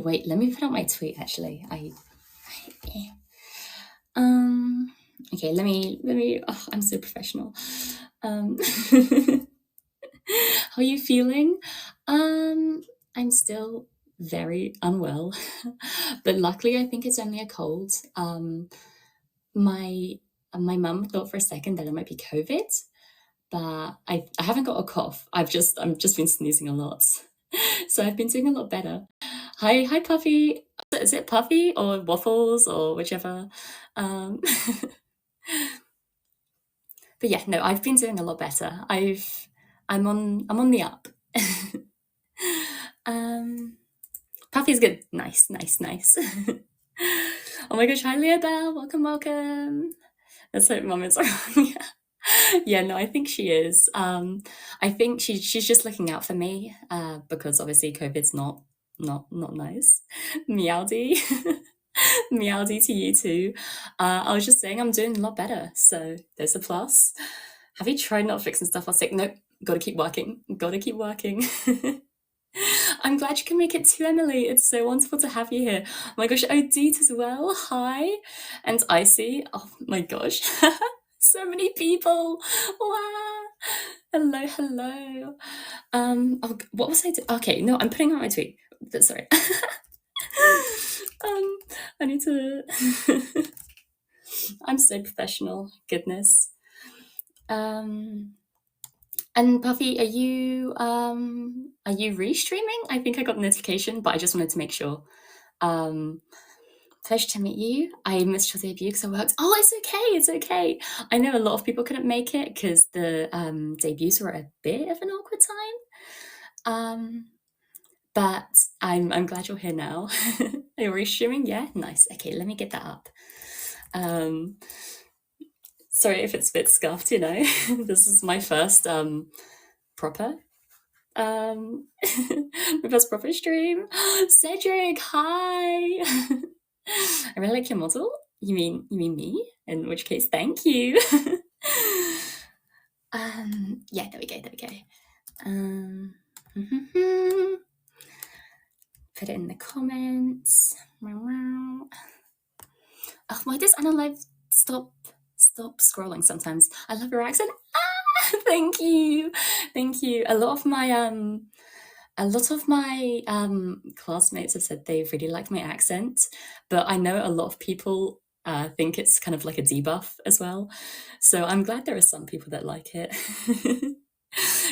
wait, let me put out my tweet actually. Okay, let me I'm so professional. How are you feeling? I'm still very unwell, but luckily I think it's only a cold. My mum thought for a second that it might be COVID, but I haven't got a cough. I'm just been sneezing a lot. So I've been doing a lot better. Hi Puffy. Is it Puffy or Waffles or whichever? Um, but yeah, no, I've been doing a lot better. I'm on the up. Puffy's good. Nice. Oh my gosh, hi Leah Bell. Welcome. Let's hope mum is around. Yeah, no, I think she is. I think she's just looking out for me, because obviously COVID's not nice. Meowdy. Meowdy to you too. I was just saying I'm doing a lot better, so there's a plus. Have you tried not fixing stuff while sick? Nope, gotta keep working. I'm glad you can make it too, Emily. It's so wonderful to have you here. Oh my gosh, Odette as well. Hi. And Icy. Oh my gosh. So many people. Wow. Hello. Oh, what was I doing? Okay, no, I'm putting out my tweet. Sorry. I need to. I'm so professional. Goodness. And Puffy, are you restreaming? I think I got a notification, but I just wanted to make sure. Pleasure to meet you. I missed your debut because I worked. Oh, it's okay. I know a lot of people couldn't make it because the debuts were a bit of an awkward time. But I'm glad you're here now. Are you restreaming? Yeah, nice. Okay, let me get that up. Sorry if it's a bit scuffed, this is my first proper my first proper stream. Cedric, hi. I really like your model. You mean me? In which case, thank you. Yeah, there we go. Put it in the comments. Oh, why does AniLive stop scrolling sometimes? I love your accent. Thank you. A lot of my classmates have said they really like my accent, but I know a lot of people think it's kind of like a debuff as well. So I'm glad there are some people that like it.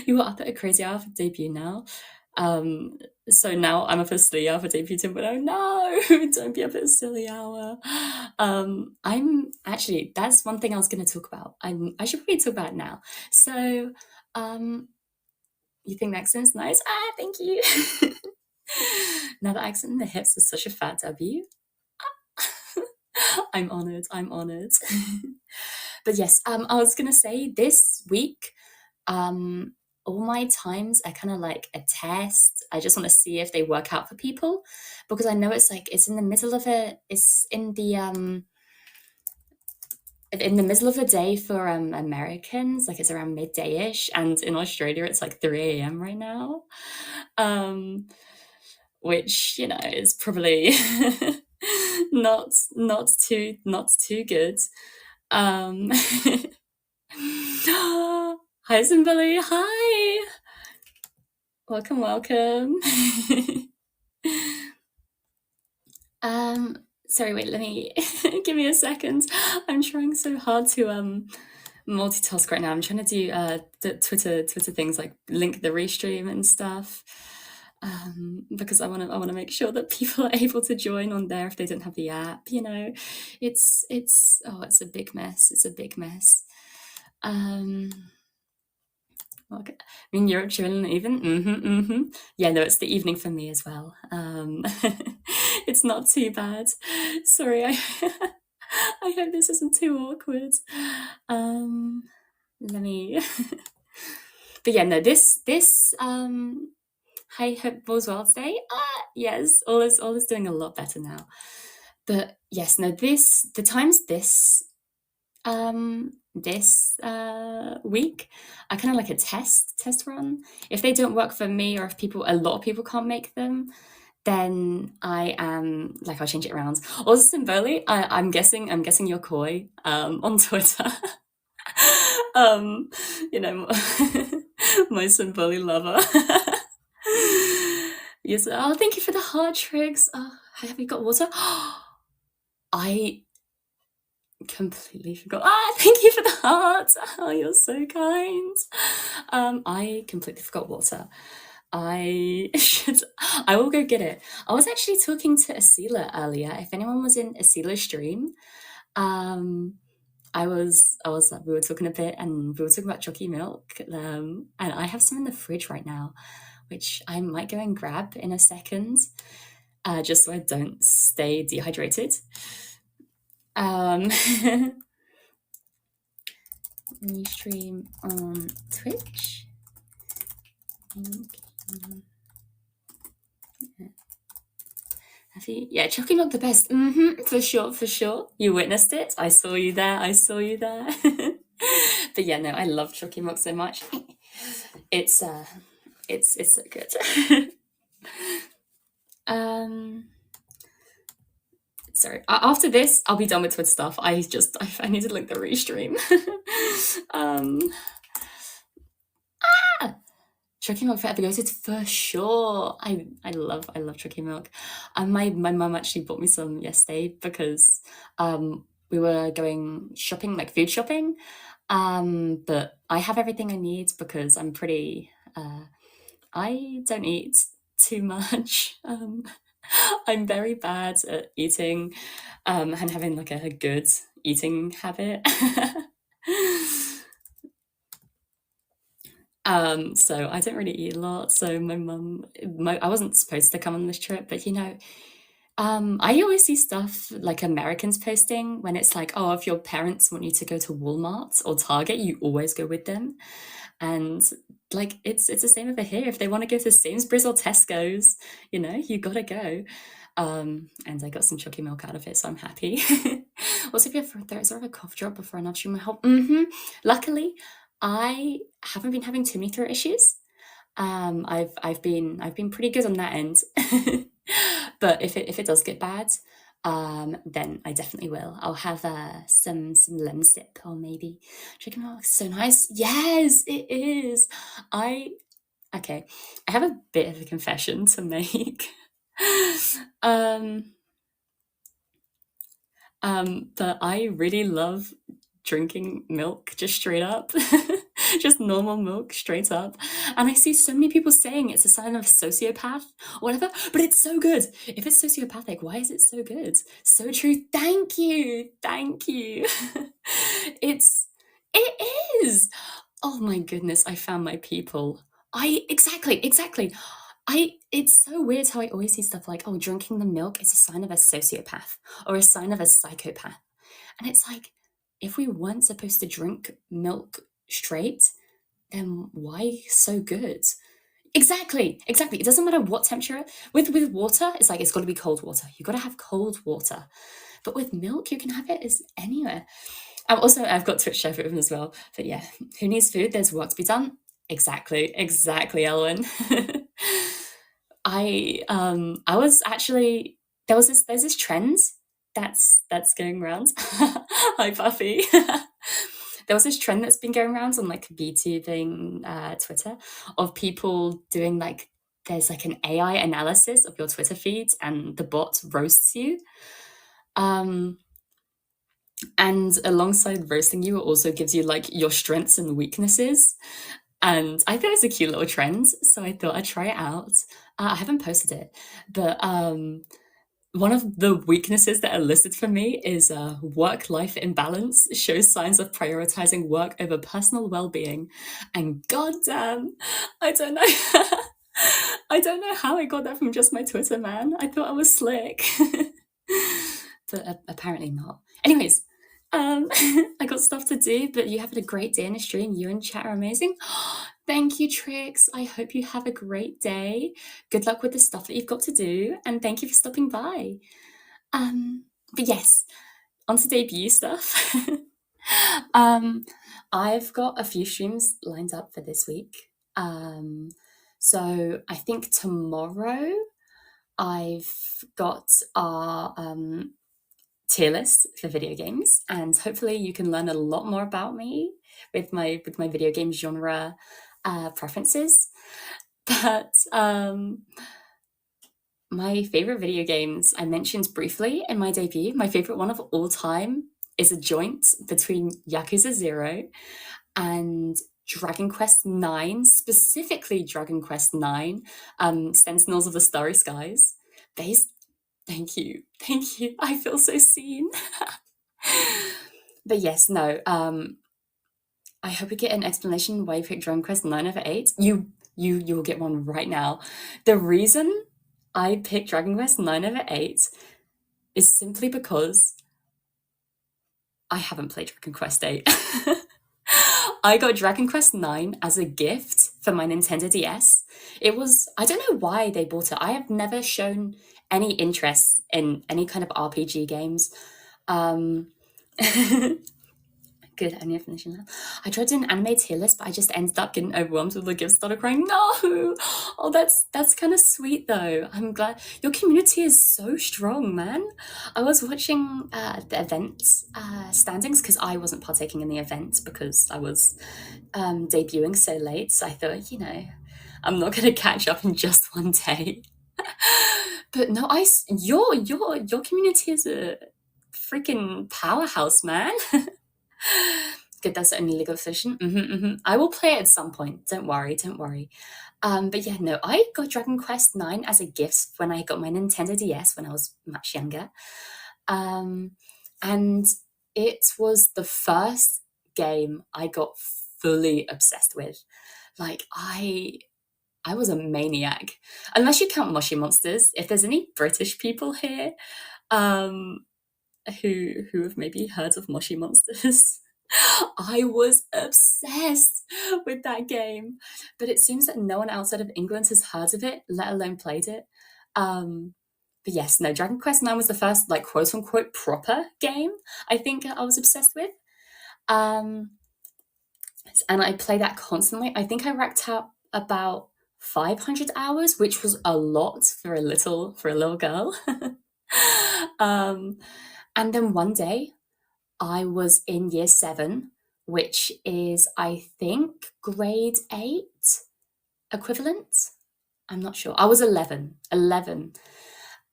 You were up at a crazy hour for debut now. So now I'm up at a silly hour for debut, but oh no, don't be up at a silly hour. I'm actually, that's one thing I was going to talk about. I should probably talk about it now. So, you think the accent's nice? Thank you. Now the accent in the hips is such a fat W. I'm honored. But yes, I was going to say this week, all my times are kind of like a test. I just want to see if they work out for people, because I know it's in the middle of a day for Americans, it's around midday-ish, and in Australia it's 3 a.m. right now, which is probably not too good. Hi Zimbali, hi, welcome. Sorry, wait, let me give me a second. I'm trying so hard to multitask right now. I'm trying to do the Twitter things, like link the restream and stuff, because I want to make sure that people are able to join on there if they don't have the app. It's a big mess. Okay. I mean, Europe chilling even. Yeah, no, it's the evening for me as well. It's not too bad. Sorry, I hope this isn't too awkward. Let me. But yeah, no, this I hope all's well today. Yes, all is doing a lot better now. But yes, no, the times this week are kind of like a test run. If they don't work for me, or if a lot of people can't make them, then I'll change it around. Also, Symboli, I'm guessing you're coy on Twitter. um, you know, my Symboli lover. Yes. Oh, thank you for the heart tricks. Have you got water? I completely forgot. Thank you for the heart. Oh, you're so kind. I completely forgot water. I will go get it. I was actually talking to Asila earlier. If anyone was in Asila's stream, we were talking a bit, and we were talking about chalky milk. And I have some in the fridge right now, which I might go and grab in a second, just so I don't stay dehydrated. New stream on Twitch. Yeah, chalky milk the best. For sure. You witnessed it. I saw you there. But yeah, no, I love chalky milk so much. It's so good. Sorry. After this, I'll be done with Twitch stuff. I need to link the restream. Chalky milk for epigosis for sure. I love chalky milk. My mum actually bought me some yesterday because we were going shopping, like food shopping. But I have everything I need because I'm pretty. I don't eat too much. I'm very bad at eating, and having like a good eating habit. So I don't really eat a lot. So my mum, I wasn't supposed to come on this trip, but I always see stuff like Americans posting when it's like, oh, if your parents want you to go to Walmart or Target, you always go with them. And like it's the same over here. If they want to go to Sainsbury's or Tesco's, you gotta go. And I got some chalky milk out of it, so I'm happy. Also, if you have throat or a cough drop before an upstream will help. Luckily, I haven't been having too many throat issues. I've been pretty good on that end. But if it does get bad, then I definitely will. I'll have some lemon sip, or maybe chicken milk. So nice. Yes, it is. I have a bit of a confession to make. But I really love drinking milk just straight up. Just normal milk straight up. And I see so many people saying it's a sign of a sociopath or whatever, but it's so good. If it's sociopathic, why is it so good? So true. Thank you. It is. Oh my goodness, I found my people. Exactly. It's so weird how I always see stuff like, oh, drinking the milk is a sign of a sociopath or a sign of a psychopath. And it's like, if we weren't supposed to drink milk straight, then why so good? Exactly. It doesn't matter what temperature. With water, it's like, it's got to be cold water. You've got to have cold water. But with milk, you can have it as anywhere. I've got Twitch chef open as well. But yeah, who needs food? There's work to be done. Exactly, Elwin. I was actually, there's this trend that's going around. Hi, Buffy. There was this trend that's been going around on like VTubing Twitter of people doing like, there's like an AI analysis of your Twitter feeds and the bot roasts you. And alongside roasting you, it also gives you like your strengths and weaknesses. And I thought it was a cute little trend, so I thought I'd try it out. I haven't posted it, but one of the weaknesses that are listed for me is work-life imbalance shows signs of prioritizing work over personal well-being. And goddamn, I don't know. I don't know how I got that from just my Twitter, man. I thought I was slick. But apparently not. Anyways, I got stuff to do, but you having a great day in the stream. You and chat are amazing. Thank you, Trix. I hope you have a great day. Good luck with the stuff that you've got to do, and thank you for stopping by. But yes, on to debut stuff. I've got a few streams lined up for this week. So I think tomorrow I've got our tier list for video games, and hopefully you can learn a lot more about me with my video game genre preferences. But my favorite video games, I mentioned briefly in my debut, my favorite one of all time is a joint between Yakuza 0 and Dragon Quest 9, specifically Dragon Quest 9, Sentinels of the Starry Skies. Based, thank you, thank you. I feel so seen. But yes, no. I hope we get an explanation why you picked Dragon Quest 9 over 8. You will get one right now. The reason I picked Dragon Quest 9 over 8 is simply because I haven't played Dragon Quest 8. I got Dragon Quest 9 as a gift for my Nintendo DS. It was, I don't know why they bought it. I have never shown any interest in any kind of RPG games. Good, I need to finish that. I tried to do an anime tier list, but I just ended up getting overwhelmed with the gifts, started crying. No! Oh, that's kind of sweet though. I'm glad your community is so strong, man. I was watching the events standings because I wasn't partaking in the event because I was debuting so late. So I thought, I'm not going to catch up in just one day. But no, your community is a freaking powerhouse, man. Good, that's the only legal position. I will play it at some point. Don't worry. But yeah, no, I got Dragon Quest 9 as a gift when I got my Nintendo DS when I was much younger. And it was the first game I got fully obsessed with. Like, I was a maniac. Unless you count Moshi Monsters. If there's any British people here, who have maybe heard of Moshi Monsters, I was obsessed with that game. But it seems that no one outside of England has heard of it, let alone played it. But yes, no, Dragon Quest 9 was the first, like, quote-unquote proper game I think I was obsessed with. And I play that constantly. I think I racked out about 500 hours, which was a lot for a little girl. And then one day, I was in year 7, which is, I think, grade 8 equivalent. I'm not sure. I was 11,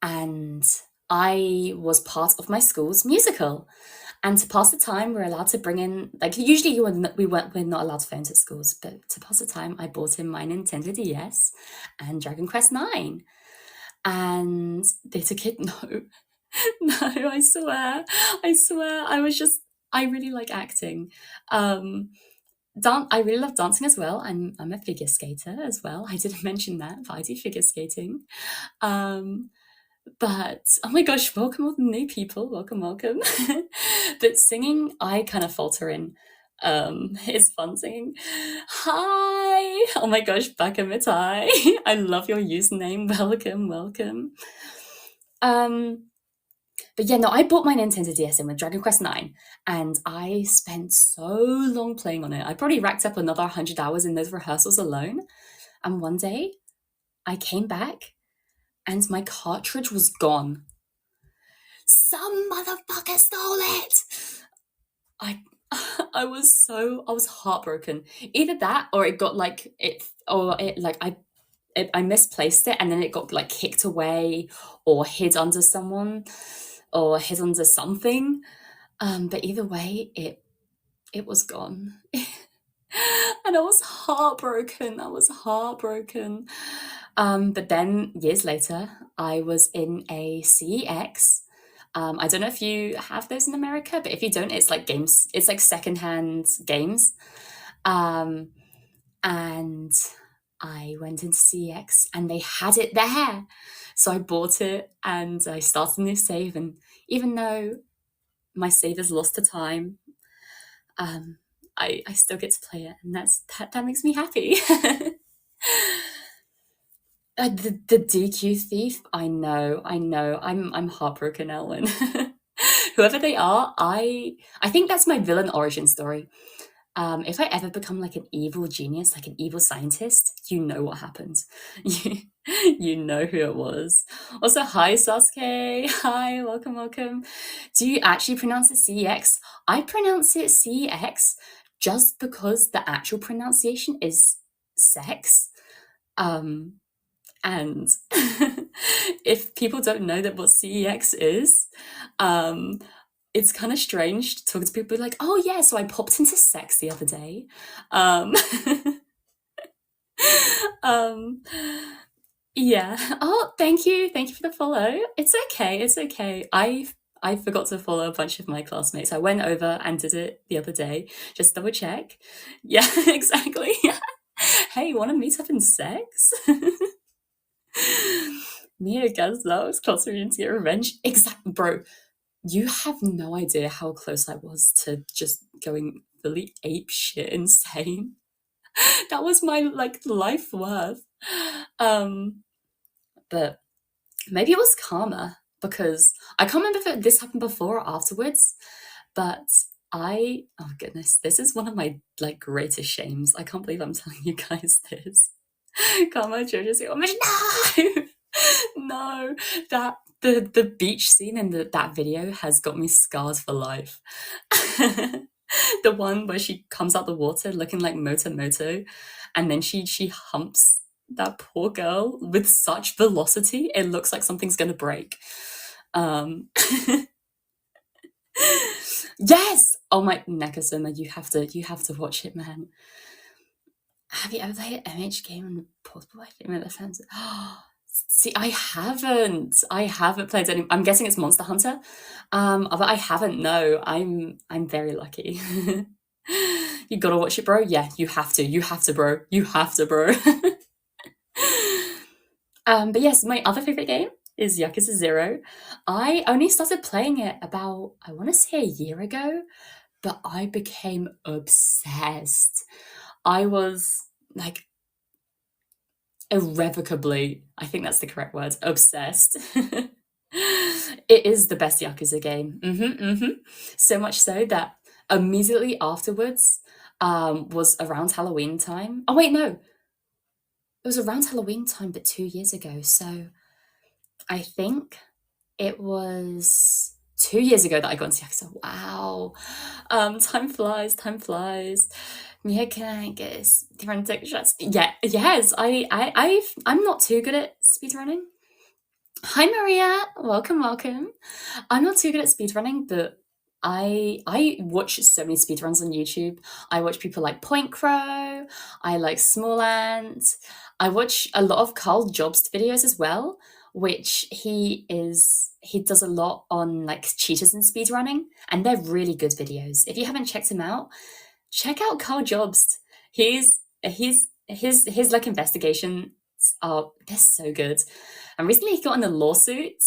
and I was part of my school's musical. And to pass the time, we're allowed to bring in, like, usually we're not allowed phones at schools, but to pass the time, I bought in my Nintendo DS and Dragon Quest 9. And they took it. No, I swear. I really like acting. I really love dancing as well. I'm a figure skater as well. I didn't mention that, but I do figure skating. But oh my gosh, welcome all the new people. Welcome. But singing, I kind of falter in. It's fun singing. Hi! Oh my gosh, Baka Mitai. I love your username. Welcome. But yeah, no, I bought my Nintendo DS in with Dragon Quest 9, and I spent so long playing on it. I probably racked up another 100 hours in those rehearsals alone. And one day, I came back, and my cartridge was gone. Some motherfucker stole it! I was heartbroken. Either that, or it got I misplaced it, and then it got like kicked away or hid under someone or hid under something. But either way, it was gone. And I was heartbroken. But then years later, I was in a CEX. I don't know if you have those in America, but if you don't, it's like games. It's like secondhand games. And I went into CEX and they had it there. So I bought it and I started a new save. And even though my save is lost to time, I still get to play it, and that makes me happy. The DQ thief, I know. I'm heartbroken, Elwin. Whoever they are, I think that's my villain origin story. if I ever become like an evil genius, like an evil scientist, you know what happens. You, you know who it was. Also, hi Sasuke. Hi, welcome, welcome. Do you actually pronounce it CEX? I pronounce it CEX just because the actual pronunciation is sex. Um, and if people don't know that what CEX is, um, it's kind of strange to talk to people like, oh yeah, so I popped into sex the other day. Um, um, yeah. Oh, thank you for the follow. It's okay, it's okay. I forgot to follow a bunch of my classmates. I went over and did it the other day, just double check. Yeah, exactly. Hey, you want to meet up in sex? Me against those close to get revenge. Exactly, bro. You have no idea how close I was to just going fully ape shit insane. That was my like life worth. Um, but maybe it was karma because I can't remember if this happened before or afterwards. But oh goodness, this is one of my like greatest shames. I can't believe I'm telling you guys this. Karma Jojo's no, no, that the beach scene in that video has got me scarred for life. The one where she comes out the water looking like Moto, and then she humps that poor girl with such velocity, it looks like something's gonna break. Yes! Oh my Nekasuma, you have to watch it, man. Have you ever played an MH game on the portable Female Defense? See, I haven't. I haven't played any. I'm guessing it's Monster Hunter. But I haven't. No, I'm very lucky. You gotta watch it, bro. Yeah, you have to. You have to, bro. You have to, bro. But yes, my other favorite game is Yakuza 0. I only started playing it about, I want to say a year ago, but I became obsessed. I was like irrevocably, I think that's the correct word, obsessed. It is the best Yakuza game. So much so that immediately afterwards was around Halloween time. Oh, wait, no. It was around Halloween time, but 2 years ago. So I think it was 2 years ago that I got into Yakuza. Wow. Time flies, time flies. Yeah, can I guess different shots? Yeah, yes. I'm not too good at speedrunning. Hi Maria, welcome, welcome. I'm not too good at speedrunning, but I watch so many speedruns on YouTube. I watch people like Point Crow, I like Small Ant. I watch a lot of Carl Jobst videos as well, which he does a lot on like cheaters and speedrunning, and they're really good videos. If you haven't checked him out, check out Carl Jobst. His like investigations are they're so good. And recently he got in a lawsuit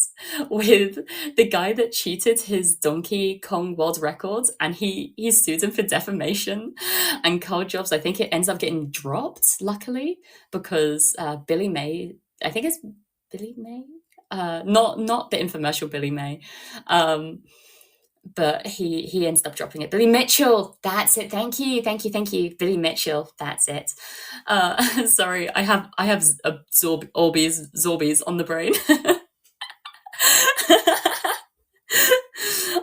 with the guy that cheated his Donkey Kong world record, and he sued him for defamation. And Carl Jobs, I think it ends up getting dropped, luckily, because Billy May, I think it's Billy May, not the infomercial Billy May, but he ended up dropping it. Billy Mitchell, that's it. Thank you. Billy Mitchell, that's it. Sorry, I have Zorbies on the brain.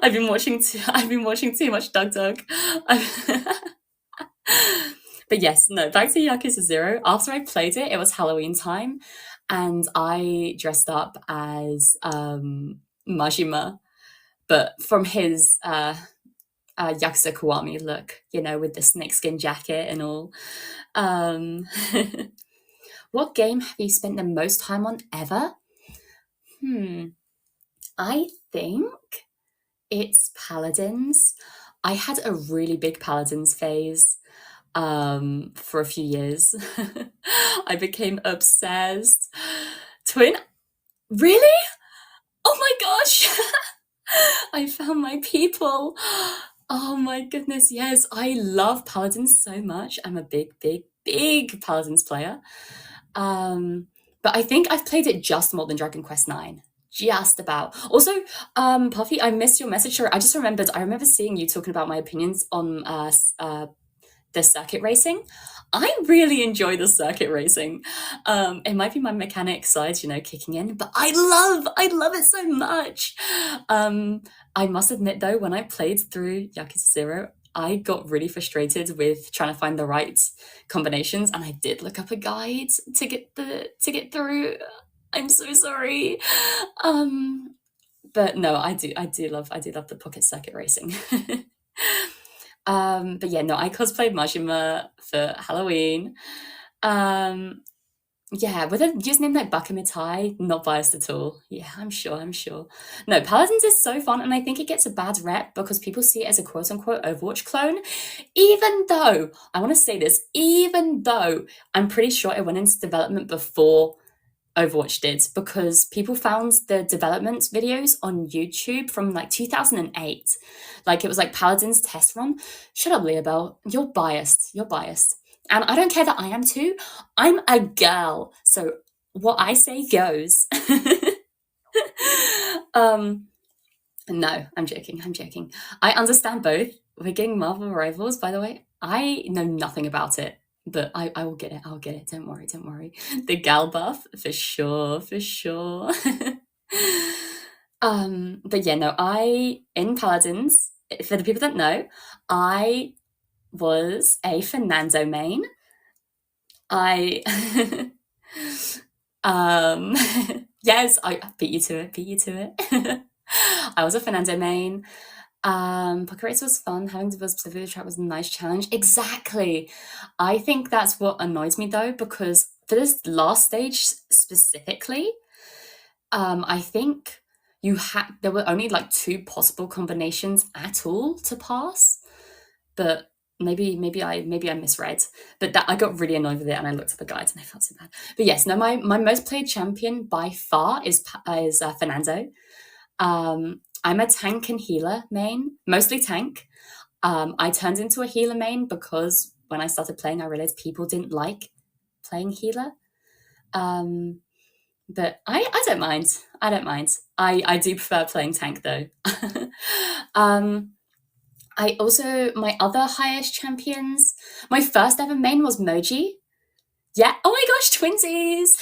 I've been watching too much Doug Doug. But yes, no, back to Yakuza 0. After I played it, it was Halloween time, and I dressed up as Majima, but from his Yakuza Kiwami look, with the snakeskin jacket and all. What game have you spent the most time on ever? I think it's Paladins. I had a really big Paladins phase for a few years. I became obsessed. Twin? Really? Oh my gosh! I found my people. Oh my goodness, yes. I love Paladins so much. I'm a big Paladins player. But I think I've played it just more than Dragon Quest IX. Just about. Also, Puffy, I missed your message. I just remembered. I remember seeing you talking about my opinions on the circuit racing. I really enjoy the circuit racing. It might be my mechanic side, kicking in, but I love it so much. I must admit though, when I played through Yakuza 0, I got really frustrated with trying to find the right combinations, and I did look up a guide to get through. I'm so sorry. But no, I do love the pocket circuit racing. But yeah, no, I cosplayed Majima for Halloween. Yeah, with a username like Bakamitai, not biased at all. Yeah, I'm sure. No, Paladins is so fun, and I think it gets a bad rep because people see it as a quote-unquote Overwatch clone, even though, I want to say this, even though I'm pretty sure it went into development before Overwatch did, because people found the development videos on YouTube from like 2008. Like, it was like Paladin's test run. Shut up, Leobel. You're biased. And I don't care that I am too. I'm a girl. So what I say goes. No, I'm joking. I understand both. We're getting Marvel Rivals, by the way. I know nothing about it, but I will get it. I'll get it. Don't worry. The gal buff, for sure. But yeah, no, in Paladins, for the people that know, I was a Fernando main. Yes, I beat you to it. I was a Fernando main. Pocket Race was fun. Having to build specifically the track was a nice challenge. Exactly. I think that's what annoys me though, because for this last stage specifically, I think there were only like 2 possible combinations at all to pass, but maybe I misread. But that I got really annoyed with it, and I looked at the guides and I felt so bad. But yes, no, my most played champion by far is Fernando. I'm a tank and healer main, mostly tank. I turned into a healer main because when I started playing, I realized people didn't like playing healer. But I don't mind. I do prefer playing tank though. I also, my other highest champions, my first ever main was Moji. Yeah, oh my gosh, twinsies!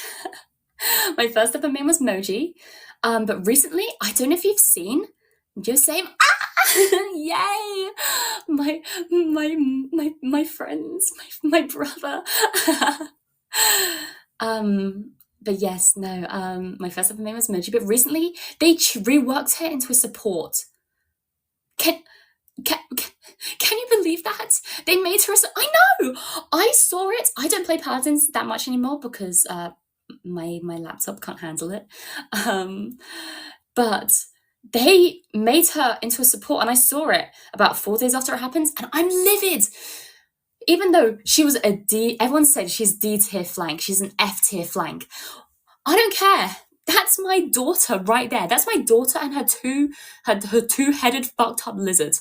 My first ever main was Moji. But recently, I don't know if you've seen, you're saying, yay! My friends, my brother. But yes, no, my first ever main was Moji, but recently they reworked her into a support. Can you believe that? They made her I know! I saw it. I don't play Paladins that much anymore because my laptop can't handle it. But they made her into a support, and I saw it about 4 days after it happened, and I'm livid. Even though she was a D, everyone said she's D tier flank, she's an F tier flank. I don't care. That's my daughter right there. That's my daughter and her two-headed fucked up lizard.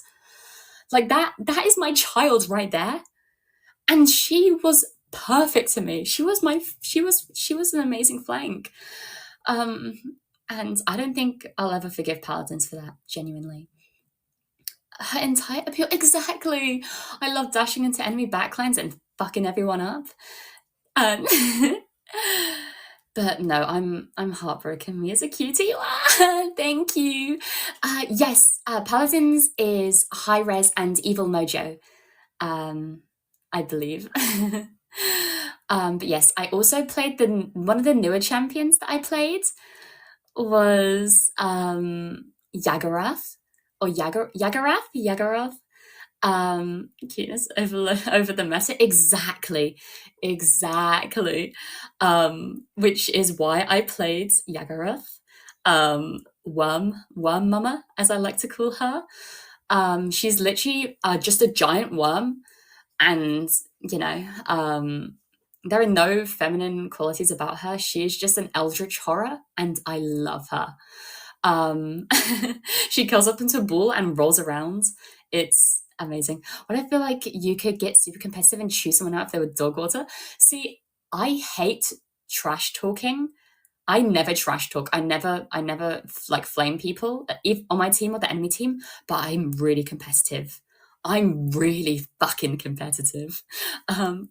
Like that is my child right there. And she was perfect to me. She was an amazing flank. And I don't think I'll ever forgive Paladins for that, genuinely. Her entire appeal, exactly. I love dashing into enemy backlines and fucking everyone up. But no, I'm heartbroken. Me as a cutie. Thank you. Yes, Paladins is high res and evil mojo. I believe. But yes, I also played one of the newer champions that I played was Yagarath or Yagarath. Cuteness over the meta. Exactly. Which is why I played Yagarath. Worm Mama, as I like to call her. She's literally just a giant worm, and there are no feminine qualities about her. She is just an eldritch horror, and I love her. She curls up into a ball and rolls around. It's amazing. But I feel like you could get super competitive and choose someone out if they were dog water. See, I hate trash talking. I never trash talk. I never like flame people on my team or the enemy team, but I'm really competitive. I'm really fucking competitive.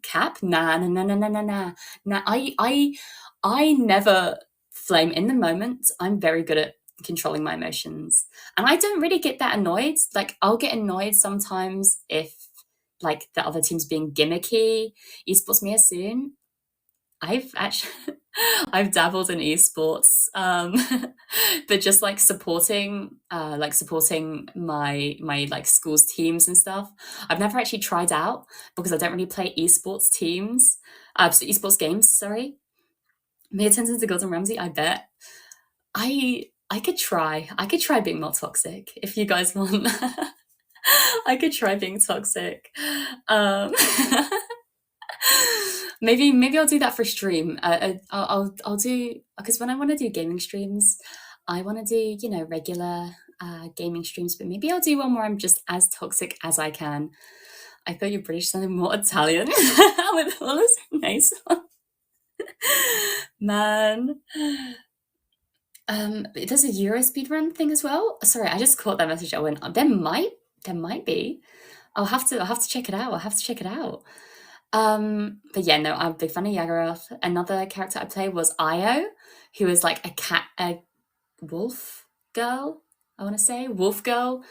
Cap? Nah, nah, nah, nah, nah, nah, nah. Nah, I never flame in the moment. I'm very good at controlling my emotions. And I don't really get that annoyed. Like, I'll get annoyed sometimes if, like, the other team's being gimmicky. Esports me as soon. I've actually I've dabbled in esports, but just like supporting my like school's teams and stuff. I've never actually tried out because I don't really play esports teams, so esports games. Sorry, pay attention to Gordon Ramsay. I bet I could try. I could try being more toxic if you guys want. I could try being toxic. Um, maybe I'll do that for stream. I'll do, because when I want to do gaming streams, I want to do, you know, regular gaming streams, but maybe I'll do one where I'm just as toxic as I can. I thought you British sounded more Italian with all this nice one. Man. There's a Euro speedrun thing as well. Sorry, I just caught that message. I went, there might be. I'll have to check it out. I'll have to check it out. But yeah, no, I'm a big fan of Yagoroth. Another character I played was Io, who is like a wolf girl, I want to say. Wolf girl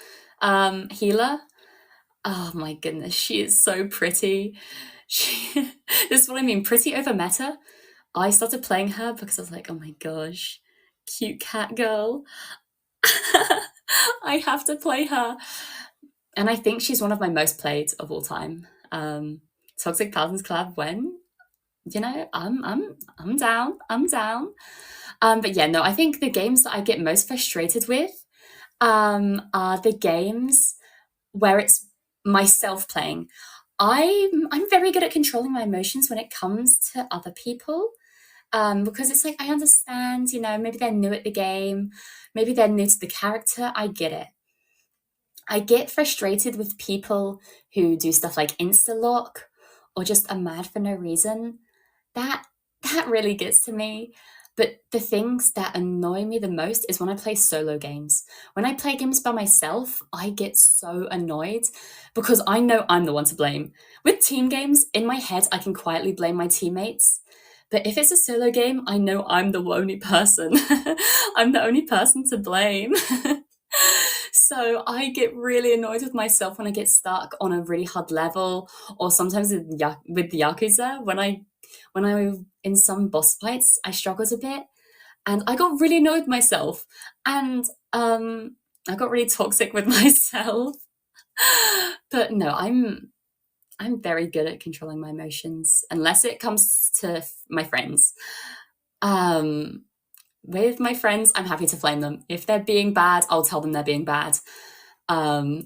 healer. Oh my goodness, she is so pretty. This is what I mean, pretty over meta. I started playing her because I was like, oh my gosh, cute cat girl. I have to play her. And I think she's one of my most played of all time. Toxic Paladins collab when, you know, I'm down. I'm down. But yeah, no, I think the games that I get most frustrated with are the games where it's myself playing. I'm very good at controlling my emotions when it comes to other people. Because it's like, I understand, you know, maybe they're new at the game, maybe they're new to the character. I get it. I get frustrated with people who do stuff like insta-lock or just are mad for no reason. That really gets to me. But the things that annoy me the most is when I play solo games. When I play games by myself, I get so annoyed because I know I'm the one to blame. With team games, in my head, I can quietly blame my teammates. But if it's a solo game, I know I'm the only person. I'm the only person to blame. So I get really annoyed with myself when I get stuck on a really hard level, or sometimes with the Yakuza, when I in some boss fights, I struggled a bit, and I got really annoyed with myself, and I got really toxic with myself. But no, I'm very good at controlling my emotions, unless it comes to my friends. With my friends, I'm happy to flame them. If they're being bad, I'll tell them they're being bad. I'll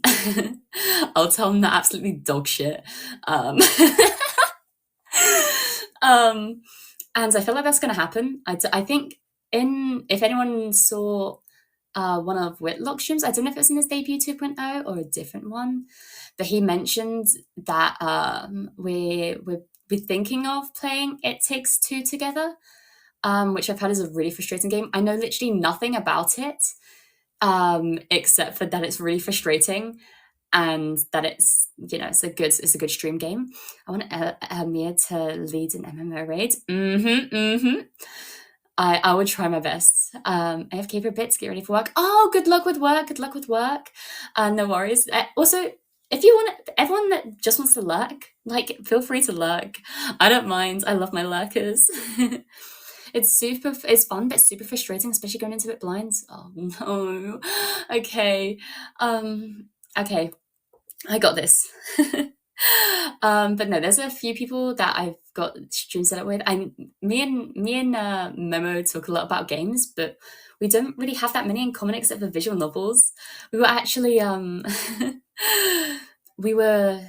tell them they're absolutely dog shit. And I feel like that's going to happen. I think if anyone saw one of Whitlock's streams, I don't know if it was in his debut 2.0 or a different one, but he mentioned that we're thinking of playing It Takes Two together, which I've heard is a really frustrating game. I know literally nothing about it, except for that it's really frustrating and that it's, you know, it's a good stream game. I want Mia to lead an MMO raid. I would try my best. AFK for a bit to get ready for work. Oh, good luck with work. Good luck with work. No worries. Also, if you want, everyone that just wants to lurk, like, feel free to lurk. I don't mind. I love my lurkers. It's fun, but super frustrating, especially going into it blind. Oh no. Okay. Okay. I got this. But no, there's a few people that I've got stream set up with. Me and Momo talk a lot about games, but we don't really have that many in common except for visual novels. We were actually we were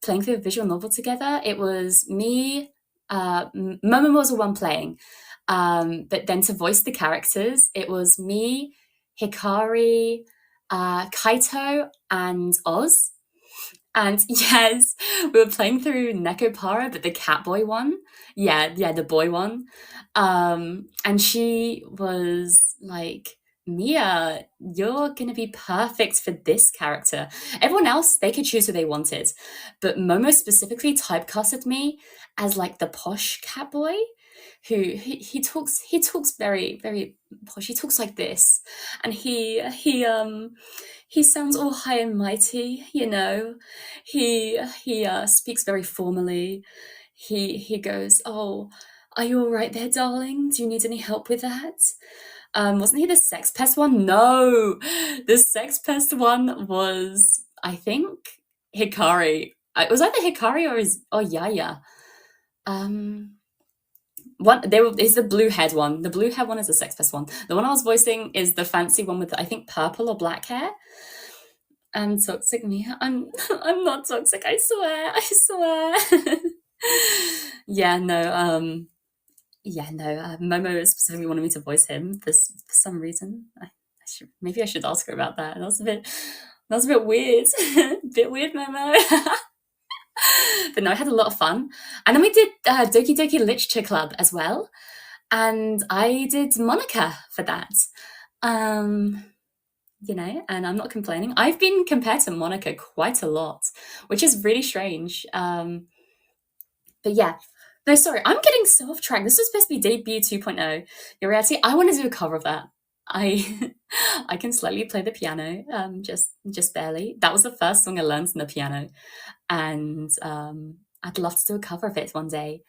playing through a visual novel together. It was me, Momo was the one playing, but then to voice the characters, it was me, Hikari, Kaito, and Oz. And yes, we were playing through Nekopara, but the Catboy one. Yeah, the boy one. And she was like Mia, you're gonna be perfect for this character. Everyone else, they could choose who they wanted, but Momo specifically typecasted me as like the posh cat boy, who he talks very very posh. He talks like this, and he sounds all high and mighty. He speaks very formally. He goes, "Oh, are you all right there, darling? Do you need any help with that?" Wasn't he the sex pest one? No, the sex pest one was, I think, Hikari. It was either Hikari or Yaya. Um, is the blue head one. The blue head one is the sex pest one. The one I was voicing is the fancy one with, I think, purple or black hair. And toxic me. I'm not toxic. I swear. I swear. Yeah. No. Yeah, no, Momo specifically wanted me to voice him for some reason. Maybe I should ask her about that. That was a bit weird. Bit weird, Momo. But no, I had a lot of fun. And then we did Doki Doki Literature Club as well. And I did Monica for that. And I'm not complaining. I've been compared to Monica quite a lot, which is really strange. But yeah. No, sorry, I'm getting so off track. This was supposed to be debut 2.0. Your reality, I want to do a cover of that. I I can slightly play the piano, just barely. That was the first song I learned on the piano, and I'd love to do a cover of it one day.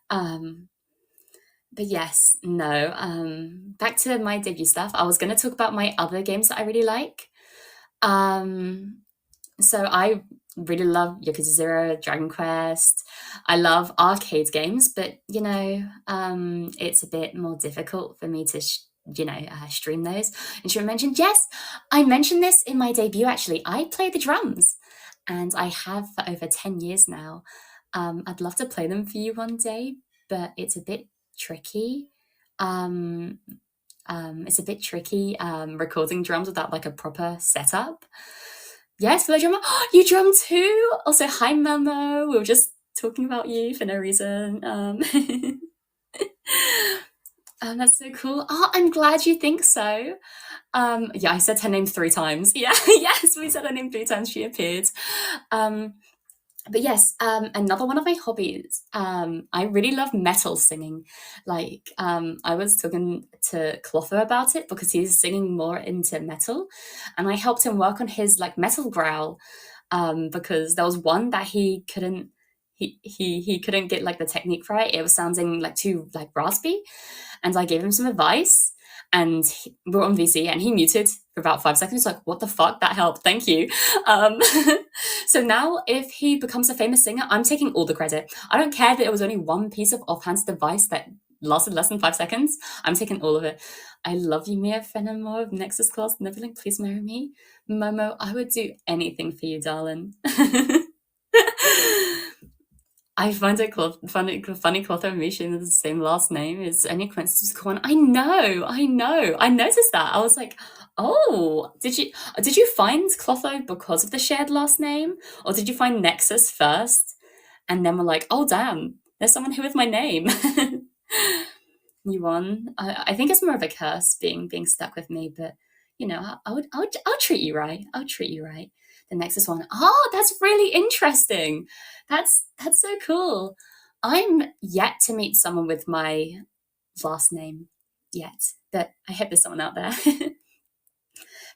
But yes, no. Back to my debut stuff. I was going to talk about my other games that I really like. So I really love Yakuza 0, Dragon Quest. I love arcade games, but it's a bit more difficult for me to stream those. And she mentioned, yes, I mentioned this in my debut actually. I play the drums, and I have for over 10 years now. I'd love to play them for you one day, but it's a bit tricky. It's a bit tricky recording drums without like a proper setup. Yes, fellow drummer. You drum too? Also, hi, Momo. We were just talking about you for no reason. That's so cool. Oh, I'm glad you think so. Yeah, I said her name 3 times. Yeah, yes, we said her name 3 times. She appeared. But yes, another one of my hobbies. I really love metal singing. Like, I was talking to Clotho about it because he's singing more into metal, and I helped him work on his like metal growl, because there was one that he couldn't. He couldn't get like the technique right. It was sounding like too like raspy, and I gave him some advice. And we were on VC, and he muted for about 5 seconds. Like, what the fuck? That helped. Thank you. So now, if he becomes a famous singer, I'm taking all the credit. I don't care that it was only one piece of offhand advice that lasted less than 5 seconds. I'm taking all of it. I love you, Mia Fenimore of Nexas Class Neverling. Please marry me. Momo, I would do anything for you, darling. I find it funny Clotho and Misha in the same last name is any coincidence. I know. I noticed that. I was like, oh, did you find Clotho because of the shared last name? Or did you find Nexus first? And then we're like, oh damn, there's someone here with my name. You won. I think it's more of a curse being stuck with me, but I'll treat you right. I'll treat you right. The Nexus one. Oh, that's really interesting. That's so cool. I'm yet to meet someone with my last name yet, but I hope there's someone out there. But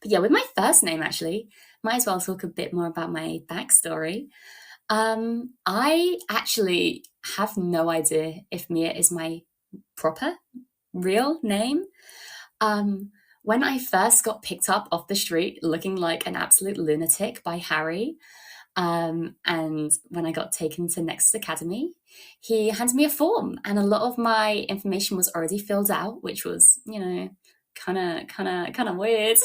yeah, with my first name, actually, might as well talk a bit more about my backstory. I actually have no idea if Mia is my proper real name. When I first got picked up off the street looking like an absolute lunatic by Harry, and when I got taken to Nexus Academy, he handed me a form, and a lot of my information was already filled out, which was, kind of weird.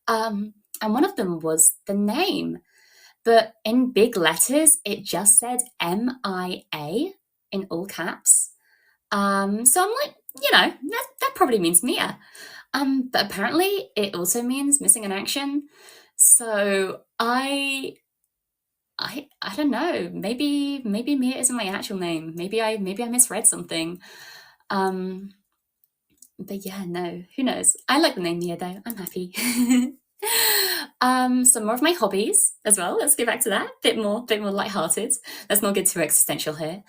And one of them was the name, but in big letters, it just said MIA in all caps. So I'm like, that probably means Mia. But apparently it also means missing in action. So I don't know. Maybe Mia isn't my actual name. Maybe I misread something. But yeah, no, who knows? I like the name Mia though. I'm happy. Some more of my hobbies as well. Let's go back to that. Bit more lighthearted. Let's not get too existential here.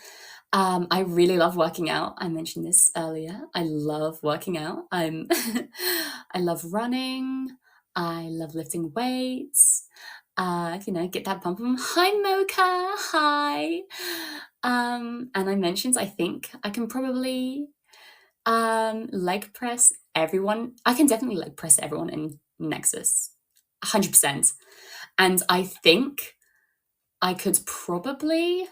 I really love working out. I mentioned this earlier. I love working out. I love running. I love lifting weights. Get that bump from hi Mocha, hi. And I mentioned I think I can probably leg press everyone. I can definitely leg press everyone in Nexus, 100%. And I think I could probably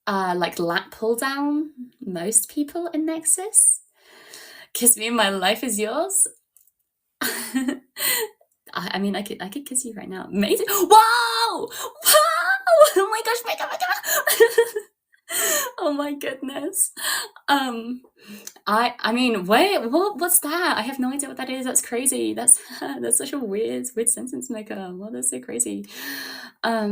lat pull down most people in Nexus. Kiss me, my life is yours. I mean, I could kiss you right now. Amazing! Wow! Wow! Oh my gosh! My God! Oh my goodness! I mean, wait, what's that? I have no idea what that is. That's crazy. That's such a weird sentence maker. Well, that's so crazy. I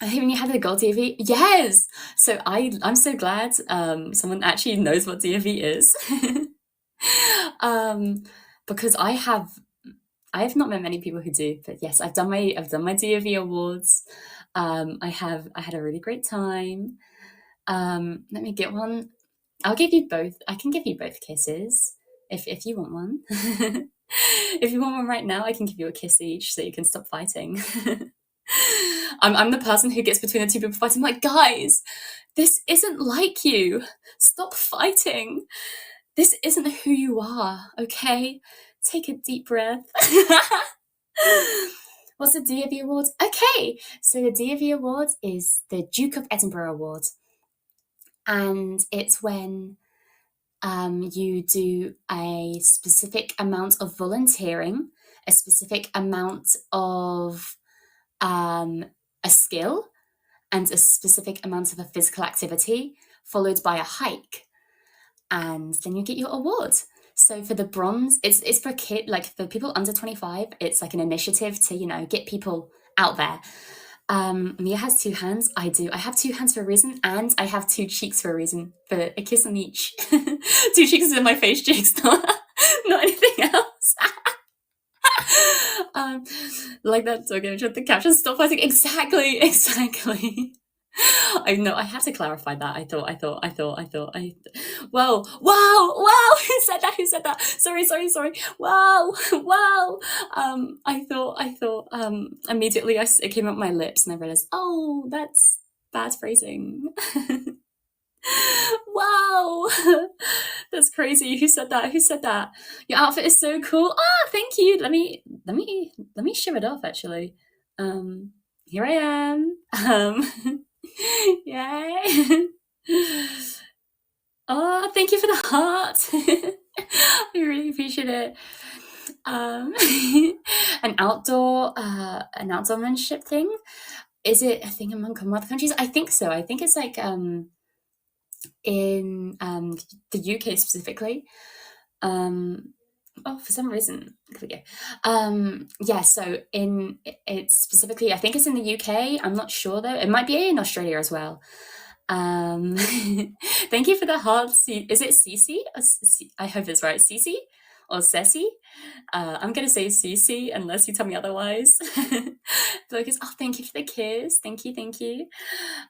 think when you had the gold DFE, yes. So I'm so glad someone actually knows what DFE is. Because I have not met many people who do, but yes, I've done my DFE awards. I had a really great time. Let me get one. I'll give you both. I can give you both kisses if you want one. If you want one right now, I can give you a kiss each so you can stop fighting. I'm the person who gets between the two people fighting. I'm like, guys, this isn't like you. Stop fighting. This isn't who you are, okay? Take a deep breath. What's the DFE Awards? Okay, so the DFE Awards is the Duke of Edinburgh Award. And it's when you do a specific amount of volunteering, a specific amount of a skill, and a specific amount of a physical activity, followed by a hike. And then you get your award. So for the bronze, it's for for people under 25, it's like an initiative to, get people out there. Mia has two hands. I do. I have two hands for a reason, and I have two cheeks for a reason. For a kiss on each. Two cheeks in my face cheeks, not anything else. Like that dog image with the caption, stop fighting. Exactly. I know. I have to clarify that. I thought. Whoa! Who said that? Sorry. Wow! I thought. Immediately, it came up my lips, and I realized, oh, that's bad phrasing. Wow, that's crazy. Who said that? Your outfit is so cool. Ah, thank you. Let me show it off. Actually, here I am. Yay. Oh, thank you for the heart. I really appreciate it. An outdoormanship thing. Is it a thing among Commonwealth countries? I think so. I think it's like in the UK specifically. For some reason, yeah. So it's specifically, I think it's in the UK. I'm not sure though. It might be in Australia as well. Thank you for the heart. Is it Cece? I hope it's right. Cece or Ceci? I'm gonna say Cece unless you tell me otherwise. Focus. Oh, thank you for the kiss. Thank you.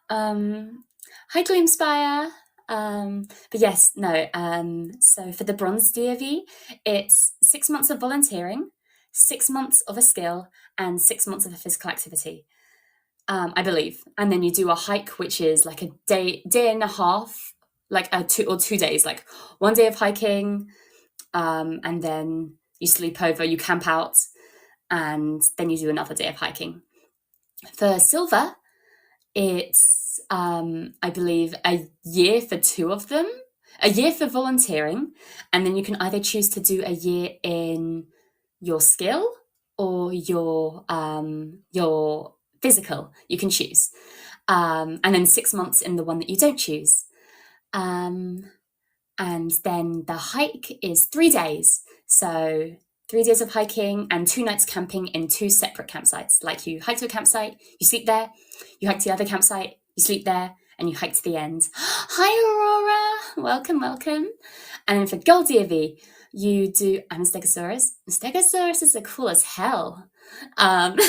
Hi, Gloomspire. But yes, no. So for the bronze DOV, it's 6 months of volunteering, 6 months of a skill, and 6 months of a physical activity. I believe. And then you do a hike, which is like a day and a half, like 2 days, like 1 day of hiking, and then you sleep over, you camp out, and then you do another day of hiking. For silver, it's, I believe, a year for 2 of them, a year for volunteering, and then you can either choose to do a year in your skill or your physical. You can choose, and then 6 months in the one that you don't choose. And then the hike is 3 days. So 3 days of hiking and 2 nights camping in 2 separate campsites. Like you hike to a campsite, you sleep there, you hike to the other campsite, you sleep there, and you hike to the end. Hi, Aurora! Welcome, welcome. And then for Gold DAV, you do, I'm a Stegosaurus. Stegosaurus are cool as hell. Aren't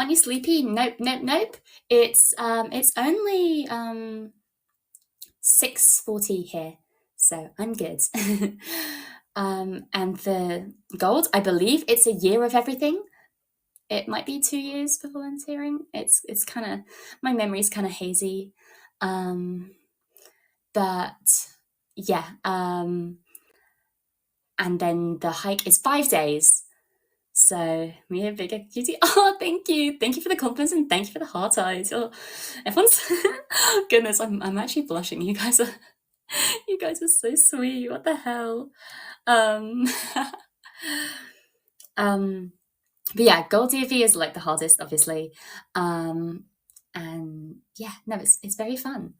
you sleepy? Nope, nope, nope. It's only 6:40 here, so I'm good. And the Gold, I believe it's a year of everything. It might be 2 years for volunteering. It's kind of, my memory's kind of hazy. But yeah, and then the hike is 5 days. So me a bigger cutie. Oh, thank you for the compliments, and thank you for the heart eyes. Oh, everyone's goodness, I'm actually blushing. You guys are so sweet. What the hell? But yeah, Gold DAV is like the hardest, obviously. And yeah, no, it's very fun.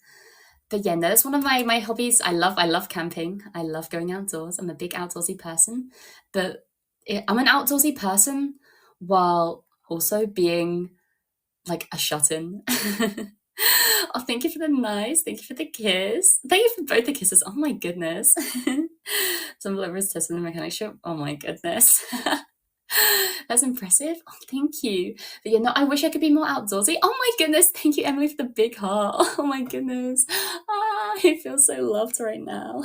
But yeah, no, that's one of my hobbies. I love camping. I love going outdoors. I'm a big outdoorsy person. But I'm an outdoorsy person while also being like a shut-in. Oh, thank you for the nice. Thank you for the kiss. Thank you for both the kisses. Oh my goodness. Some lovers testing the mechanic shop. Oh my goodness. That's impressive. Oh, thank you. But yeah, no, I wish I could be more outdoorsy. Oh my goodness. Thank you, Emily, for the big heart. Oh my goodness. I feel so loved right now.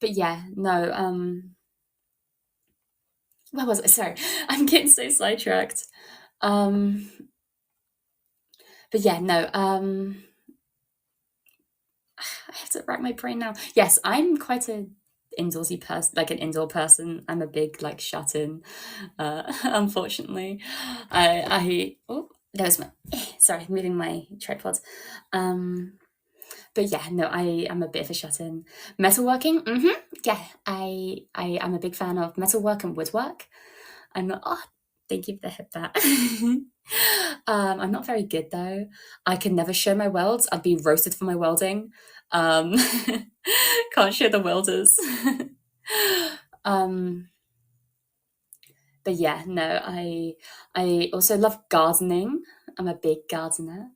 But yeah, no, where was I? Sorry, I'm getting so sidetracked. But yeah, no, I have to rack my brain now. Yes, I'm quite a indoorsy person, like an indoor person. I'm a big like shut in. Unfortunately, oh, there's my sorry, moving my tripod. But yeah, no, I am a bit of a shut in. Metalworking, yeah, I am a big fan of metalwork and woodwork. Thank you for the hip bat. I'm not very good though. I can never show my welds. I'd be roasted for my welding. Can't show the welders. But yeah, no, I also love gardening. I'm a big gardener.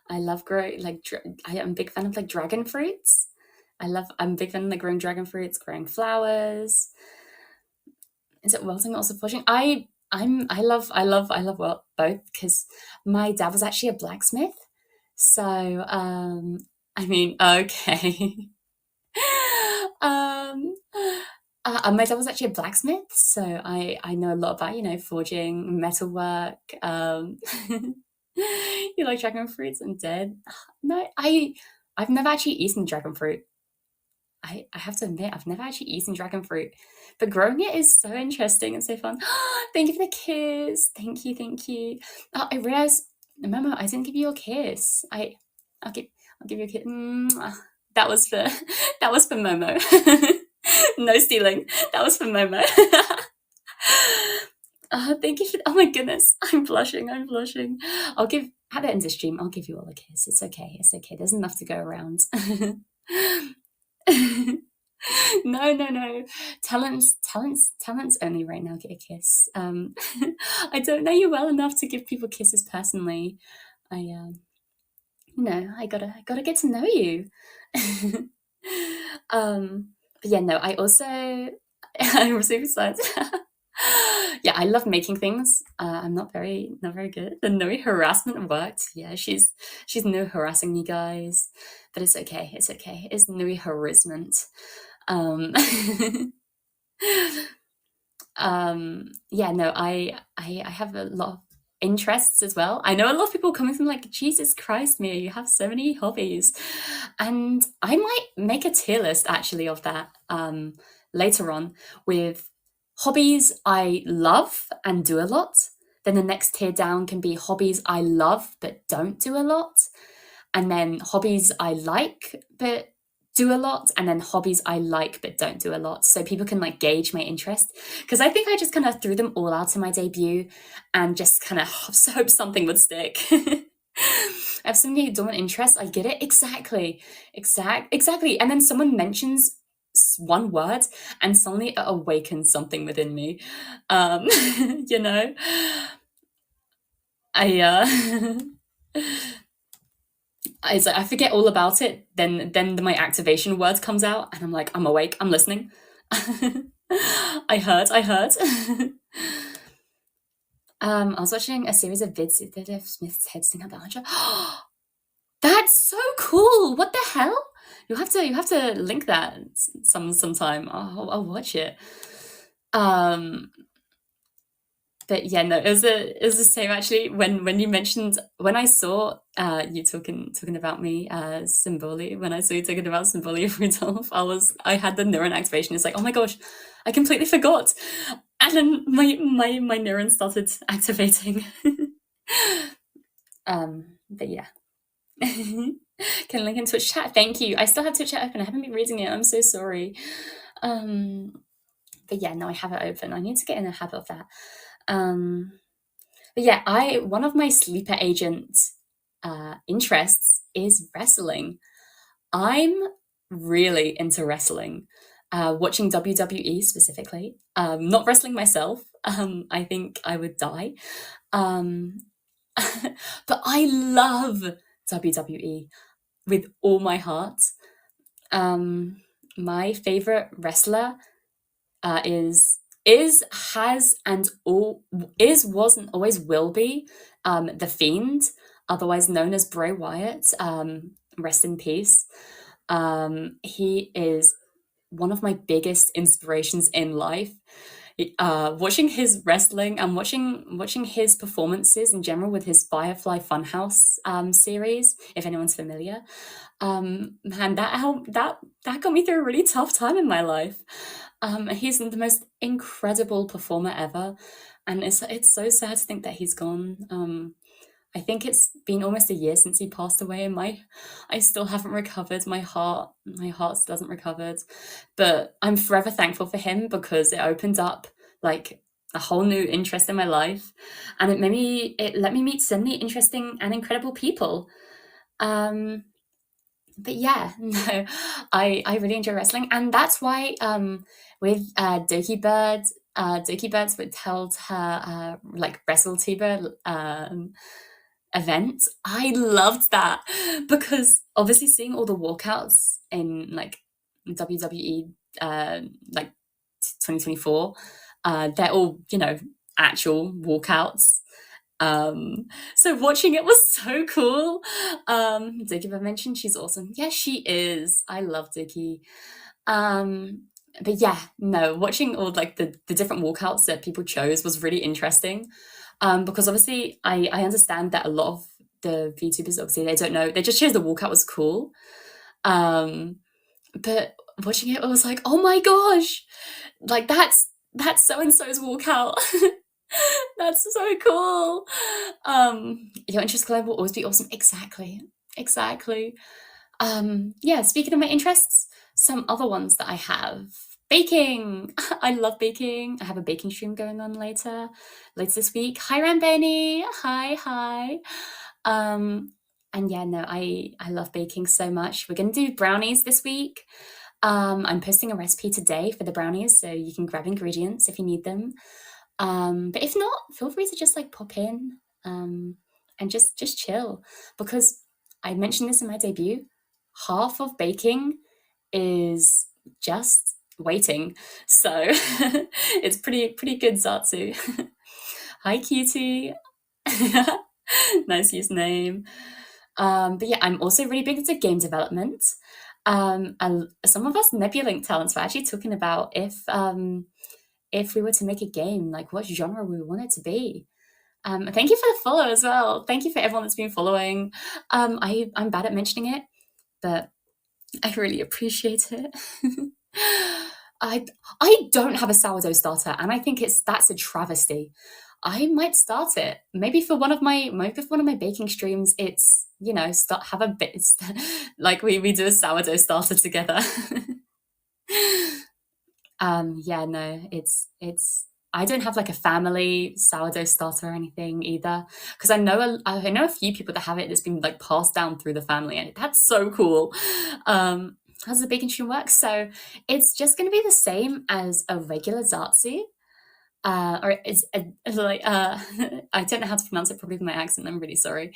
I love growing, like, I'm a big fan of like dragon fruits. I'm a big fan of like growing dragon fruits, growing flowers. Is it welding or also forging? I love both, because my dad was actually a blacksmith. So I mean, okay. My dad was actually a blacksmith, so I know a lot about forging, metalwork. You like dragon fruits? I'm dead. No, I've never actually eaten dragon fruit. I have to admit, I've never actually eaten dragon fruit, but growing it is so interesting and so fun. Thank you for the kiss. Thank you, thank you. Oh, I realized, Momo, I didn't give you a kiss. I'll give you a kiss. That was for Momo. No stealing. That was for Momo. Thank you for. Oh my goodness, I'm blushing. At the end of the stream, I'll give you all a kiss. It's okay. There's enough to go around. No. Talents only right now get a kiss. I don't know you well enough to give people kisses personally. I gotta get to know you. But yeah, no, I also I'm super excited. Yeah, I love making things. I'm not very good. The no harassment worked. Yeah, she's no harassing me, guys. But it's okay. It's no harassment. Yeah, no, I have a lot of interests as well. I know a lot of people coming from like, Jesus Christ, Mia, you have so many hobbies. And I might make a tier list actually of that later on, with hobbies I love and do a lot. Then the next tier down can be hobbies I love but don't do a lot. And then hobbies I like but do a lot, and then hobbies I like but don't do a lot, so people can like gauge my interest. Because I think I just kind of threw them all out in my debut and just kind of hope something would stick. I have so many dormant interests. I get it. Exactly. And then someone mentions one word and suddenly it awakens something within me. You know? I it's like I forget all about it. Then my activation word comes out, and I'm like, I'm awake, I'm listening. I heard. I was watching a series of vids of Smith's head sting out the Archer. That's so cool! What the hell? You have to link that sometime. I'll watch it. But yeah, no, it was the same actually. When you mentioned, when I saw you talking about me, Symboli, when I saw you talking about Symboli of Rudolph, I had the neuron activation. It's like, oh my gosh, I completely forgot, and then my neuron started activating. But yeah. Can link in Twitch chat. Thank you. I still have Twitch chat open. I haven't been reading it. I'm so sorry. But yeah, no, I have it open. I need to get in the habit of that. But yeah, one of my sleeper agent interests is wrestling. I'm really into wrestling. Watching WWE specifically. Not wrestling myself. I think I would die. But I love WWE with all my heart. My favorite wrestler wasn't always will be The Fiend, otherwise known as Bray Wyatt. Rest in peace. He is one of my biggest inspirations in life. Watching his wrestling and watching his performances in general with his Firefly Funhouse series, if anyone's familiar, man, that got me through a really tough time in my life. He's the most incredible performer ever, and it's so sad to think that he's gone. I think it's been almost a year since he passed away, and I still haven't recovered. My heart still hasn't recovered, but I'm forever thankful for him because it opened up like a whole new interest in my life, and it let me meet so many interesting and incredible people. But yeah, no, I really enjoy wrestling, and that's why with Doki Bird would held her like WrestleTuber event. I loved that because obviously seeing all the walkouts in like WWE like 2024, they're all actual walkouts. So watching it was so cool. Dookie, I mentioned she's awesome. Yeah, she is. I love Dookie. But yeah, no, watching all like the different walkouts that people chose was really interesting. Because obviously I understand that a lot of the VTubers, obviously they don't know, they just chose the walkout was cool. But watching it, I was like, oh my gosh, like that's so-and-so's walkout. That's so cool. Your interest collab will always be awesome. Exactly. Yeah, speaking of my interests, some other ones that I have. Baking. I love baking. I have a baking stream going on later this week. Hi Rambani. Hi. And yeah, no, I love baking so much. We're gonna do brownies this week. I'm posting a recipe today for the brownies, so you can grab ingredients if you need them. But if not, feel free to just like pop in and just chill, because I mentioned this in my debut. Half of baking is just waiting, so it's pretty good, Zatsu. Hi cutie. Nice username. But yeah, I'm also really big into game development. And some of us Nebulink talents were actually talking about if we were to make a game, like what genre we want it to be. Thank you for the follow as well. Thank you for everyone that's been following. I'm bad at mentioning it, but I really appreciate it. I don't have a sourdough starter, and I think that's a travesty. I might start it. Maybe for one of my baking streams, it's have a bit like we do a sourdough starter together. Yeah, no, it's I don't have like a family sourdough starter or anything either, because I know a few people that have it that's been like passed down through the family, and that's so cool. How does the baking stream work? So it's just going to be the same as a regular Zartsu. or is like I don't know how to pronounce it probably with my accent. I'm really sorry.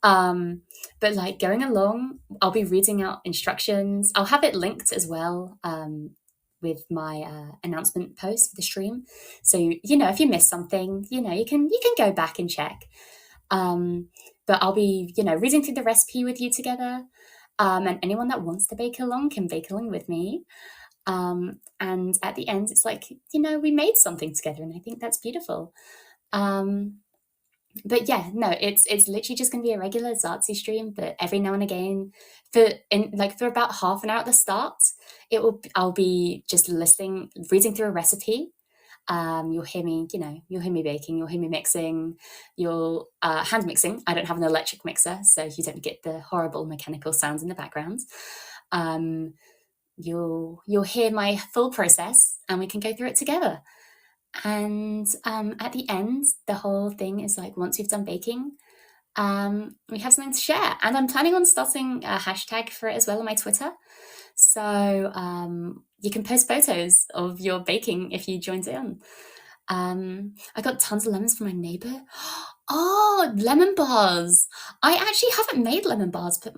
But like going along, I'll be reading out instructions. I'll have it linked as well with my announcement post for the stream. So you know, if you miss something, you know, you can go back and check. But I'll be, you know, reading through the recipe with you together. And anyone that wants to bake along can bake along with me. And at the end, it's like, you know, we made something together, and I think that's beautiful. But yeah, no, it's literally just going to be a regular Zartsy stream, but every now and again, for about half an hour at the start, I'll be just reading through a recipe. You'll hear me, you know, you'll hear me baking, you'll hear me mixing, you'll hand mixing. I don't have an electric mixer, so you don't get the horrible mechanical sounds in the background. You'll hear my full process, and we can go through it together. And at the end, the whole thing is like, once we've done baking, we have something to share. And I'm planning on starting a hashtag for it as well on my Twitter. So you can post photos of your baking if you joined in. I got tons of lemons from my neighbor. Oh, lemon bars. I actually haven't made lemon bars, but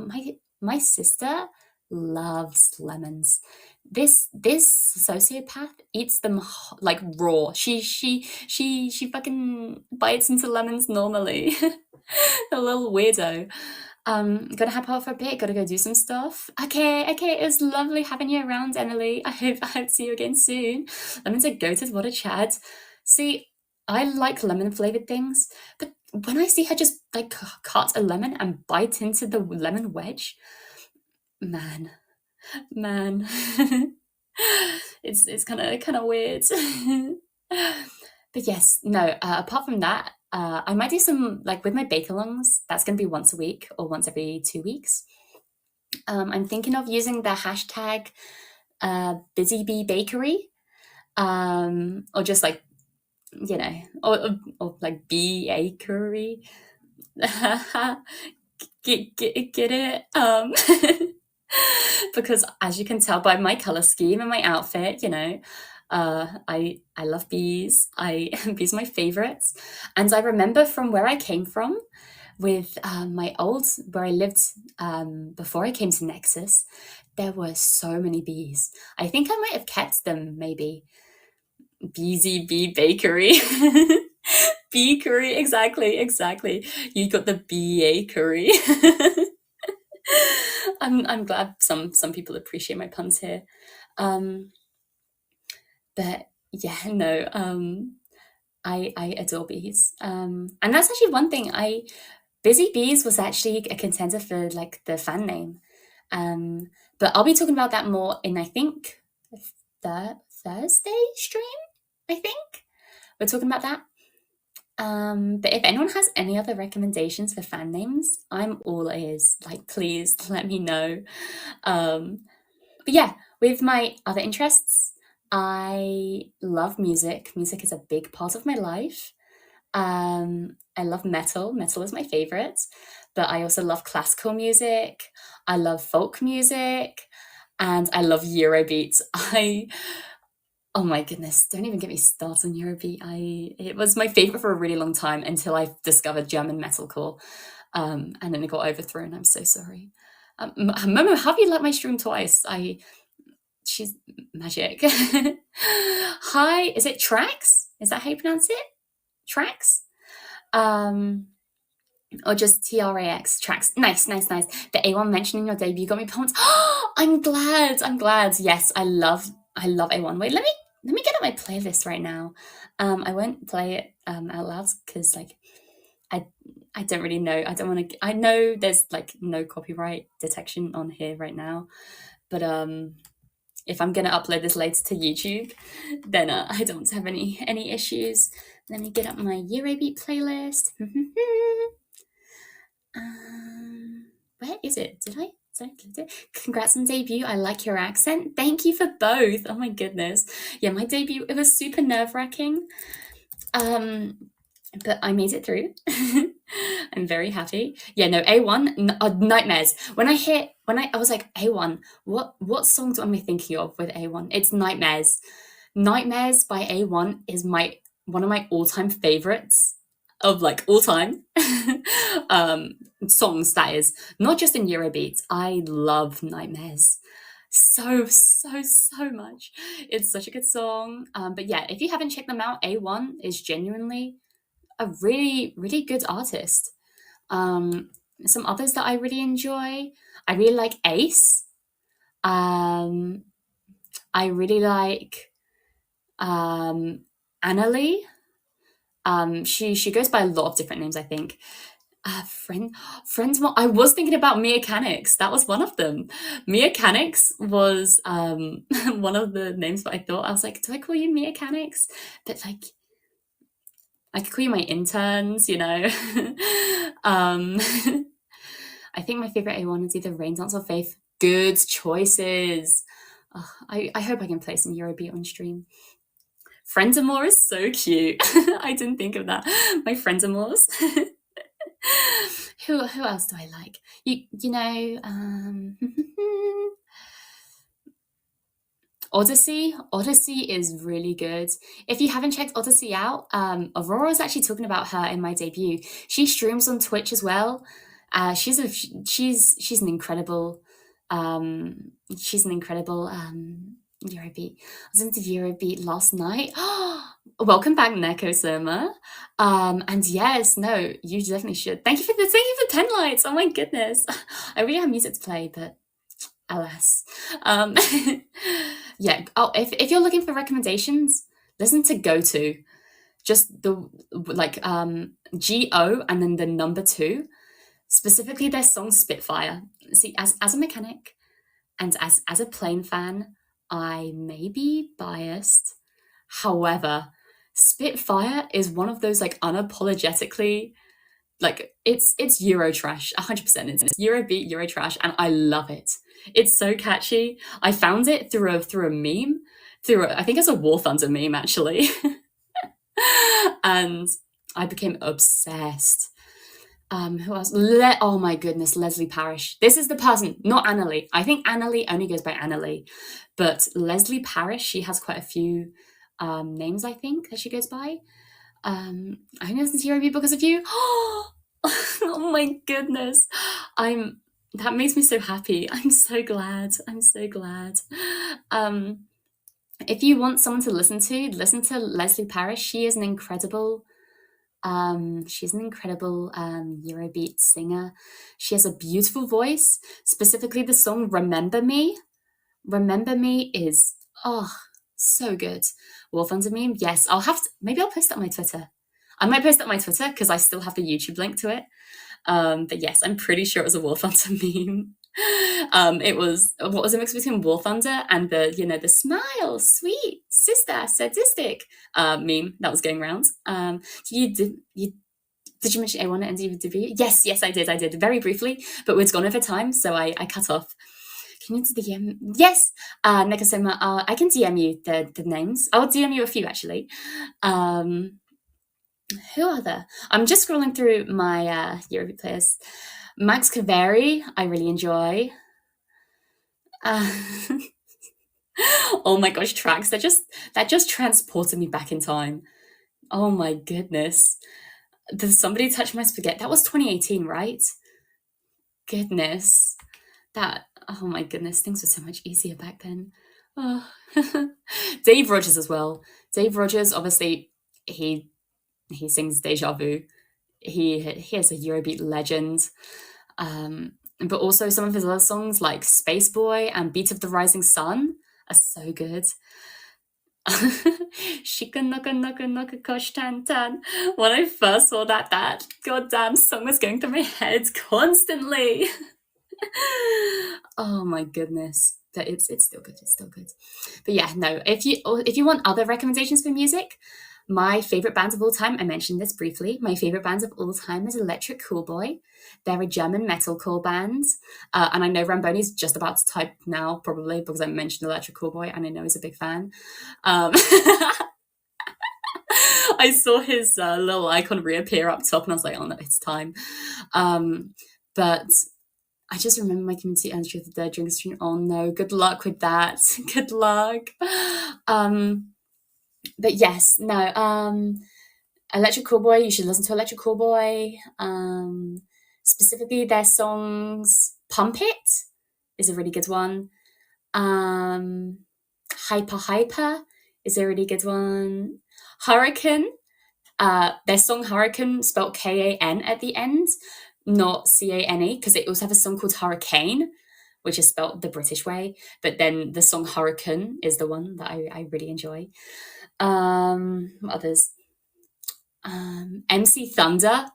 my sister loves lemons. This sociopath eats them like raw. She fucking bites into lemons normally. A little weirdo. Gonna hop out for a bit, gotta go do some stuff. Okay, it was lovely having you around, Emily. I hope to see you again soon. Lemons are goated, what a chat. See, I like lemon flavored things, but when I see her just like cut a lemon and bite into the lemon wedge, man. It's kind of weird. But yes, no, apart from that, I might do some, like with my bake-alongs, that's going to be once a week or once every 2 weeks. I'm thinking of using the hashtag Busy Bee Bakery, or just like, you know, or like Bee Bakery. Get it? Because as you can tell by my color scheme and my outfit, you know, I love bees. Bees are my favorites. And I remember from where I came from with where I lived before I came to Nexus, there were so many bees. I think I might have kept them, maybe. Beesy Bee Bakery. Beakery, exactly. You got the bakery. I'm glad some people appreciate my puns here. But yeah, no, I adore bees. And that's actually one thing. Busy Bees was actually a contender for like the fan name. But I'll be talking about that more in, I think, the Thursday stream, I think. We're talking about that. But if anyone has any other recommendations for fan names, I'm all ears. Like, please let me know. But yeah, with my other interests, I love music. Music is a big part of my life. I love metal. Metal is my favorite. But I also love classical music. I love folk music. And I love Eurobeat. Oh my goodness, don't even get me started on Eurobeat. It was my favorite for a really long time until I discovered German metalcore. And then it got overthrown. I'm so sorry. Momo, how have you liked my stream twice? She's magic. Hi, is it Trax? Is that how you pronounce it? Trax? Or just TRAX, Trax. Nice. The A1 mentioning your debut got me pumped. I'm glad. Yes, I love A1. Wait, let me get up my playlist right now. I won't play it out loud because like I don't really know. I don't want to. I know there's like no copyright detection on here right now, but if I'm gonna upload this later to YouTube, then I don't have any issues. Let me get up my Eurobeat playlist. Where is it? Did I click it? Congrats on debut. I like your accent. Thank you for both. Oh my goodness. Yeah, my debut, it was super nerve-wracking. But I made it through. I'm very happy. Yeah, no, A1, Nightmares. When I was like, A1, what song am I thinking of with A1? It's Nightmares. Nightmares by A1 is my one of my all-time favorites of like all time songs, that is, not just in Eurobeats. I love Nightmares so much. It's such a good song. But yeah, if you haven't checked them out, A1 is genuinely a really, really good artist. Some others that I really enjoy, I really like Ace. I really like AniLive. She goes by a lot of different names, I think. Friends. I was thinking about Mia Canix. That was one of them. Mia Canix was one of the names that I thought. I was like, do I call you Mia Canix? But like, I could call you my interns, you know. I think my favorite A1 is either Rain Dance or Faith. Good choices. I hope I can play some Eurobeat on stream. Fenimore is so cute. I didn't think of that. My Fenimores. Who else do I like? You know, Odyssey is really good. If you haven't checked Odyssey out, Aurora was actually talking about her in my debut. She streams on Twitch as well. She's an incredible Eurobeat. I was into Eurobeat last night. Welcome back, Neko Soma. And yes, no, you definitely should. Thank you for 10 lights. Oh my goodness. I really have music to play, but alas. Yeah. Oh, if you're looking for recommendations, listen to Go To. Just the like GO and then the number 2. Specifically their song Spitfire. See, as a mechanic and as a plane fan, I may be biased. However, Spitfire is one of those like unapologetically, like it's Euro trash, 100%. It's Eurobeat, Euro trash, and I love it. It's so catchy. I found it through a meme, I think it's a War Thunder meme actually, and I became obsessed. Who else? Oh my goodness, Leslie Parrish. This is the person, not AniLive. I think AniLive only goes by AniLive, but Leslie Parrish, she has quite a few names, I think, that she goes by. I only listen to Eurobeat because of you. Oh my goodness. That makes me so happy. I'm so glad. If you want someone to listen to Leslie Parrish. She's an incredible Eurobeat singer. She has a beautiful voice. Specifically, the song "Remember Me." "Remember Me" is so good. Wolf Under Meme. Yes, maybe I'll post that on my Twitter. I might post that on my Twitter because I still have the YouTube link to it. But yes, I'm pretty sure it was a War Thunder meme. It was a mix between War Thunder and the smile, sweet sister, sadistic meme that was going around. Did you mention A1 and debut? Yes, I did very briefly, but it's gone over time, so I cut off. Can you DM? Yes, Nekasoma, I can DM you the names. I'll DM you a few actually. Who are there? I'm just scrolling through my Eurobeat players. Max Kaveri, I really enjoy. Oh my gosh, tracks that just transported me back in time. Oh my goodness. Does somebody touch my spaghetti? That was 2018, right? Goodness. Oh my goodness, things were so much easier back then. Oh. Dave Rogers as well. Dave Rogers, obviously, he sings Deja Vu. He is a Eurobeat legend. But also some of his other songs like Space Boy and Beat of the Rising Sun are so good. Shika Naka Naka Naka Kosh Tan Tan. When I first saw that goddamn song was going through my head constantly. Oh my goodness. But it's still good. But yeah, no, if you want other recommendations for music, my favorite band of all time, I mentioned this briefly, my favorite band of all time is Electric Coolboy. They're a German metalcore band. And I know Ramboni's just about to type now, probably, because I mentioned Electric Coolboy, and I know he's a big fan. I saw his little icon reappear up top, and I was like, oh no, it's time. But I just remember my community entry of the dead during the stream. Oh no, good luck with that. Good luck. But yes, no, Electric Callboy, you should listen to Electric Callboy. Specifically their songs Pump It is a really good one. Hyper Hyper is a really good one. Hurricane, their song Hurricane, spelled Kan at the end, not Cane, because they also have a song called Hurricane, which is spelled the British way. But then the song Hurricane is the one that I really enjoy. Others. MC Thunder.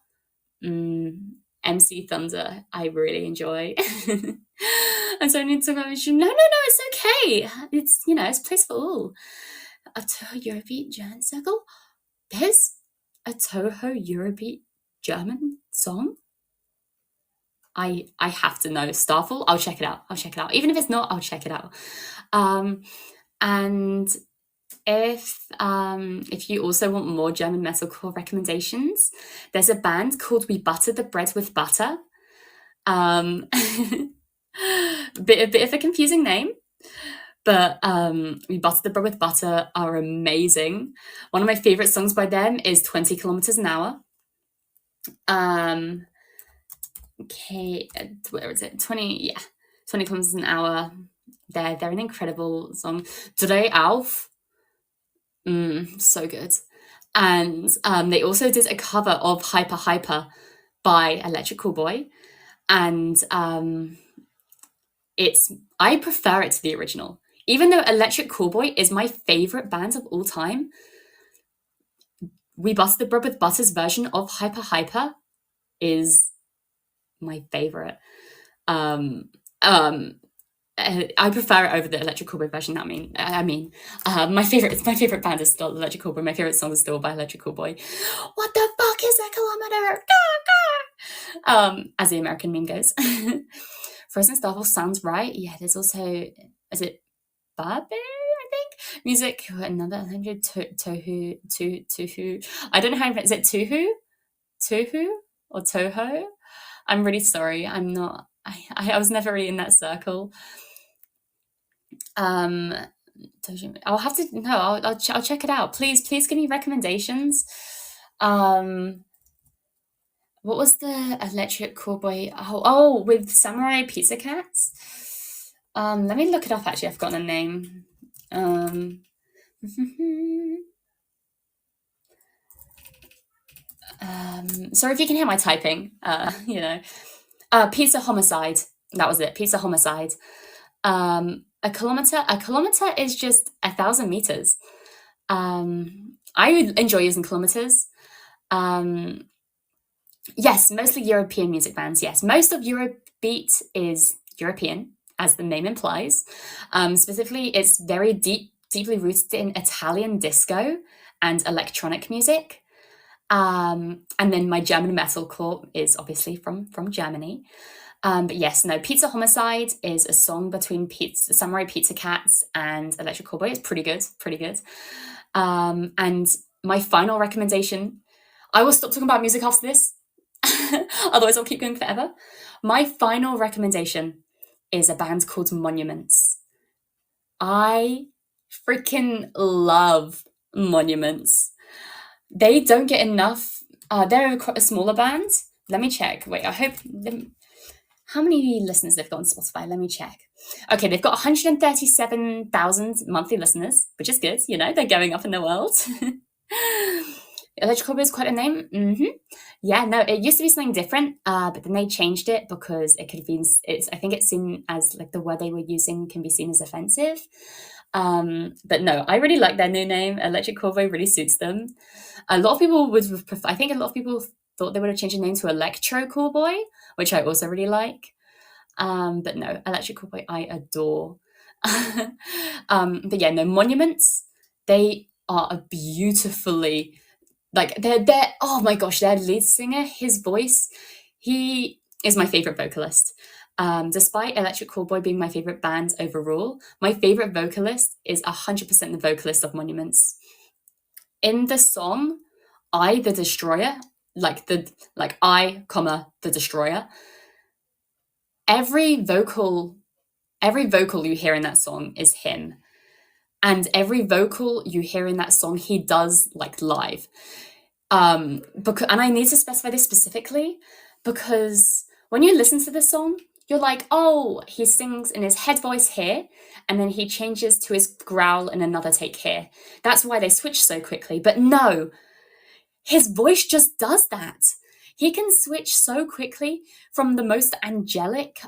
MC Thunder, I really enjoy. And so I need to go, no, it's okay. It's, it's a place for all. A Toho Eurobeat German circle? There's a Toho Eurobeat German song? I have to know. Starfall? I'll check it out. Even if it's not, I'll check it out. And if you also want more German metalcore recommendations, there's a band called We Butter the Bread with Butter. Bit of a confusing name, but We Butter the Bread with Butter are amazing. One of my favorite songs by them is 20 kilometers an hour. Okay, where is it? 20 kilometers an hour. They're an incredible song. Dreh auf. So good. And they also did a cover of Hyper Hyper by Electric Callboy. And I prefer it to the original. Even though Electric Callboy is my favorite band of all time, We Butter the Bread with Butter's version of Hyper Hyper is my favorite. I prefer it over the Electric Callboy version. My favorite band is still Electric Callboy. My favorite song is still by Electric Callboy. What the fuck is a kilometer? As the American meme goes. Frozen Starfall sounds right. Yeah, there's also, is it Barbie? I think music. Another 100 Tuhu. I don't know how. Is it Tuhu or Toho? I'm really sorry. I'm not. I was never really in that circle. I'll have to. No, I'll check it out. Please give me recommendations. What was the Electric Callboy? Oh, with Samurai Pizza Cats. Let me look it up. Actually, I've forgotten the name. Sorry if you can hear my typing. Pizza Homicide. That was it. Pizza Homicide. A kilometer is just 1,000 meters. I enjoy using kilometers. Yes, mostly European music bands. Yes, most of Eurobeat is European, as the name implies. Specifically, it's very deeply rooted in Italian disco and electronic music. And then my German metalcore is obviously from Germany. But yes, no, Pizza Homicide is a song between Samurai Pizza Cats and Electric Callboy. It's pretty good. And my final recommendation, I will stop talking about music after this, otherwise I'll keep going forever. My final recommendation is a band called Monuments. I freaking love Monuments. They don't get enough. They're a smaller band. Let me check. Wait, how many listeners they've got on Spotify? Let me check. Okay, they've got 137,000 monthly listeners, which is good. They're going up in the world. Electric Callboy is quite a name. Yeah, no, it used to be something different, but then they changed it because it could have been. I think it's seen as like the word they were using can be seen as offensive. But no, I really like their new name. Electric Callboy really suits them. A lot of people would prefer. I think a lot of people thought they would have changed the name to Electro Callboy, which I also really like. But no, Electric Callboy I adore. But yeah, no, Monuments, they are a beautifully, like they're oh my gosh, their lead singer, his voice, he is my favorite vocalist. Despite Electric Callboy being my favorite band overall, my favorite vocalist is 100% the vocalist of Monuments. In the song I, the Destroyer, I, the Destroyer, every vocal you hear in that song is him. And every vocal you hear in that song, he does like live. Because, and I need to specify this specifically because when you listen to the song, you're like, oh, he sings in his head voice here, and then he changes to his growl in another take here. That's why they switch so quickly. But no, his voice just does that. He can switch so quickly from the most angelic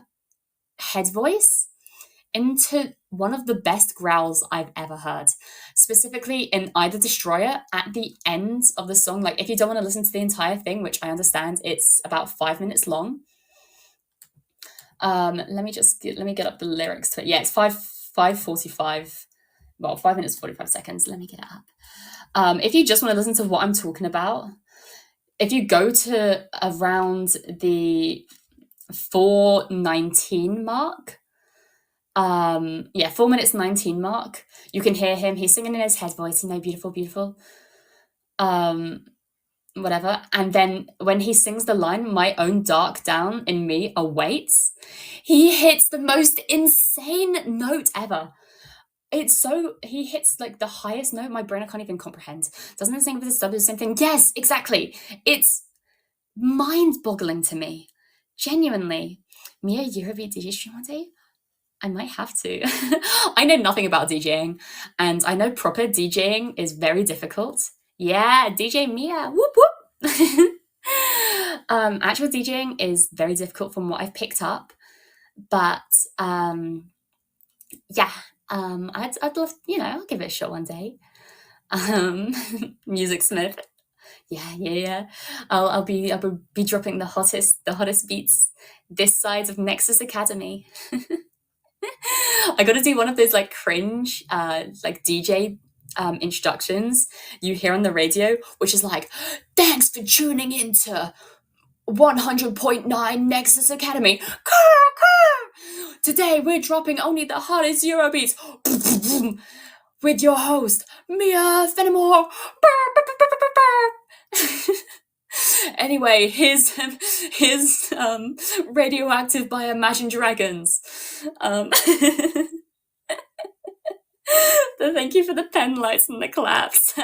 head voice into one of the best growls I've ever heard. Specifically in Either Destroyer, at the end of the song, like if you don't want to listen to the entire thing, which I understand, it's about 5 minutes long. Let me get up the lyrics to it. Yeah, it's 5:45. Well, 5 minutes 45 seconds. Let me get it up. If you just want to listen to what I'm talking about, if you go to around the 4:19 mark, 4 minutes 19 mark, you can hear him. He's singing in his head voice, beautiful, beautiful. Whatever. And then when he sings the line, my own dark down in me awaits, he hits the most insane note ever. He hits like the highest note my brain I can't even comprehend. Doesn't it sing with the sub the same thing? Yes, exactly. It's mind-boggling to me. Genuinely. Mia, you have a DJ stream one day? I might have to. I know nothing about DJing, and I know proper DJing is very difficult. Yeah, DJ Mia, whoop whoop. Actual DJing is very difficult from what I've picked up, but I'd love, I'll give it a shot one day. Music Smith. Yeah. I'll be dropping the hottest beats this side of Nexus Academy. I got to do one of those like cringe like DJ introductions you hear on the radio, which is like, thanks for tuning into 100.9 Nexus Academy. Today we're dropping only the hottest Euro beats with your host Mia Fenimore. Anyway, his Radioactive by Imagine Dragons. Thank you for the pen lights and the claps.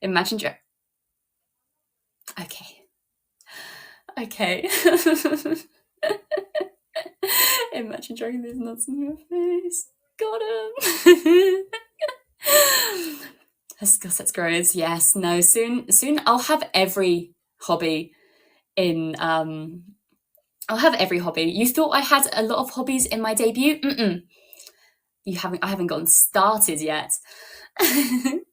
Imagine Dragons. Okay. Imagine dragging these nuts in your face. Got him. Skill sets grows. Yes. No. Soon. I'll have every hobby in. I'll have every hobby. You thought I had a lot of hobbies in my debut? I haven't gotten started yet. I'm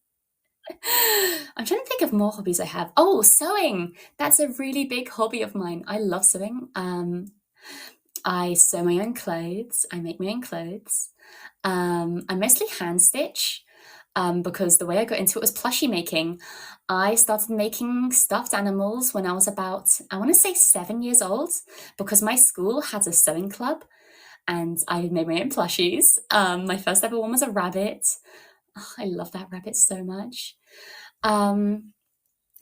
trying to think of more hobbies I have. Oh, sewing. That's a really big hobby of mine. I love sewing. I sew my own clothes. I make my own clothes. I mostly hand stitch because the way I got into it was plushie making. I started making stuffed animals when I was about, I want to say 7 years old, because my school had a sewing club and I made my own plushies. My first ever one was a rabbit. Oh, I love that rabbit so much. And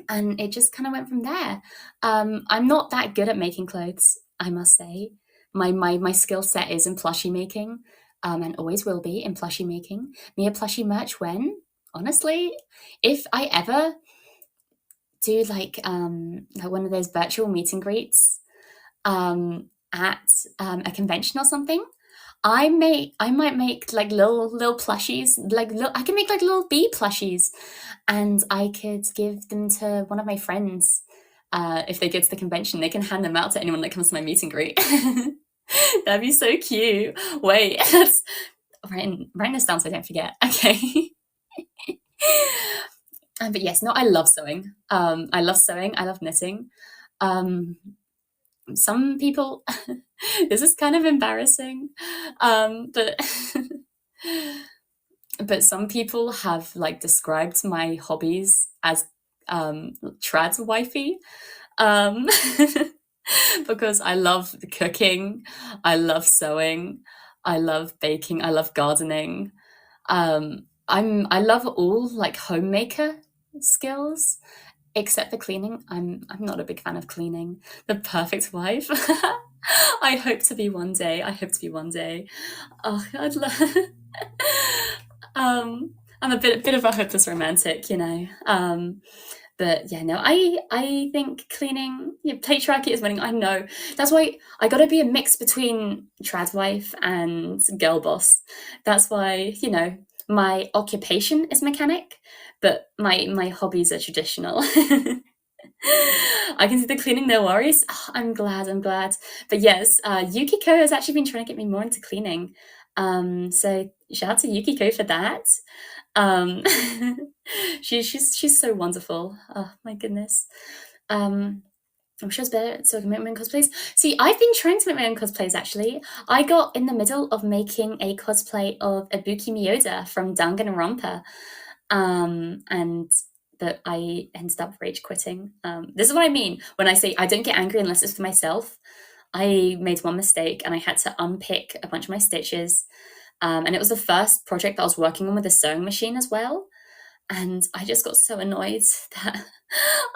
it just kind of went from there. I'm not that good at making clothes, I must say. My skill set is in plushie making, and always will be in plushie making. Mia plushie merch when? Honestly, if I ever do like one of those virtual meet and greets at a convention or something, I might make like little plushies, I can make like little bee plushies, and I could give them to one of my friends. If they get to the convention, they can hand them out to anyone that comes to my meet and greet. That'd be so cute. Wait, that's writing this down so I don't forget. Okay. But yes, no, I love sewing. I love knitting. Some people, this is kind of embarrassing, but some people have like described my hobbies as trad wifey, because I love cooking, I love sewing, I love baking, I love gardening. I love all like homemaker skills, except for cleaning. I'm not a big fan of cleaning. The perfect wife. I hope to be one day. I hope to be one day. Oh, I'd love. I'm a bit of a hopeless romantic, you know. But yeah, no, I think cleaning, patriarchy is winning. I know. That's why I got to be a mix between trad wife and girl boss. That's why, my occupation is mechanic, but my hobbies are traditional. I can see the cleaning, no worries. Oh, I'm glad, I'm glad. But yes, Yukiko has actually been trying to get me more into cleaning. So shout out to Yukiko for that. Um, she's so wonderful. Oh my goodness. I'm sure it's better so I can make my own cosplays. See, I've been trying to make my own cosplays actually. I got in the middle of making a cosplay of Ibuki Miyoda from Danganronpa. And but I ended up rage quitting. This is what I mean when I say I don't get angry unless it's for myself. I made one mistake and I had to unpick a bunch of my stitches. And it was the first project that I was working on with a sewing machine as well. And I just got so annoyed that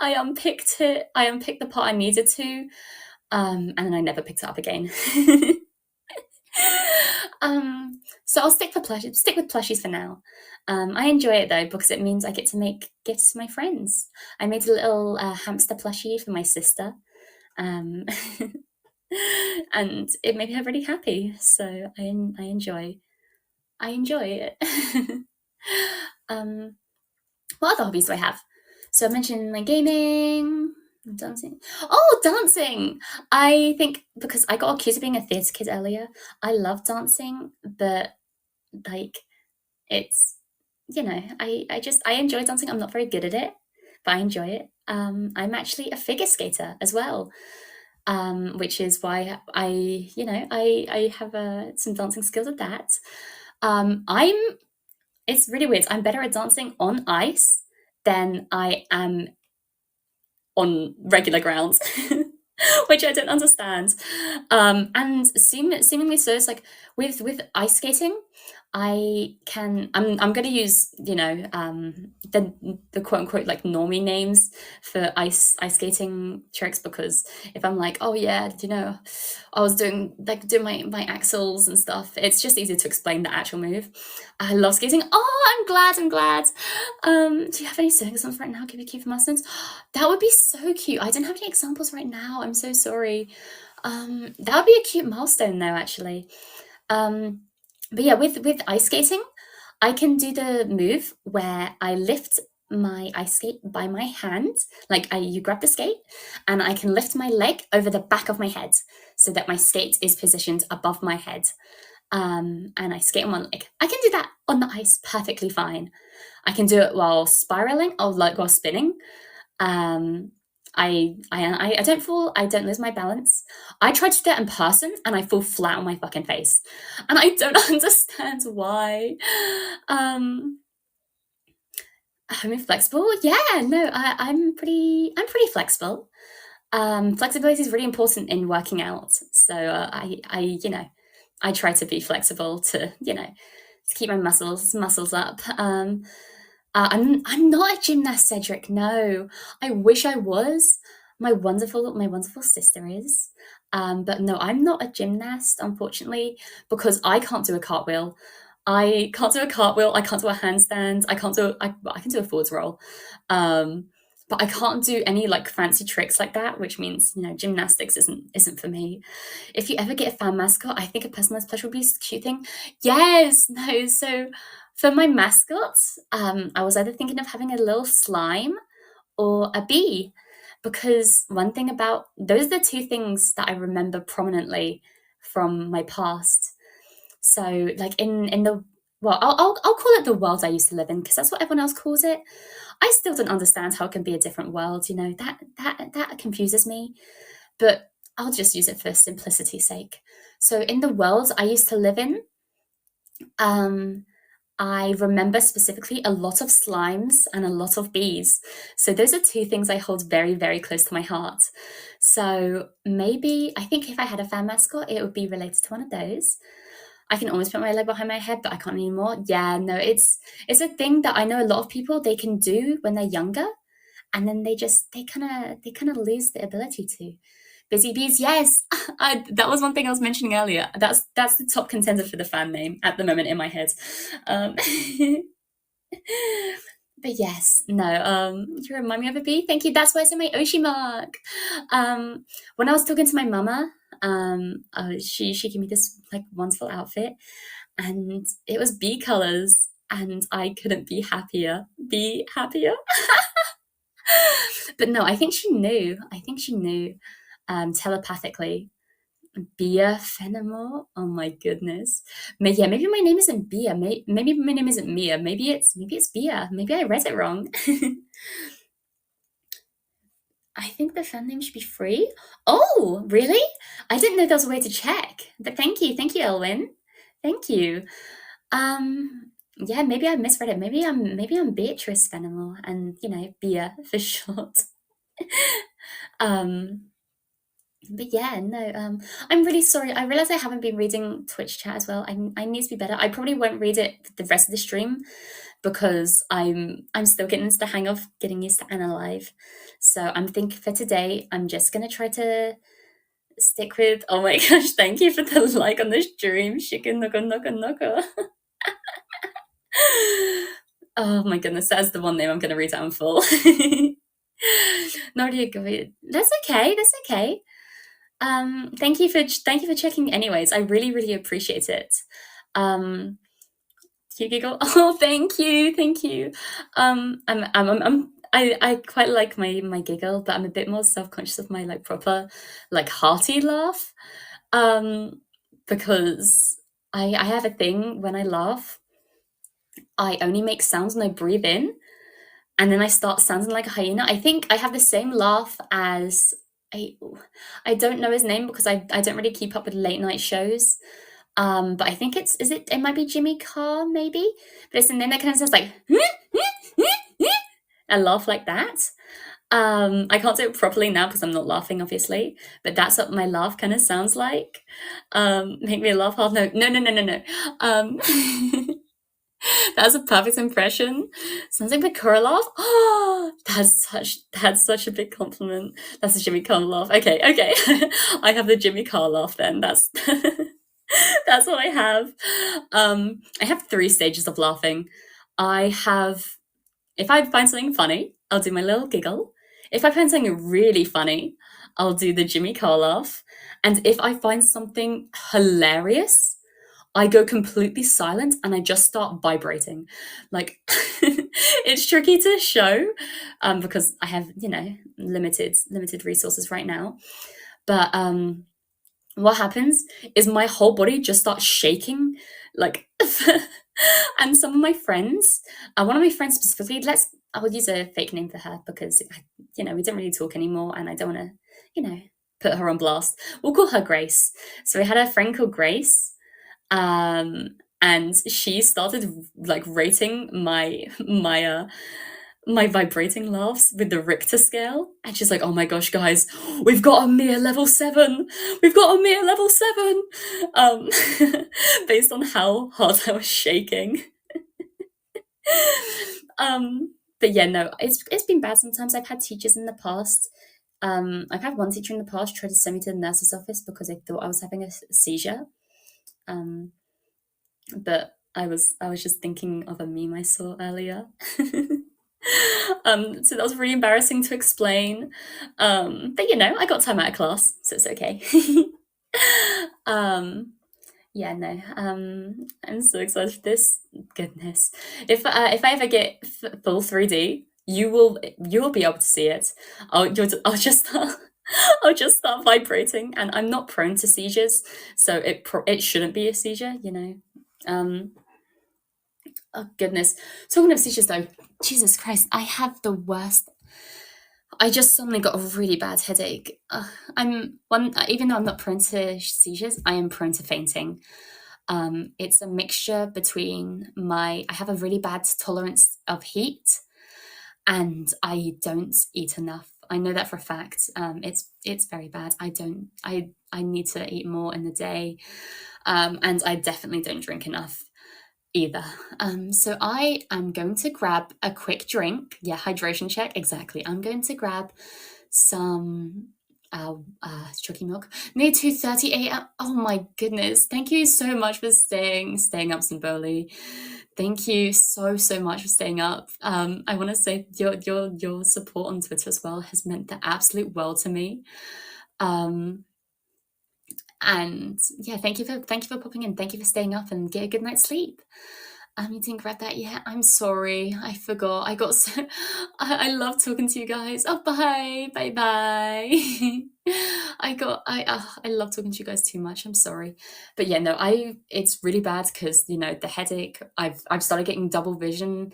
I unpicked it. I unpicked the part I needed to, and then I never picked it up again. So I'll stick with plushies for now. I enjoy it though because it means I get to make gifts to my friends. I made a little hamster plushie for my sister, um, and it made her really happy. So I enjoy it. um, what other hobbies do I have? So I mentioned my gaming, dancing. Oh, dancing! I think because I got accused of being a theatre kid earlier, I love dancing, but like it's I enjoy dancing. I'm not very good at it, but I enjoy it. I'm actually a figure skater as well, which is why I have some dancing skills at that. I'm It's really weird. I'm better at dancing on ice than I am on regular grounds, which I don't understand. And seemingly so, it's like with ice skating, I'm going to use the quote unquote like normie names for ice skating tricks, because if I'm like, oh yeah, I was doing my axles and stuff, it's just easier to explain the actual move. I love skating. Oh, I'm glad. Do you have any sewing songs right now? Give me a cue for milestones. That would be so cute. I don't have any examples right now. I'm so sorry. That would be a cute milestone though, actually. But yeah, with ice skating, I can do the move where I lift my ice skate by my hand, you grab the skate, and I can lift my leg over the back of my head so that my skate is positioned above my head. And I skate on one leg. I can do that on the ice perfectly fine. I can do it while spiraling or while spinning. I don't fall. I don't lose my balance. I try to do that in person, and I fall flat on my fucking face, and I don't understand why. I'm flexible. Yeah, no, I'm pretty flexible. Flexibility is really important in working out. So I try to be flexible to keep my muscles up. I'm not a gymnast, Cedric. No, I wish I was. My wonderful sister is, but no, I'm not a gymnast, unfortunately, because I can't do a cartwheel. I can't do a cartwheel. I can't do a handstand. I can do a forwards roll, but I can't do any like fancy tricks like that. Which means gymnastics isn't for me. If you ever get a fan mascot, I think a personalized plush would be a cute thing. Yes, no. So for my mascots, I was either thinking of having a little slime or a bee, because one thing about those are the two things that I remember prominently from my past. So like in the well, I'll call it the world I used to live in, because that's what everyone else calls it. I still don't understand how it can be a different world. That confuses me, but I'll just use it for simplicity's sake. So in the world I used to live in, I remember specifically a lot of slimes and a lot of bees. So those are two things I hold very, very close to my heart. So maybe I think if I had a fan mascot, it would be related to one of those. I can almost put my leg behind my head, but I can't anymore. Yeah, no, it's a thing that I know a lot of people, they can do when they're younger, and then they kind of lose the ability to. Busy Bees, yes. That was one thing I was mentioning earlier. That's the top contender for the fan name at the moment in my head. Um, but yes, no. You remind me of a bee. Thank you. That's why it's in my Oshi mark. When I was talking to my mama, she gave me this like wonderful outfit, and it was bee colors, and I couldn't be happier. Be happier. But no, I think she knew. I think she knew telepathically. Bia Fenimore. Oh my goodness. Yeah, maybe my name isn't Bia. Maybe my name isn't Mia. Maybe it's Bia. Maybe I read it wrong. I think the fan name should be free. Oh, really? I didn't know there was a way to check. But thank you, Elwin. Thank you. Yeah, maybe I misread it. Maybe I'm Beatrice Fenimore, and Bia for short. But yeah, no, I'm really sorry. I realize I haven't been reading Twitch chat as well. I need to be better. I probably won't read it the rest of the stream because I'm still getting into the hang of getting used to AniLive. So I'm thinking for today, I'm just gonna try to stick with. Oh my gosh, thank you for the like on the stream, Chicken Noko Noko Noko. Oh my goodness, that's the one name I'm gonna read out in full. Nadia, that's okay. That's okay. Thank you for checking. Anyways, I really appreciate it. You giggle. Oh, thank you. I quite like my giggle, but I'm a bit more self-conscious of my like proper like hearty laugh, because I have a thing when I laugh. I only make sounds when I breathe in, and then I start sounding like a hyena. I think I have the same laugh as I don't know his name because I don't really keep up with late night shows. But I think it might be Jimmy Carr, maybe. But it's a name that kind of sounds like a laugh like that. I can't do it properly now because I'm not laughing, obviously. But that's what my laugh kind of sounds like. Make me laugh hard. No. That's a perfect impression. Sounds like Bakura laugh. Oh, that's such a big compliment. That's a Jimmy Carr laugh. Okay. I have the Jimmy Carr laugh then. That's that's what I have. I have 3 stages of laughing. If I find something funny, I'll do my little giggle. If I find something really funny, I'll do the Jimmy Carr laugh. And if I find something hilarious, I go completely silent and I just start vibrating. Like, it's tricky to show because I have, limited resources right now. But what happens is my whole body just starts shaking, like, and some of my friends, one of my friends specifically, I will use a fake name for her because, we don't really talk anymore and I don't want to, put her on blast. We'll call her Grace. So we had a friend called Grace. And she started like rating my vibrating laughs with the Richter scale, and she's like, "Oh my gosh, guys, we've got a mere level 7. We've got a mere level 7." Based on how hard I was shaking. But yeah, no, it's been bad sometimes. I've had teachers in the past. I've had one teacher in the past try to send me to the nurse's office because they thought I was having a seizure. But I was just thinking of a meme I saw earlier. So that was really embarrassing to explain. But I got time out of class, so it's okay. Yeah, no. I'm so excited for this. Goodness, if I ever get full 3D, you will be able to see it. I'll just I'll just start vibrating, and I'm not prone to seizures, so it shouldn't be a seizure, Oh goodness. Talking of seizures though, Jesus Christ, I have the worst. I just suddenly got a really bad headache. Even though I'm not prone to seizures, I am prone to fainting. It's a mixture between I have a really bad tolerance of heat, and I don't eat enough. I know that for a fact. It's very bad. I need to eat more in the day, and I definitely don't drink enough either. So I am going to grab a quick drink. Yeah, hydration check. Exactly. I'm going to grab some Chucky Milk. Near 2:30 a.m. Oh my goodness. Thank you so much for staying up, Simboli. Thank you so much for staying up. I want to say your support on Twitter as well has meant the absolute world to me. And yeah, thank you for popping in. Thank you for staying up and get a good night's sleep. You didn't grab that yet. I'm sorry. I forgot. I got so. I love talking to you guys. Oh, bye. I love talking to you guys too much. I'm sorry, but yeah, no. It's really bad because the headache. I've started getting double vision.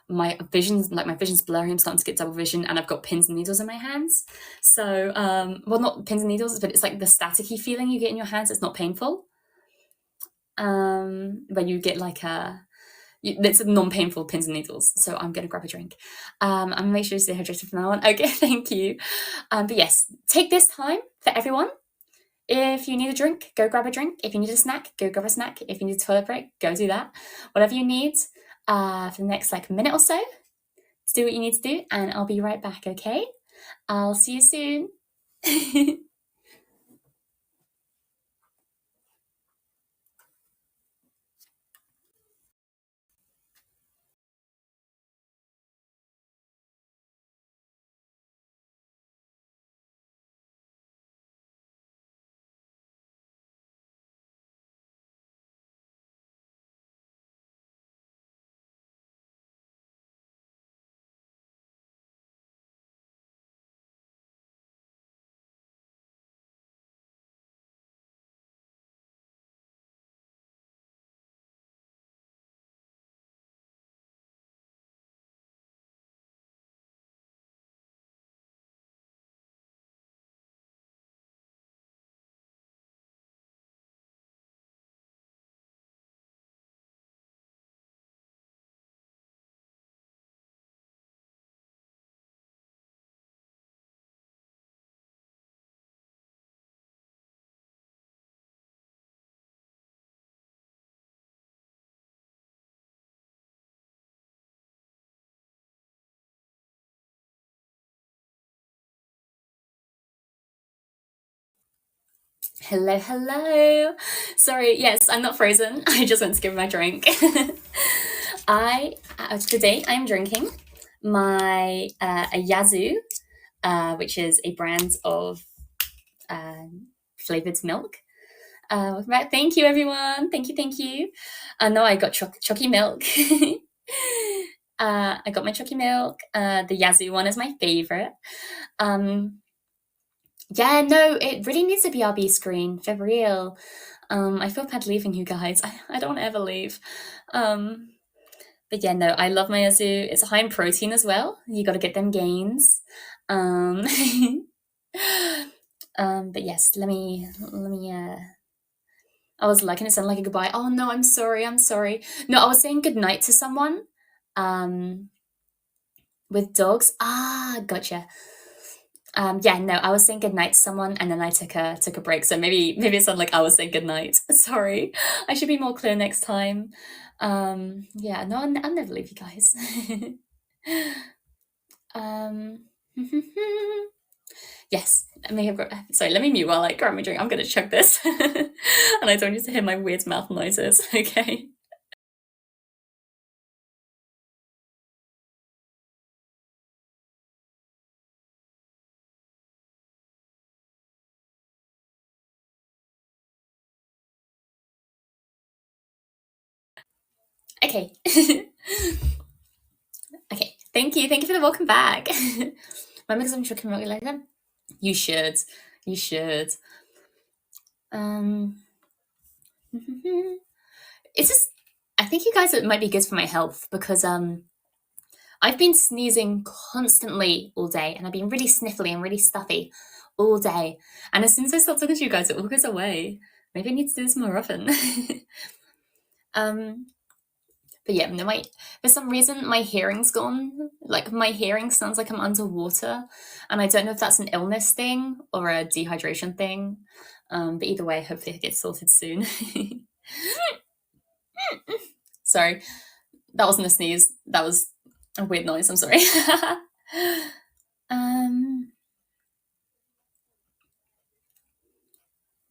My vision's blurry. I'm starting to get double vision, and I've got pins and needles in my hands. So, well, not pins and needles, but it's like the staticky feeling you get in your hands. It's not painful. But you get like it's non-painful pins and needles. So I'm gonna grab a drink. I'm gonna make sure to stay hydrated from now on. Okay, thank you. But yes, take this time for everyone. If you need a drink, go grab a drink. If you need a snack, go grab a snack. If you need a toilet break, go do that. Whatever you need for the next minute or so, do what you need to do, and I'll be right back. Okay, I'll see you soon. Hello. Sorry, yes, I'm not frozen. I just went to give my drink. Today I'm drinking my a Yazoo, which is a brand of flavored milk. Welcome back. Thank you, everyone. Thank you. No, I got Chucky milk. I got my Chucky milk. The Yazoo one is my favorite. Yeah, no, it really needs a BRB screen, for real. I feel bad leaving you guys. I don't want to ever leave. But yeah, no, I love my Yazoo. It's high in protein as well. You got to get them gains. But yes, let me. I was like, and it sounded like a goodbye. Oh no, I'm sorry. No, I was saying goodnight to someone. With dogs. Ah, gotcha. Yeah, no, I was saying goodnight to someone, and then I took a break. So maybe it sounded like I was saying goodnight. Sorry, I should be more clear next time. Yeah, no, I'll never leave you guys. Yes, I may have. Sorry, let me mute while I grab my drink. I'm gonna chug this, and I don't need to hear my weird mouth noises. Okay. Okay. Okay. Thank you for the welcome back. Remember, because I'm chugging milk like that. You should. It's just, I think you guys, it might be good for my health because I've been sneezing constantly all day, and I've been really sniffly and really stuffy all day. And as soon as I start talking to you guys, it all goes away. Maybe I need to do this more often. But yeah, no, for some reason my hearing's gone. Like my hearing sounds like I'm underwater, and I don't know if that's an illness thing or a dehydration thing. But either way, hopefully it gets sorted soon. Sorry, that wasn't a sneeze. That was a weird noise. I'm sorry.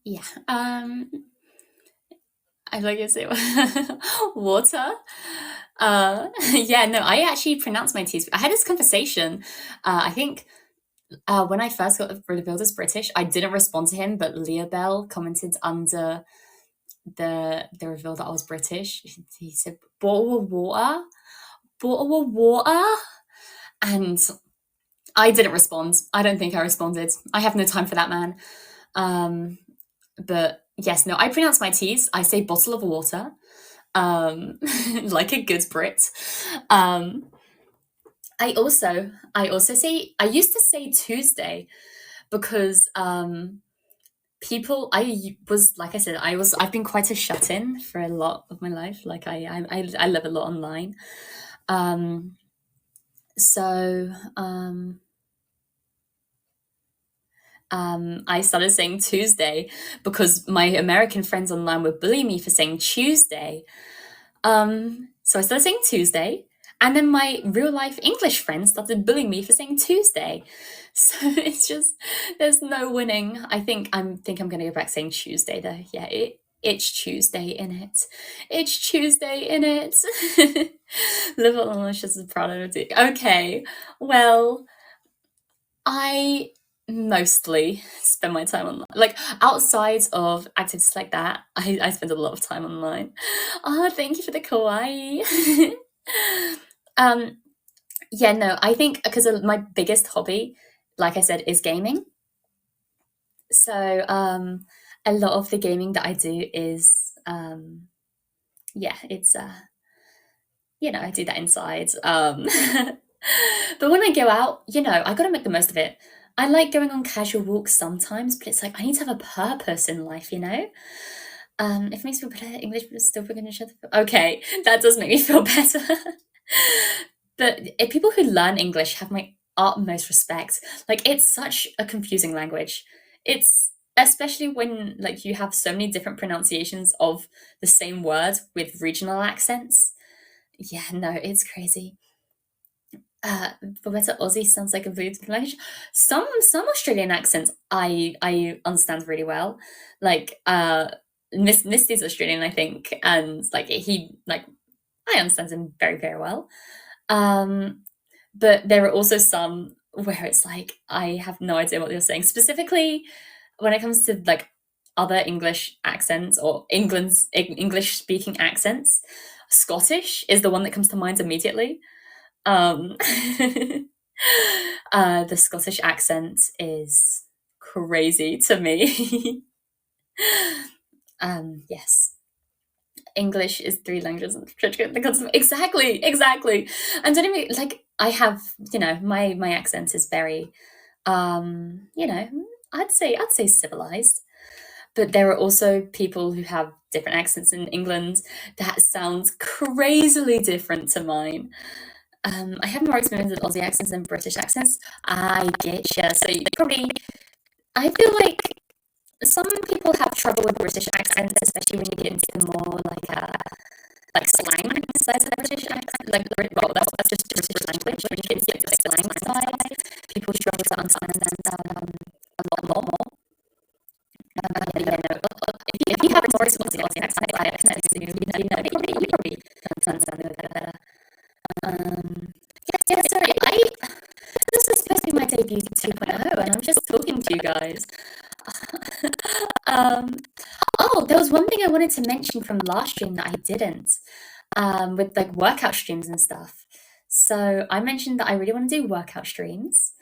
Yeah. I like to say water. Yeah, no, I actually pronounce my T's. I had this conversation. I think when I first got revealed as British, I didn't respond to him, but Leah Bell commented under the reveal that I was British. He said, "Bottle of water, bottle of water," and I didn't respond. I don't think I responded. I have no time for that man. But yes, no, I pronounce my T's. I say bottle of water, like a good Brit. Um, I also say I used to say Tuesday because people I was like I said I've been quite a shut in for a lot of my life. Like I live a lot online. Um, so I started saying Tuesday because my American friends online were bullying me for saying Tuesday. So I started saying Tuesday, and then my real life English friends started bullying me for saying Tuesday. So it's just there's no winning. I think I'm gonna go back saying Tuesday though. Yeah, it's Tuesday in it. It's Tuesday in it. Live on malicious is proud of it. Okay, well, I mostly spend my time online. Like outside of activities like that, I spend a lot of time online. Oh, thank you for the kawaii. um, yeah, no, I think because my biggest hobby, like I said, is gaming. So a lot of the gaming that I do is yeah, it's I do that inside. But when I go out, I got to make the most of it. I like going on casual walks sometimes, but it's like I need to have a purpose in life. If it makes me feel better, English, but still forgetting each other. Okay, that does make me feel better. But people who learn English have my utmost respect. Like it's such a confusing language. It's especially when like you have so many different pronunciations of the same word with regional accents. Yeah, no, it's crazy. Roberta Aussie sounds like a really different language. Some Australian accents I understand really well. Like Misty's Australian, I think, and like he like I understand him very, very well. Um but there are also some where it's like I have no idea what you're saying. Specifically when it comes to like other English accents or England's English speaking accents, Scottish is the one that comes to mind immediately. Um, the Scottish accent is crazy to me. Yes. English is three languages exactly. And don't even like I have, my accent is very I'd say civilized. But there are also people who have different accents in England that sounds crazily different to mine. I have more experience with Aussie accents than British accents. I get you. So you probably, I feel like some people have trouble with British accents, especially when you get into the more like slang side of the British accent. Like, well, that's just British language. When you get into the slang side, people struggle to understand a lot more. Yeah, no. If you have more experience with Aussie accents, you probably understand it a bit better. Yeah, sorry, this was supposed to be my debut 2.0, and I'm just talking to you guys. um, oh, there was one thing I wanted to mention from last stream that I didn't, with like workout streams and stuff. So I mentioned that I really want to do workout streams.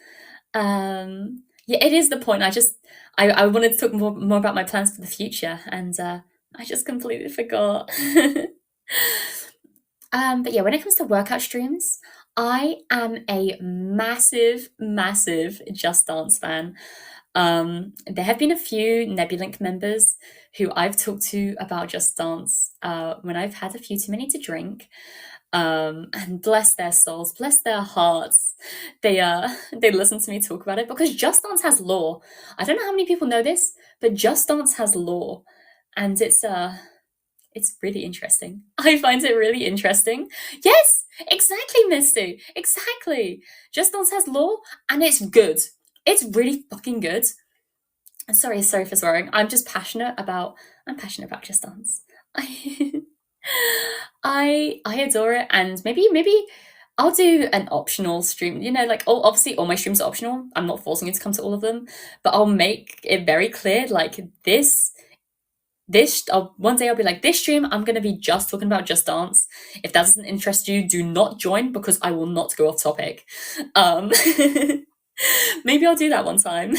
Yeah, it is the point. I wanted to talk more about my plans for the future, and I just completely forgot. But yeah, when it comes to workout streams, I am a massive, massive Just Dance fan. There have been a few Nebulink members who I've talked to about Just Dance when I've had a few too many to drink. And bless their souls, bless their hearts, they listen to me talk about it because Just Dance has lore. I don't know how many people know this, but Just Dance has lore, and it's really interesting. I find it really interesting. Yes, exactly, Misty. Exactly. Just Dance has lore and it's good. It's really fucking good. sorry for swearing. I'm passionate about Just Dance. I adore it, and maybe I'll do an optional stream. You know, like obviously all my streams are optional. I'm not forcing you to come to all of them, but I'll make it very clear, like one day I'll be like, this stream I'm gonna be just talking about Just Dance. If that doesn't interest you, do not join because I will not go off topic. Um, maybe I'll do that one time.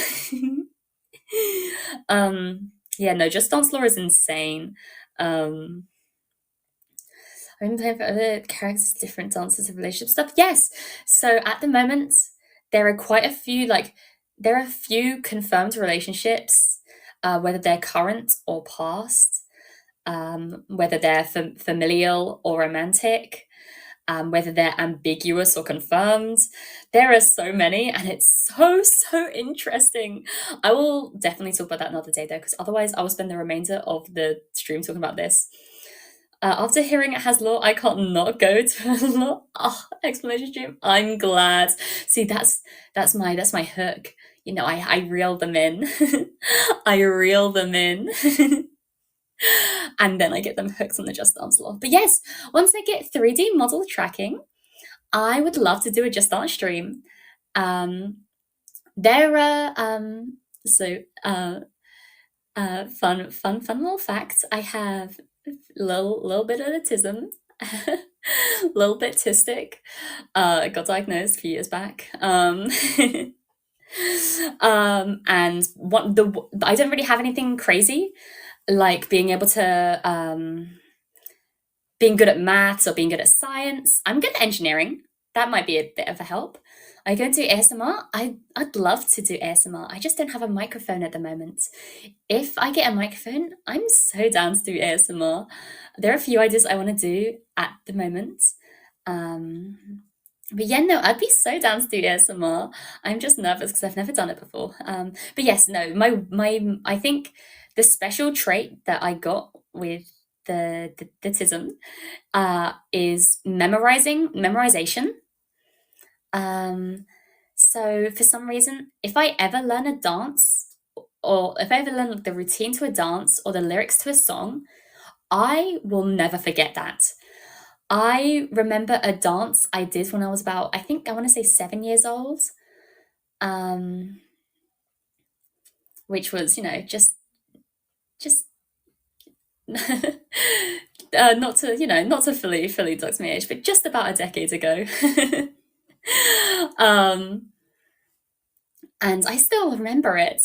Yeah, no, Just Dance lore is insane. I've been playing for other characters, different dances, and relationship stuff. Yes. So at the moment, there are quite a few, there are a few confirmed relationships, whether they're current or past, whether they're familial or romantic, whether they're ambiguous or confirmed. There are so many, and it's so interesting. I will definitely talk about that another day, though, because otherwise I will spend the remainder of the stream talking about this. After hearing it has lore, I can't not go to a lore explanation stream. I'm glad. See, that's my hook. You know, I reel them in. I reel them in. And then I get them hooked on the Just Dance lore. But yes, once I get 3D model tracking, I would love to do a Just Dance stream. There are fun little facts. I have little bit of autism, little bit autistic. Got diagnosed a few years back. And I don't really have anything crazy, like being able to being good at maths or being good at science. I'm good at engineering. That might be a bit of a help. Are you going to do ASMR? I'd love to do ASMR. I just don't have a microphone at the moment. If I get a microphone, I'm so down to do ASMR. There are a few ideas I want to do at the moment. But yeah, no, I'd be so down to do ASMR. I'm just nervous because I've never done it before. But yes, no, I think the special trait that I got with the TISM is memorization. So for some reason, if I ever learn a dance, or if I ever learn the routine to a dance or the lyrics to a song, I will never forget that. I remember a dance I did when I was about, I think I want to say 7 years old, which was, just not to fully dox my age, but just about a decade ago. And I still remember it.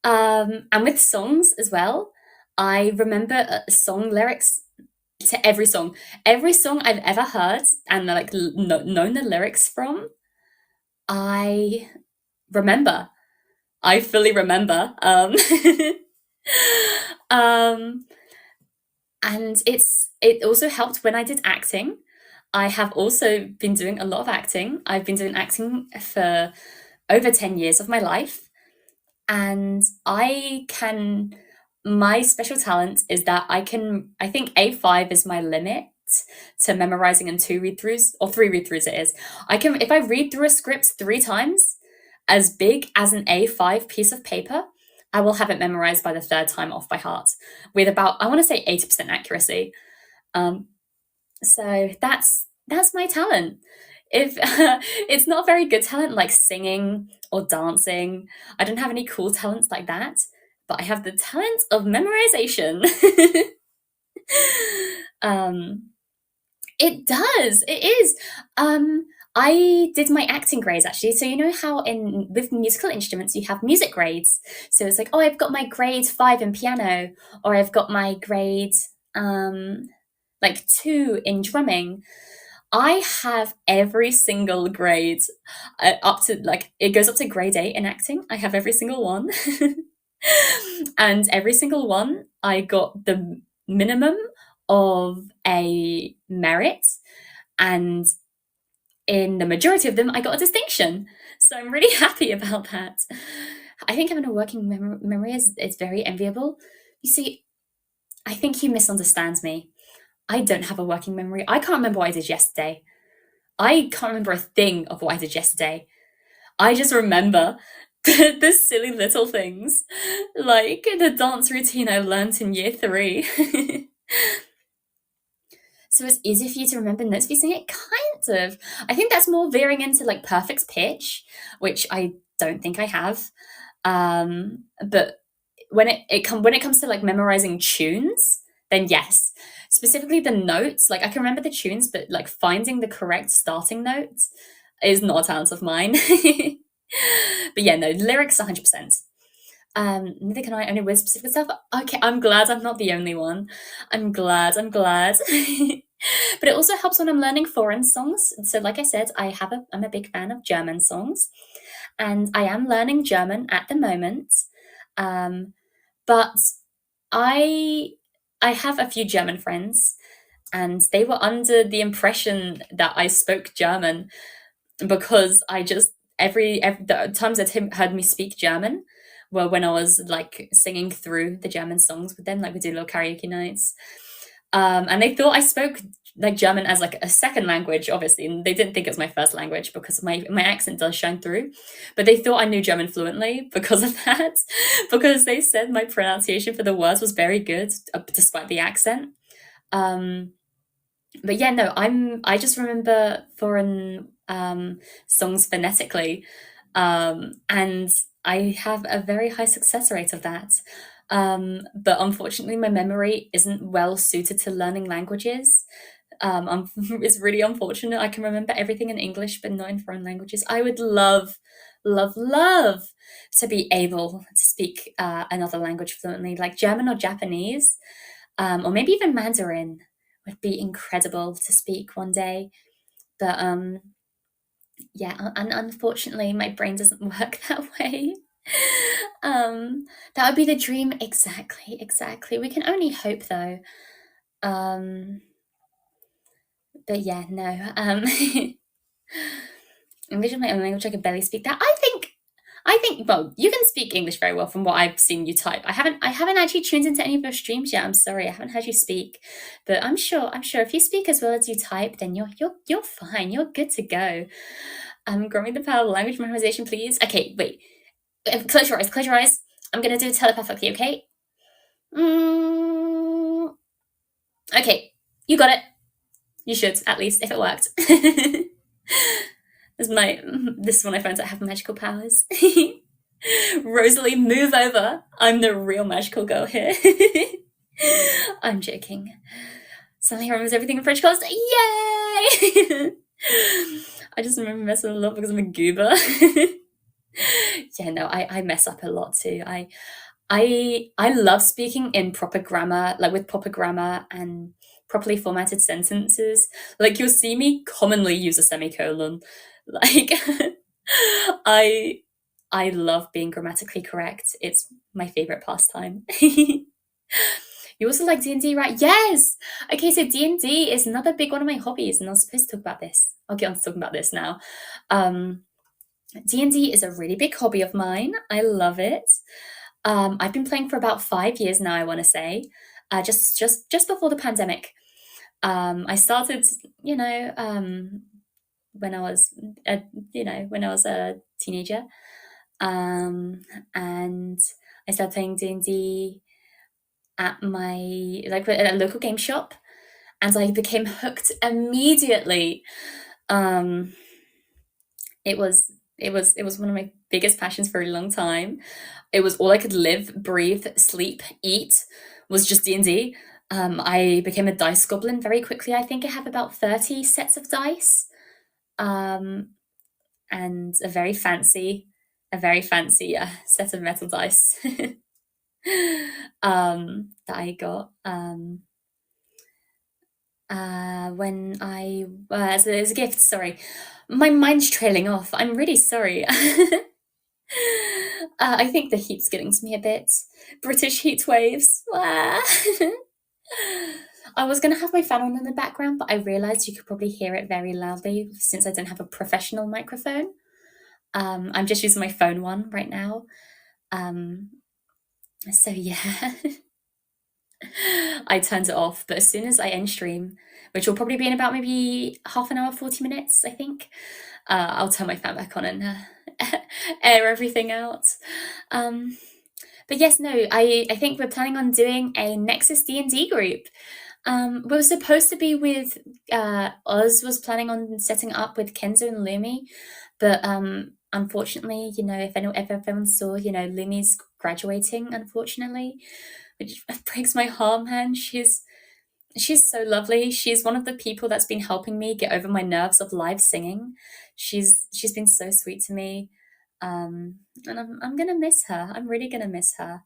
And with songs as well, I remember song lyrics to every song. Every song I've ever heard and known the lyrics from, I remember. I fully remember. And it also helped when I did acting. I have also been doing a lot of acting. I've been doing acting for over 10 years of my life. And my special talent is that I think A5 is my limit to memorizing in 2 read-throughs, or 3 read-throughs it is. If I read through a script 3 times, as big as an A5 piece of paper, I will have it memorized by the 3rd time off by heart with about, I want to say 80% accuracy. So that's my talent. If it's not a very good talent like singing or dancing, I don't have any cool talents like that, but I have the talent of memorization. It does. It is. I did my acting grades actually. So you know how with musical instruments you have music grades. So it's like, oh, I've got my grade 5 in piano, or I've got my grade 2 in drumming. I have every single grade up to it goes up to grade 8 in acting. I have every single one. And every single one I got the minimum of a merit, and in the majority of them I got a distinction. So I'm really happy about that. I think having a working memory is very enviable. You see, I think you misunderstand me. I don't have a working memory. I can't remember what I did yesterday. I can't remember a thing of what I did yesterday. I just remember the silly little things, like the dance routine I learnt in year 3. So it's easy for you to remember notes if you sing it? Kind of. I think that's more veering into like perfect pitch, which I don't think I have. But when it comes to like memorizing tunes, then yes. Specifically the notes, like I can remember the tunes, but like finding the correct starting notes is not a talent of mine. But yeah, no, lyrics 100%. Neither can I, only with specific stuff. Okay, I'm glad I'm not the only one. I'm glad. But it also helps when I'm learning foreign songs. So like I said, I'm a big fan of German songs, and I am learning German at the moment. But I I have a few German friends, and they were under the impression that I spoke German because I just every the times that Tim heard me speak German were when I was like singing through the German songs with them, like we do little karaoke nights. And they thought I spoke like German as like a second language, obviously, and they didn't think it was my first language because my accent does shine through. But they thought I knew German fluently because of that, because they said my pronunciation for the words was very good despite the accent. Um, but yeah, no, I just remember foreign songs phonetically, and I have a very high success rate of that. But unfortunately, my memory isn't well suited to learning languages. It's really unfortunate. I can remember everything in English, but not in foreign languages. I would love, love, love to be able to speak another language fluently, like German or Japanese, or maybe even Mandarin would be incredible to speak one day. But yeah, unfortunately, my brain doesn't work that way. That would be the dream. Exactly. We can only hope, though. But yeah, no. Envision my own language. I could barely speak that. I think. Well, you can speak English very well from what I've seen you type. I haven't actually tuned into any of your streams yet. I'm sorry, I haven't heard you speak, but I'm sure if you speak as well as you type, then you're fine. You're good to go. Growing the power of language memorization, please. Okay, wait. Close your eyes. Close your eyes. I'm gonna do it telepathically. Okay. Okay, you got it. You should, at least, if it worked. This is one of my friends that have magical powers. Rosalie, move over. I'm the real magical girl here. I'm joking. Suddenly remembers everything in French class. Yay! I just remember messing a lot because I'm a goober. Yeah, no, I mess up a lot too. I love speaking in proper grammar, like with proper grammar and properly formatted sentences. Like you'll see me commonly use a semicolon. Like I love being grammatically correct. It's my favorite pastime. You also like D&D, right? Yes! Okay, so D&D is another big one of my hobbies, and I was supposed to talk about this. I'll get on to talking about this now. D&D is a really big hobby of mine. I love it. I've been playing for about 5 years now, I want to say, just before the pandemic. I started, when I was, when I was a teenager, and I started playing D&D at at a local game shop, and I became hooked immediately. It was one of my biggest passions for a long time. It was all I could live, breathe, sleep, eat was just D&D. I became a dice goblin very quickly. I think I have about 30 sets of dice, and a very fancy set of metal dice that I got when I as a gift. Sorry, my mind's trailing off. I'm really sorry. I think the heat's getting to me a bit. British heat waves. I was going to have my fan on in the background, but I realised you could probably hear it very loudly since I don't have a professional microphone. I'm just using my phone one right now. So yeah. I turned it off, but as soon as I end stream, which will probably be in about maybe half an hour, 40 minutes, I think, I'll turn my fan back on and air everything out. Um, but yes, no, I think we're planning on doing a Nexus D&D group. We were supposed to be with Oz was planning on setting up with Kenzo and Lumi, but unfortunately, if everyone saw, Lumi's graduating, unfortunately, which breaks my heart, man. She's so lovely. She's one of the people that's been helping me get over my nerves of live singing. She's been so sweet to me. And I'm gonna miss her. I'm really gonna miss her.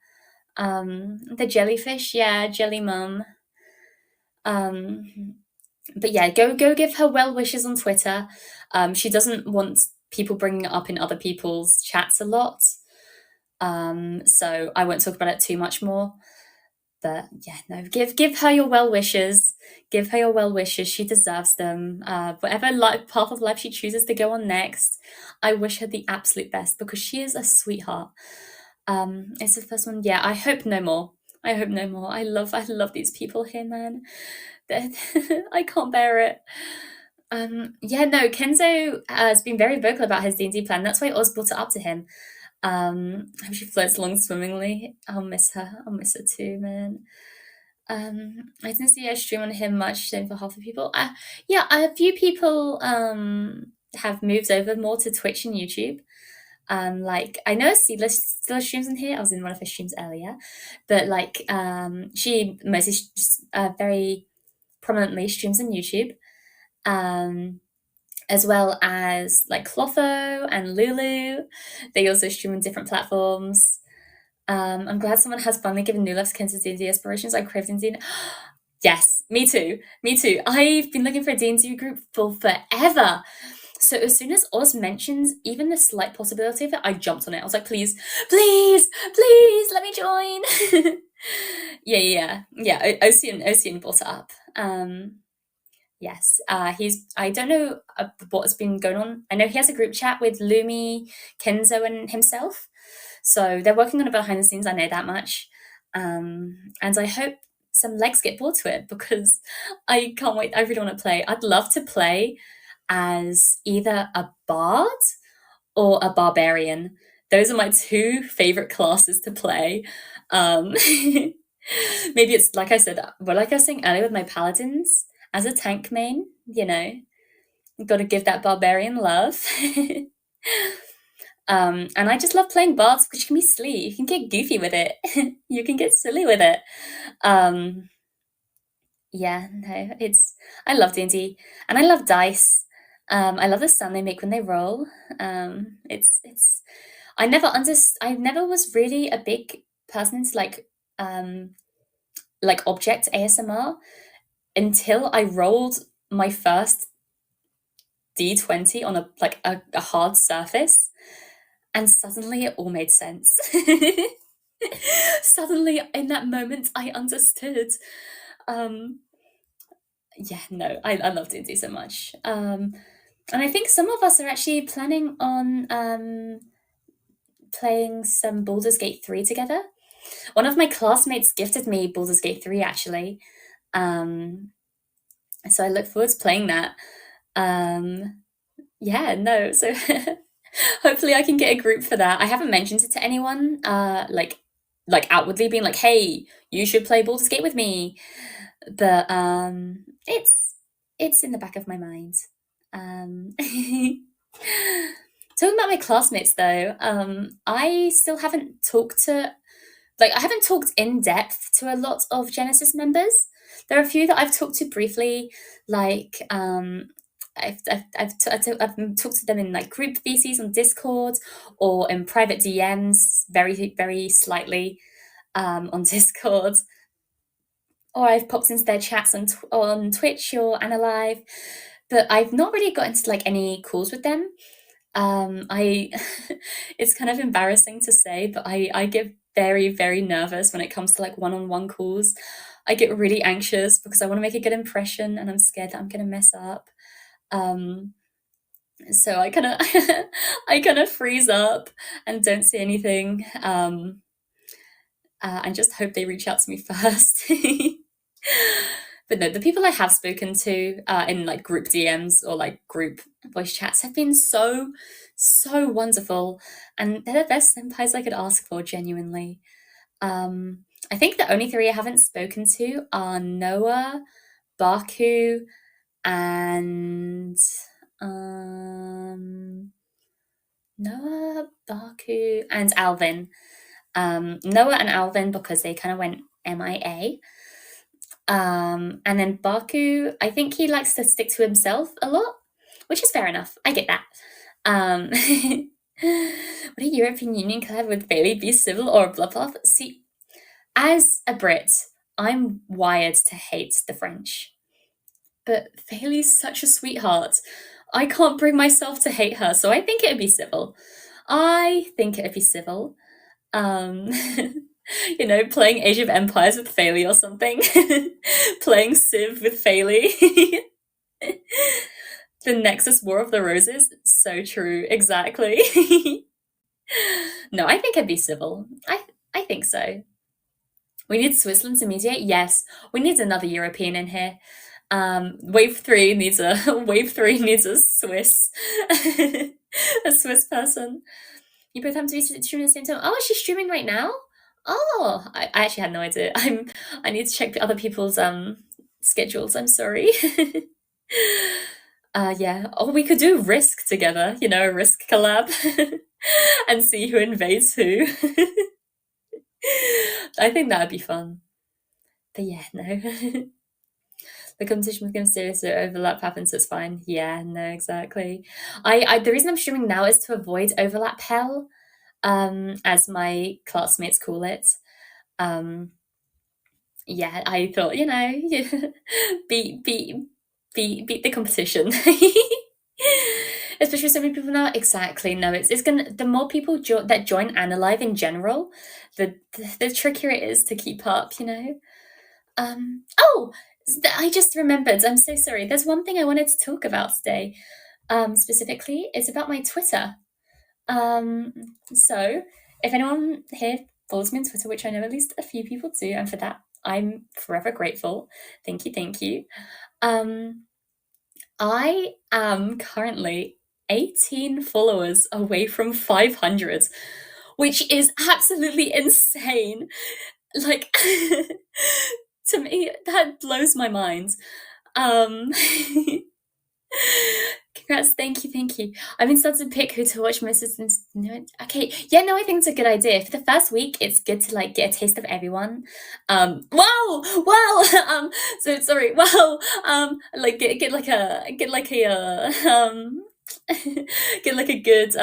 The jellyfish, yeah, Jelly Mum. But yeah, go give her well wishes on Twitter. She doesn't want people bringing it up in other people's chats a lot. So I won't talk about it too much more. But yeah, no, give her your well wishes. Give her your well wishes. She deserves them. Whatever path of life she chooses to go on next, I wish her the absolute best because she is a sweetheart. It's the first one. Yeah, I hope no more. I hope no more. I love these people here, man. I can't bear it. Yeah, no, Kenzo has been very vocal about his D&D plan. That's why Oz brought it up to him. I hope she floats along swimmingly. I'll miss her. I'll miss her too, man. I didn't see a stream on him much, same for half the people. Yeah, a few people have moved over more to Twitch and YouTube. Like I know Steela still streams in here. I was in one of her streams earlier, but like she mostly very prominently streams on YouTube. As well as like Clotho and Lulu. They also stream on different platforms. I'm glad someone has finally given New Life's Kansas D&D aspirations. I crave D&D. Yes, me too. Me too. I've been looking for a D&D group for forever. So as soon as Oz mentions even the slight possibility of it, I jumped on it. I was like, please, please, please, let me join. Yeah. Ocean brought it up. Yes, I don't know what's been going on. I know he has a group chat with Lumi, Kenzo, and himself. So they're working on it behind the scenes. I know that much. And I hope some legs get brought to it because I can't wait. I really want to play. I'd love to play as either a bard or a barbarian. Those are my two favorite classes to play. Maybe it's like I said, like I was saying earlier with my paladins. As a tank main, you've got to give that barbarian love. And I just love playing bards because you can be silly. You can get goofy with it. You can get silly with it. Yeah, no, I love D&D and I love dice. I love the sound they make when they roll. I never was really a big person into like object ASMR. Until I rolled my first D20 on a hard surface, and suddenly it all made sense. Suddenly, in that moment, I understood. Yeah, no, I love D&D so much. And I think some of us are actually planning on playing some Baldur's Gate 3 together. One of my classmates gifted me Baldur's Gate 3, actually. So I look forward to playing that. Yeah, no, so hopefully I can get a group for that. I haven't mentioned it to anyone, like outwardly being like, hey, you should play Baldur's Gate with me. But it's in the back of my mind. Talking about my classmates though, I still haven't talked to I haven't talked in depth to a lot of Genesis members. There are a few that I've talked to briefly, like I've talked to them in like group VCs on Discord or in private DMs, very very slightly on Discord, or I've popped into their chats on Twitch or AniLive, but I've not really got into like any calls with them. It's kind of embarrassing to say, but I get very, very nervous when it comes to like one-on-one calls. I get really anxious because I want to make a good impression and I'm scared that I'm going to mess up. So I kind of I kind of freeze up and don't say anything. And just hope they reach out to me first. But no, the people I have spoken to in like group DMs or like group voice chats have been so, so wonderful. And they're the best senpais I could ask for, genuinely. I think the only three I haven't spoken to are Noah, Baku, and Noah, Baku, and Alvin. Noah and Alvin because they kind of went MIA. And then Baku, I think he likes to stick to himself a lot, which is fair enough. I get that. Would a European Union collab with Bailey be civil or blah blah? See, as a Brit, I'm wired to hate the French. But Bailey's such a sweetheart. I can't bring myself to hate her, so I think it'd be civil. I think it'd be civil. You know, playing Age of Empires with Failey or something. Playing Civ with Failey. The Nexus War of the Roses. So true, exactly. No, I think it'd be civil. I think so. We need Switzerland to mediate? Yes. We need another European in here. Wave 3 needs a Swiss a Swiss person. You both have to be streaming at the same time. Oh, she's streaming right now? Oh, I actually had no idea. I need to check other people's schedules. I'm sorry. Yeah. Oh, we could do Risk together. You know, a Risk collab, and see who invades who. I think that'd be fun. But yeah, no. The competition becomes serious, so overlap happens, so it's fine. Yeah, no, exactly. The reason I'm streaming now is to avoid overlap hell, as my classmates call it. Yeah, I thought, you know, beat the competition. Especially with so many people now. Exactly. No, it's gonna. The more people that join AniLive in general, the trickier it is to keep up. You know. Oh, I just remembered. I'm so sorry. There's one thing I wanted to talk about today. Specifically, it's about my Twitter. So if anyone here follows me on Twitter, which I know at least a few people do, and for that I'm forever grateful. Thank you, thank you. I am currently 18 followers away from 500, which is absolutely insane. Like, to me, that blows my mind. Congrats, thank you. I've been starting to pick who to watch most of this. Okay, yeah, no, I think it's a good idea. For the first week, it's good to like get a taste of everyone. Wow, so sorry, wow, like get like a get like a good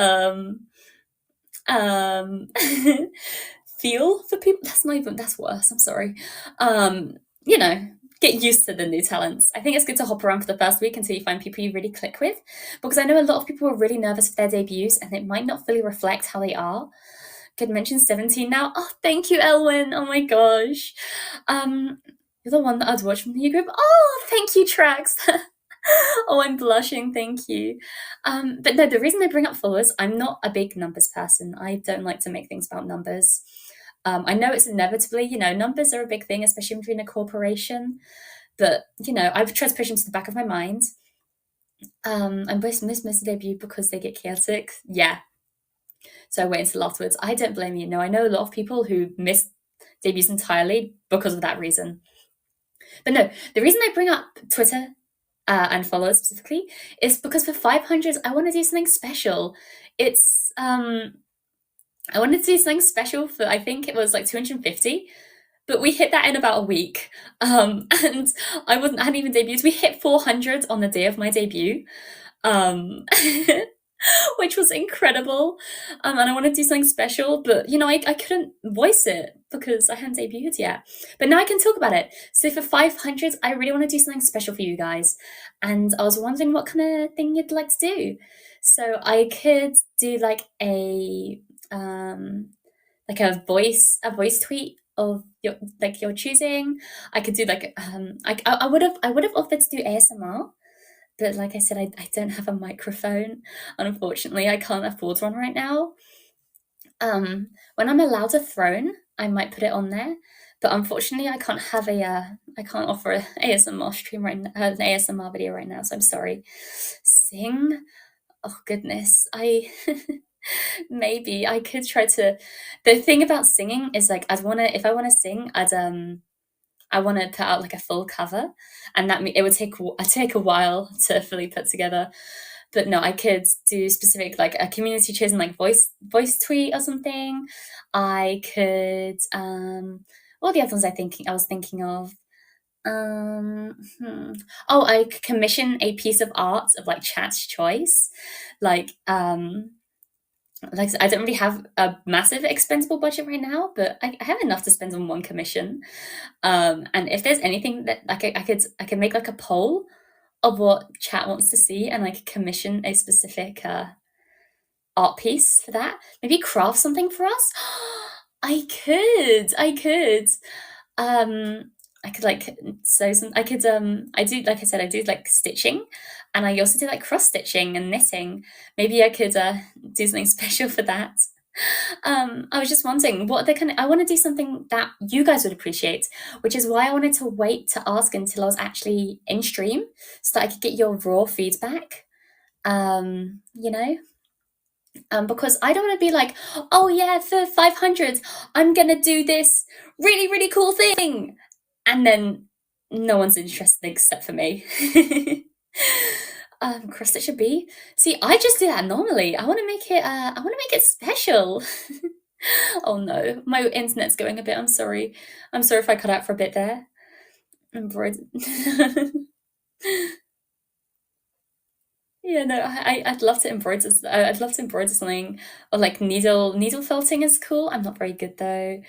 feel for people. That's worse. I'm sorry. You know, get used to the new talents. I think it's good to hop around for the first week until you find people you really click with, because I know a lot of people are really nervous for their debuts and it might not fully reflect how they are. Could mention 17 now. Oh, thank you, Elwin. Oh my gosh. You're the one that I'd watch from the new group. Oh, thank you, Trax. Oh, I'm blushing. Thank you. But no, the reason I bring up followers, I'm not a big numbers person. I don't like to make things about numbers. I know it's inevitably, you know, numbers are a big thing, especially between a corporation. But, you know, I've tried to push them to the back of my mind. I miss the debut because they get chaotic. Yeah. So I wait until afterwards. I don't blame you. No, I know a lot of people who miss debuts entirely because of that reason. But no, the reason I bring up Twitter and followers specifically is because for 500, I want to do something special. It's I wanted to do something special for, I think it was like 250, but we hit that in about a week. And I hadn't even debuted. We hit 400 on the day of my debut, which was incredible. And I wanted to do something special, but you know, I couldn't voice it because I hadn't debuted yet. But now I can talk about it. So for 500, I really want to do something special for you guys. And I was wondering what kind of thing you'd like to do. So I could do like a voice tweet of your choosing. I could do like I would have offered to do ASMR, but like I said, I don't have a microphone. Unfortunately, I can't afford one right now. When I'm allowed a throne, I might put it on there. But unfortunately, I can't offer an ASMR stream right now, an ASMR video right now. So I'm sorry. Sing? Oh goodness, I maybe I could try to. The thing about singing is like if I wanna sing, I want to put out like a full cover, and it would take a while to fully put together. But no, I could do specific like a community chosen like voice tweet or something. I could what are the other ones I was thinking of? Um, hmm. Oh, I could commission a piece of art of like chat's choice, like like I said, I don't really have a massive expendable budget right now, but I have enough to spend on one commission. And if there's anything that I could make like a poll of what chat wants to see, and like commission a specific art piece for that. Maybe craft something for us. I could. I could like sew some. I could. I do like I said. I do like stitching, and I also do like cross stitching and knitting. Maybe I could do something special for that. I was just wondering what the kind of, I want to do something that you guys would appreciate, which is why I wanted to wait to ask until I was actually in stream so that I could get your raw feedback. You know, because I don't want to be like, oh yeah, for 500, I'm gonna do this really, really cool thing. And then no one's interested except for me. Cross stitch a bee. See, I just do that normally. I want to make it. I want to make it special. Oh no, my internet's going a bit. I'm sorry. I'm sorry if I cut out for a bit there. Embroidered. Yeah, no, I'd love to embroider. I'd love to embroider something, or like needle felting is cool. I'm not very good though.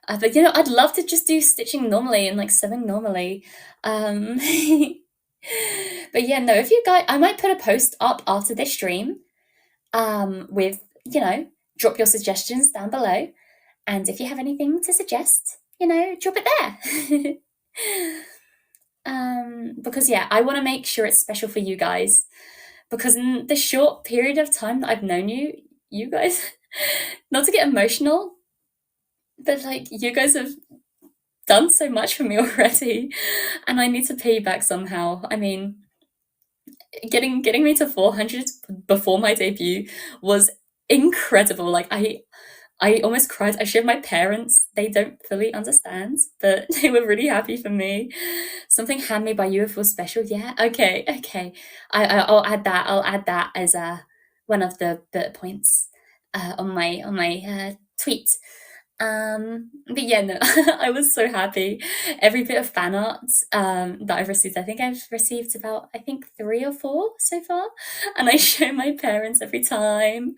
But you know, I'd love to just do stitching normally and like sewing normally. Um, but yeah, no, if you guys, I might put a post up after this stream. With drop your suggestions down below, and if you have anything to suggest, drop it there. Because yeah, I want to make sure it's special for you guys. Because in the short period of time that I've known you guys, not to get emotional, but like you guys have done so much for me already, and I need to pay you back somehow. I mean, getting me to 400 before my debut was incredible. Like I almost cried. I showed my parents. They don't fully understand, but they were really happy for me. Something handmade by you feels special. Yeah. Okay. Okay. I'll add that. I'll add that as one of the bullet points on my tweet. But yeah, no, I was so happy. Every bit of fan art that I've received, I think I've received about, I think 3 or 4 so far, and I show my parents every time.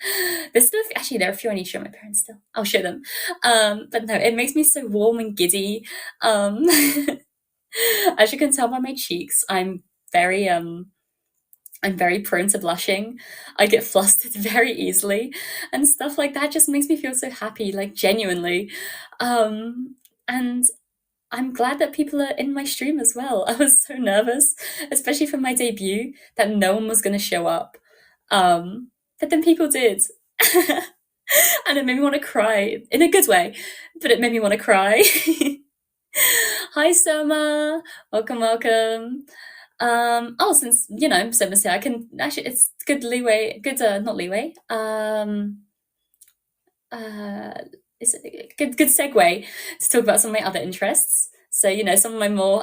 There's still, actually, there are a few I need to show my parents still. I'll show them. But no, it makes me so warm and giddy. As you can tell by my cheeks, I'm very prone to blushing. I get flustered very easily, and stuff like that just makes me feel so happy, like genuinely. And I'm glad that people are in my stream as well. I was so nervous, especially for my debut, that no one was going to show up. But then people did. And it made me want to cry in a good way, but it made me want to cry. Hi, Soma. Welcome, welcome. Since Soma's here, I can actually. It's good leeway. Good, not leeway. It's a good segue to talk about some of my other interests. So some of my more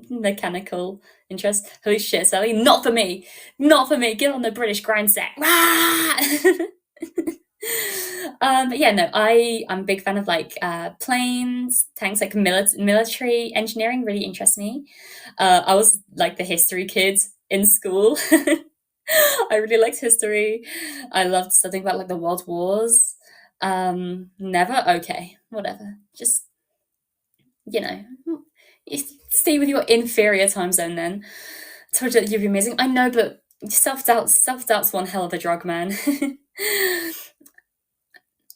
mechanical interests. Holy shit, Sally! Not for me. Not for me. Get on the British grind set. But yeah, no, I'm a big fan of like planes, tanks, like military engineering really interests me. I was like the history kid in school. I really liked history. I loved studying about like the world wars. Never okay, whatever. Just you stay with your inferior time zone then. Told you that you'd be amazing. I know, but self-doubt's one hell of a drug, man.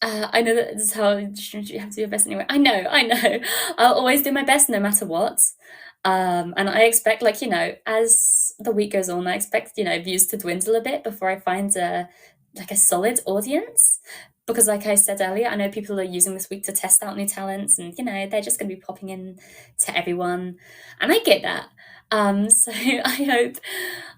I know that this is how you have to do your best anyway. I know. I'll always do my best no matter what. And I expect, like, as the week goes on, I expect, views to dwindle a bit before I find a solid audience. because like I said earlier, I know people are using this week to test out new talents, and they're just going to be popping in to everyone, and I get that. So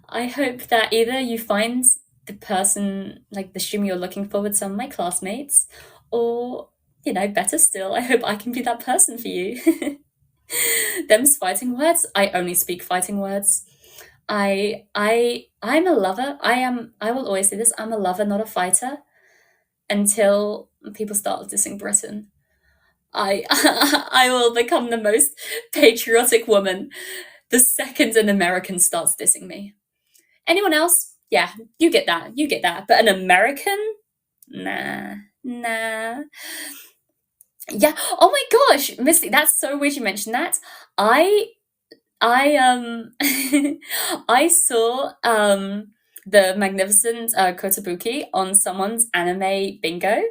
I hope that either you find the person, like the streamer you're looking for, with some of my classmates, or better still, I hope I can be that person for you. Them's fighting words. I only speak fighting words. I'm a lover. I will always say this. I'm a lover, not a fighter. Until people start dissing Britain, I I will become the most patriotic woman the second an American starts dissing me. Anyone else? Yeah, you get that. You get that. But an American? Nah. Nah. Yeah. Oh my gosh, Misty, that's so weird you mentioned that. I I saw the magnificent Kotobuki on someone's anime bingo,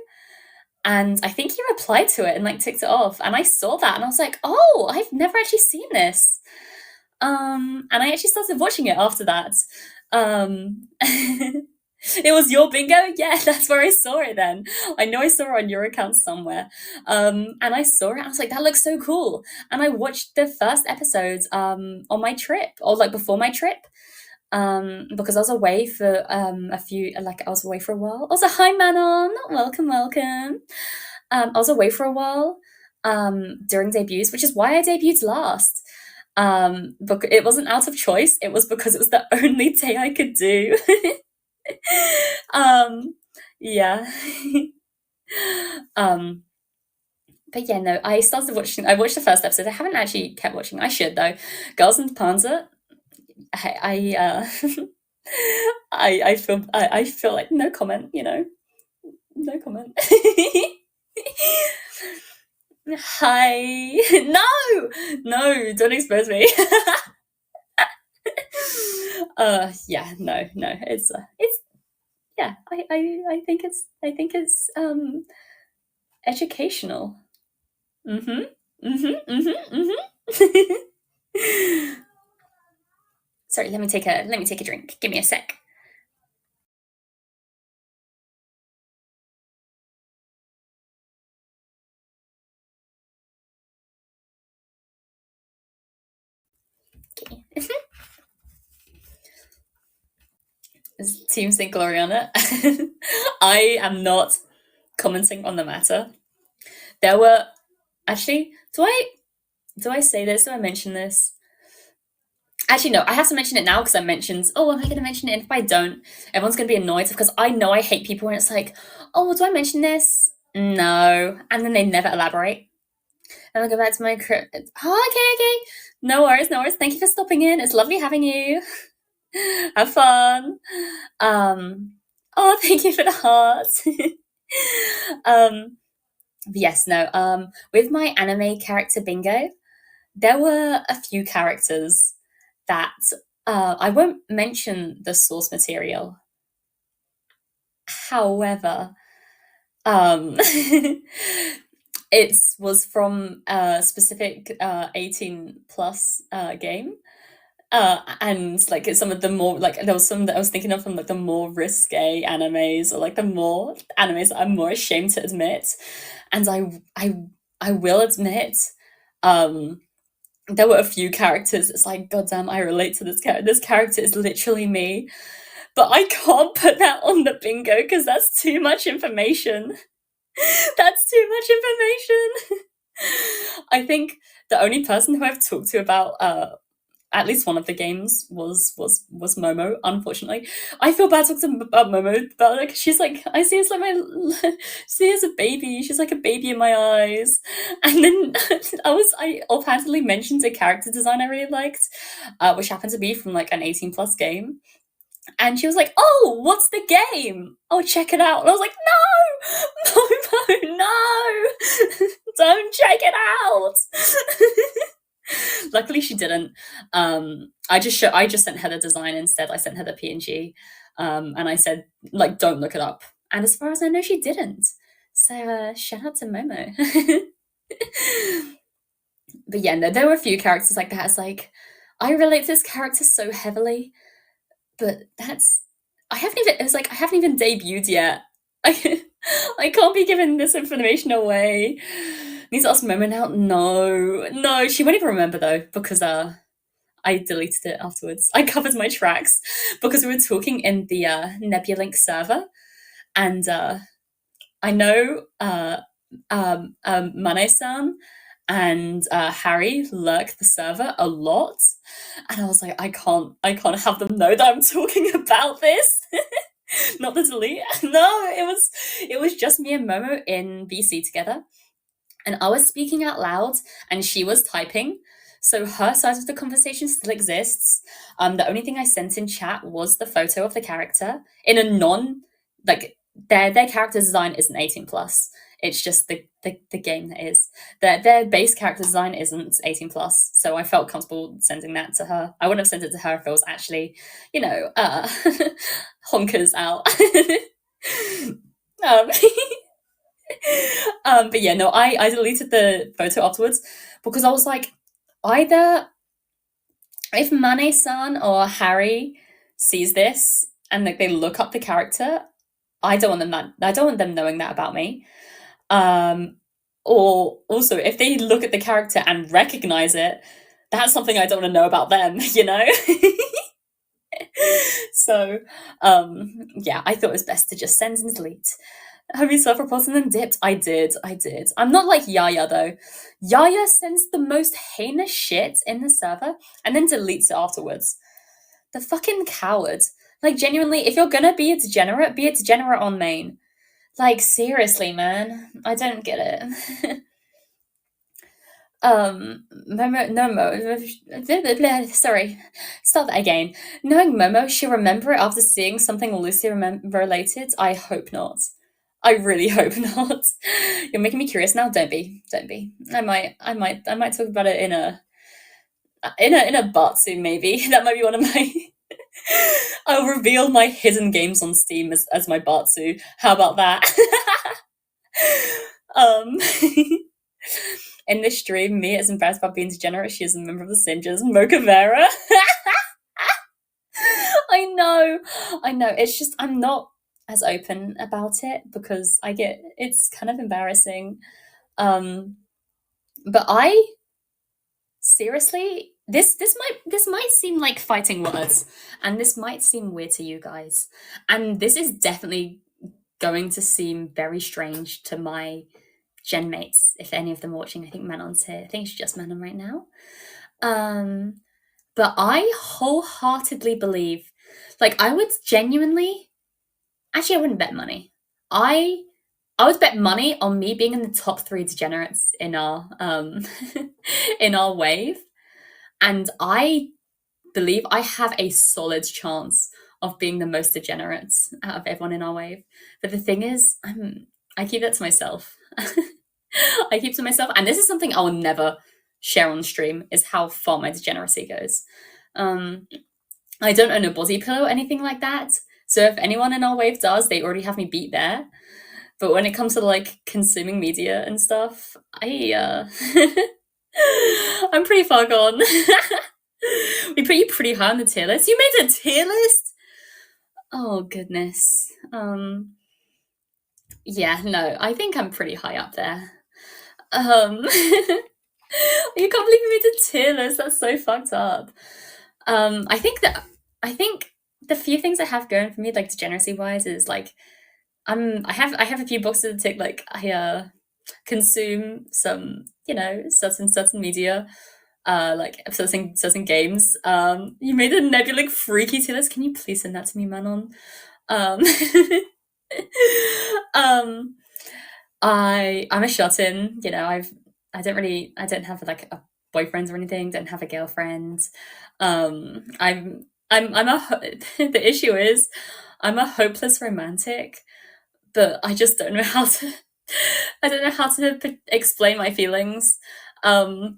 and I think he replied to it and like ticked it off, and I saw that and I was like, oh, I've never actually seen this. And I actually started watching it after that. It was your bingo? Yeah, that's where I saw it then. I know I saw it on your account somewhere. And I saw it, I was like, that looks so cool. And I watched the first episodes on my trip, or like before my trip. Because I was away for I was away for a while. Also, hi Manon, welcome, welcome. I was away for a while during debuts, which is why I debuted last. But it wasn't out of choice, it was because it was the only day I could do. Yeah. But yeah, no, I watched the first episode. I haven't actually kept watching. I should though. Girls and Panzer. I I feel like no comment, no comment. Hi. No, don't expose me. Yeah, no, it's yeah, I think it's educational. Sorry, let me take a drink. Give me a sec. Okay. Team St. Gloriana. I am not commenting on the matter. There were actually, do I say this? Do I mention this? Actually, no, I have to mention it now because I mentioned, oh, am I going to mention it? And if I don't, everyone's going to be annoyed because I know I hate people when it's like, oh, do I mention this? No. And then they never elaborate. And I'll go back to my crib. Oh, okay. No worries. Thank you for stopping in. It's lovely having you. Have fun. Oh, thank you for the heart. Yes, no. With my anime character bingo, there were a few characters that I won't mention the source material. However, it was from a specific 18 plus game. And like some of the more like there was some that I was thinking of from like the more risque animes, or like the more animes that I'm more ashamed to admit. And I will admit, there were a few characters. It's like, goddamn, I relate to this character. This character is literally me, but I can't put that on the bingo because that's too much information. That's too much information. I think the only person who I've talked to about at least one of the games was Momo. Unfortunately, I feel bad talking about Momo, but like she's like, I see it's like see as a baby. She's like a baby in my eyes. And then I offhandedly mentioned a character design I really liked, which happened to be from like an 18 plus game. And she was like, oh, what's the game? Oh, check it out. And I was like, no, don't check it out. Luckily, she didn't. I just sent her the design instead. I sent her the PNG, and I said, like, don't look it up. And as far as I know, she didn't. So shout out to Momo. But yeah, no, there were a few characters like that. It's like, I relate to this character so heavily, but I haven't even debuted yet. I can't be giving this information away. Need to ask Momo now? No, she won't even remember though, because I deleted it afterwards. I covered my tracks because we were talking in the Nebulink server, and I know Mane-san and Harry lurk the server a lot, and I was like, I can't have them know that I'm talking about this. Not the delete. No, it was just me and Momo in BC together, and I was speaking out loud, and she was typing. So her side of the conversation still exists. The only thing I sent in chat was the photo of the character in a non, like their character design isn't 18 plus. It's just the game that is. Their base character design isn't 18 plus. So I felt comfortable sending that to her. I wouldn't have sent it to her if it was actually, honkers out. um, but yeah, no, I deleted the photo afterwards because I was like, either if Mane-san or Harry sees this and like they look up the character, I don't want them knowing that about me. Or also if they look at the character and recognize it, that's something I don't want to know about them, you know? So yeah, I thought it was best to just send and delete. Have you self-reported and then dipped? I did. I'm not like Yaya though. Yaya sends the most heinous shit in the server and then deletes it afterwards. The fucking coward. Like genuinely, if you're gonna be a degenerate on main. Like seriously, man. I don't get it. Momo, sorry. Start that again. Knowing Momo, she'll remember it after seeing something loosely related? I hope not. I really hope not. You're making me curious now. Don't be. I might talk about it in a Batsu maybe. That might be one of my. I'll reveal my hidden games on Steam as my Batsu. How about that? In this stream, Mia is embarrassed about being degenerate. She is a member of the Sinjas. Mocha Vera. I know. It's just I'm not as open about it because it's kind of embarrassing. But I seriously, this might seem like fighting words, and this might seem weird to you guys, and this is definitely going to seem very strange to my gen mates, if any of them are watching. I think Manon's here. I think it's just Manon right now. But I wholeheartedly believe, like, I would genuinely, actually, I wouldn't bet money. I would bet money on me being in the top 3 degenerates in our in our wave, and I believe I have a solid chance of being the most degenerate out of everyone in our wave. But the thing is, I keep that to myself. I keep to myself, and this is something I will never share on stream, is how far my degeneracy goes. I don't own a body pillow or anything like that, so if anyone in our wave does, they already have me beat there. But when it comes to like consuming media and stuff, I'm pretty far gone. We put you pretty high on the tier list. You made a tier list? Oh goodness. Yeah, no, I think I'm pretty high up there. You can't believe you made a tier list. That's so fucked up. I think the few things I have going for me, like degeneracy wise, is like I have a few boxes to tick. Like I consume some, certain media, like certain games. You made a Nebulink freaky tier list. Can you please send that to me, Manon? I'm a shut-in. I don't have like a boyfriend or anything. Don't have a girlfriend. The issue is I'm a hopeless romantic, but I just don't know how to. I don't know how to explain my feelings. The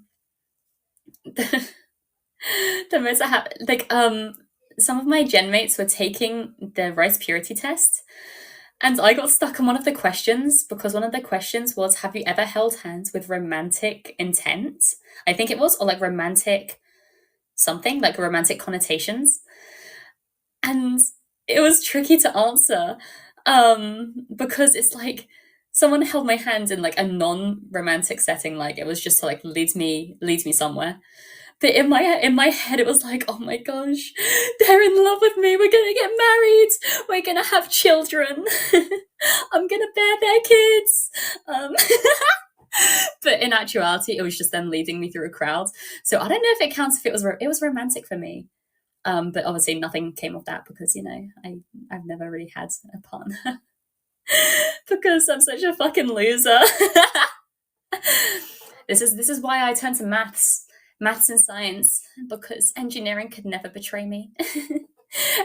most I have, like, some of my gen mates were taking the rice purity test, and I got stuck on one of the questions because one of the questions was, have you ever held hands with romantic intent? I think it was, or like romantic something, like romantic connotations. And it was tricky to answer. Because it's like someone held my hand in like a non-romantic setting, like it was just to like leads me somewhere. But in my head, it was like, oh my gosh, they're in love with me. We're gonna get married. We're gonna have children. I'm gonna bear their kids. Um, but in actuality, it was just them leading me through a crowd. So I don't know if it counts if it was romantic for me. But obviously nothing came of that because I've never really had a partner because I'm such a fucking loser. This is why I turned to maths and science, because engineering could never betray me.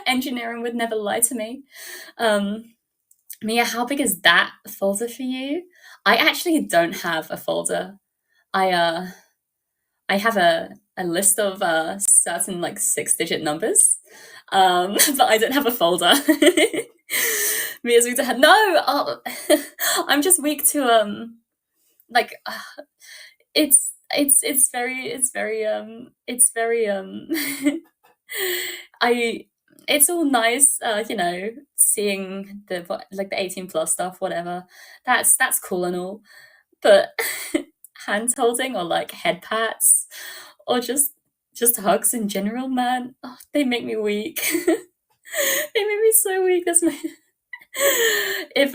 Engineering would never lie to me. Mia, how big is that folder for you? I actually don't have a folder. I have a list of certain like 6-digit numbers, but I don't have a folder. Mia's weak to have no. Oh, I'm just weak to like it's very I it's all nice, seeing the 18 plus stuff, whatever. That's cool and all, but hand holding or like head pats or just hugs in general, man, oh, they make me weak. They make me so weak. That's my if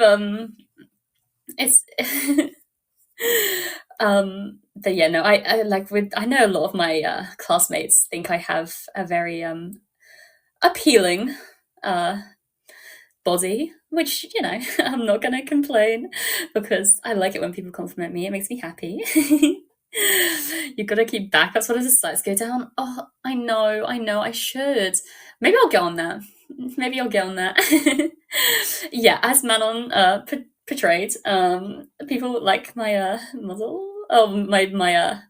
it's but yeah, no, I like with I know a lot of my classmates think I have a very appealing body, which I'm not gonna complain because I like it when people compliment me. It makes me happy. You gotta keep backups. What if the sites go down? Oh, I know, I should. Maybe I'll get on that. Maybe I'll get on that. Yeah, as Manon portrayed, people like my model. Oh, my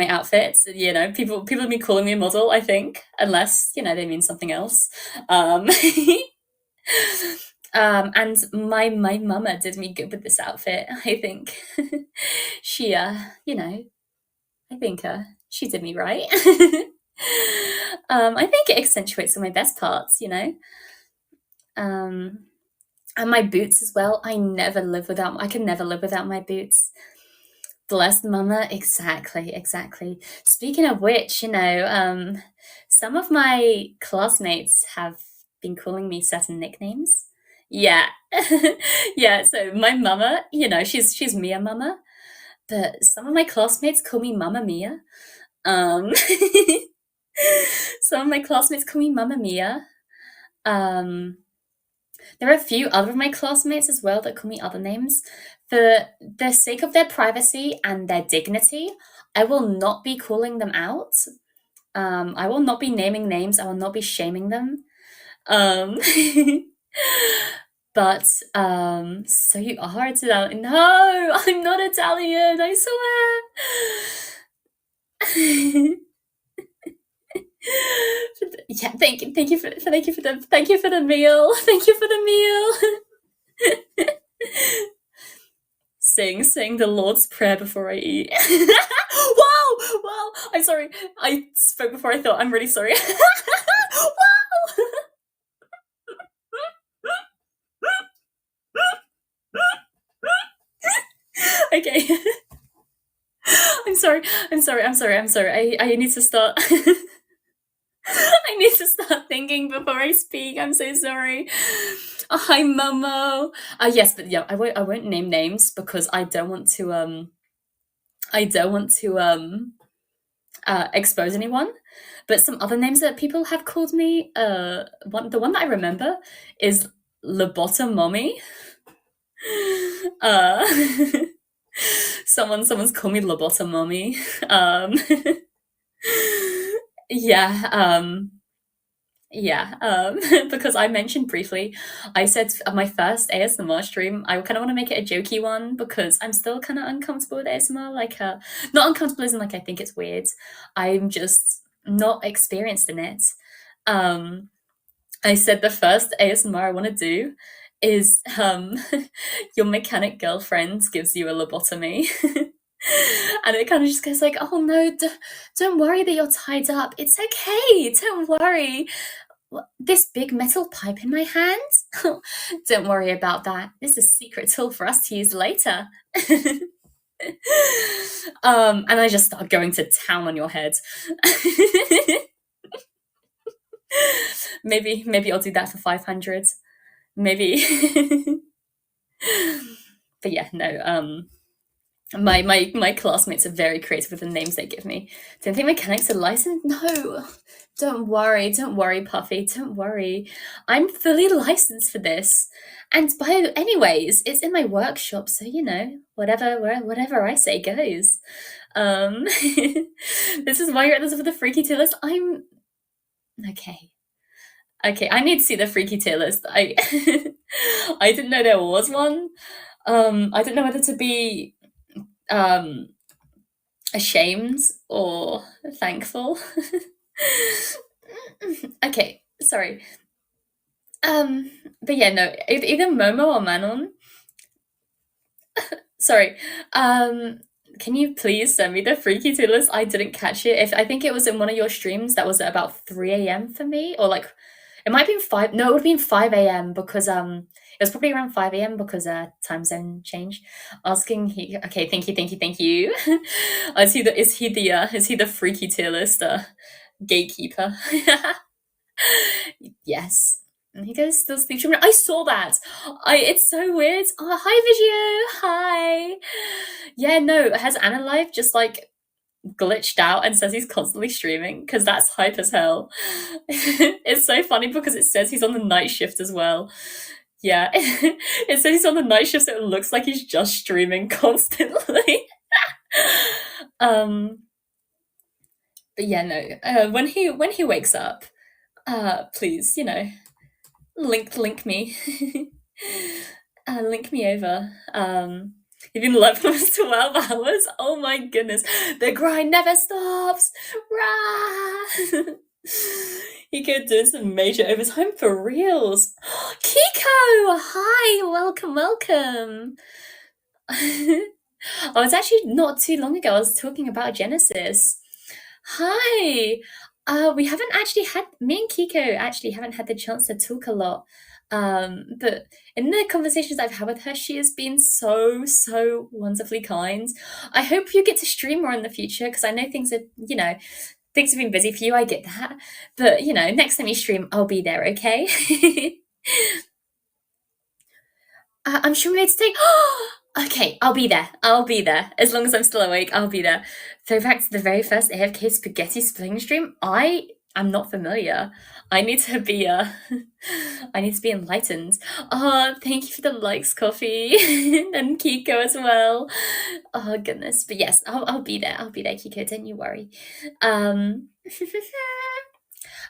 outfits. People have been calling me a model, I think, unless they mean something else. Um, and my mama did me good with this outfit. I think she, I think she did me right. I think it accentuates some of my best parts, and my boots as well. I can never live without my boots. Bless mama. Exactly. Speaking of which, some of my classmates have been calling me certain nicknames. Yeah. Yeah, so my mama, she's Mia Mama, but some of my classmates call me Mama Mia. Um some of my classmates call me Mama Mia. Um There are a few other of my classmates as well that call me other names. For the sake of their privacy and their dignity, I will not be calling them out. I will not be naming names. I will not be shaming them. Um, but so you are Italian? No, I'm not Italian. I swear. Yeah, thank you for the meal. Thank you for the meal. Sing the Lord's Prayer before I eat. Wow! I'm sorry. I spoke before I thought. I'm really sorry. Wow! Okay. I'm sorry. I need to start. I need to start thinking before I speak. I'm so sorry. Oh, hi, Momo. Yes, but yeah, I won't name names because I don't want to expose anyone. But some other names that people have called me, the one that I remember is Lobotta Mommy. Someone's called me Lobotta Mommy. Yeah, because I mentioned briefly, I said my first ASMR stream, I kind of want to make it a jokey one because I'm still kind of uncomfortable with ASMR. Like, not uncomfortable as in like I think it's weird. I'm just not experienced in it. I said the first ASMR I want to do is your mechanic girlfriend gives you a lobotomy. And it kind of just goes like, oh no, don't worry that you're tied up. It's okay. Don't worry. this big metal pipe in my hand? Don't worry about that. This is a secret tool for us to use later. And I just start going to town on your head. maybe I'll do that for 500. Maybe. But yeah, no, my classmates are very creative with the names they give me. Don't think mechanics are licensed? No. Don't worry, Puffy, don't worry. I'm fully licensed for this. And anyways, it's in my workshop, so whatever I say goes. This is why you're at this with the freaky tier list. Okay. I need to see the freaky tier list. I didn't know there was one. I don't know whether to be ashamed or thankful. Okay, sorry. But yeah, no, either Momo or Manon. Sorry. Can you please send me the freaky tier list? I didn't catch it. I think it was in one of your streams that was at about 3 a.m. for me, or like it might have been 5. No, it would have been 5 a.m. because it was probably around 5 a.m. because time zone change. Asking okay, thank you. Is he the freaky tier list gatekeeper? Yes. And he goes still sleep streaming. I saw that. It's so weird. Oh, hi Video. Hi. Yeah, no, has AniLive just like glitched out and says he's constantly streaming? Because that's hype as hell. It's so funny because it says he's on the night shift as well. Yeah, it says he's on the night shift, so it looks like he's just streaming constantly. But yeah, no. When he wakes up, please, link me. Link me over. You've been live for 12 hours? Oh my goodness. The grind never stops. Rah! Kiko doing some major overtime for reals. Kiko! Hi! Welcome. Oh, it's actually not too long ago I was talking about Genesis. Hi! We haven't actually me and Kiko actually haven't had the chance to talk a lot. But in the conversations I've had with her, she has been so wonderfully kind. I hope you get to stream more in the future, because I know things have been busy for you. I get that. But, next time you stream, I'll be there, okay? I'm streaming today. Okay, I'll be there. As long as I'm still awake, I'll be there. So back to the very first AFK spaghetti spring stream. I'm not familiar. I need to be enlightened. Oh, thank you for the likes, Coffee, and Kiko as well. Oh goodness, but yes, I'll be there. Kiko. Don't you worry. I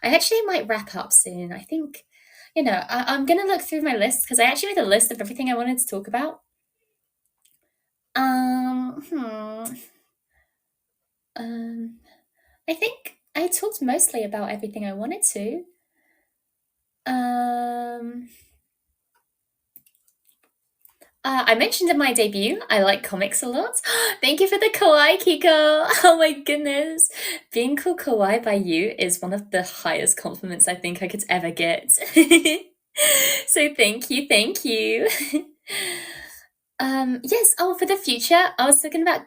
actually might wrap up soon. I think, I'm gonna look through my list, because I actually made a list of everything I wanted to talk about. I think I talked mostly about everything I wanted to. I mentioned in my debut, I like comics a lot. Thank you for the kawaii, Kiko. Oh my goodness. Being called kawaii by you is one of the highest compliments I think I could ever get. So thank you. Yes, for the future, I was talking about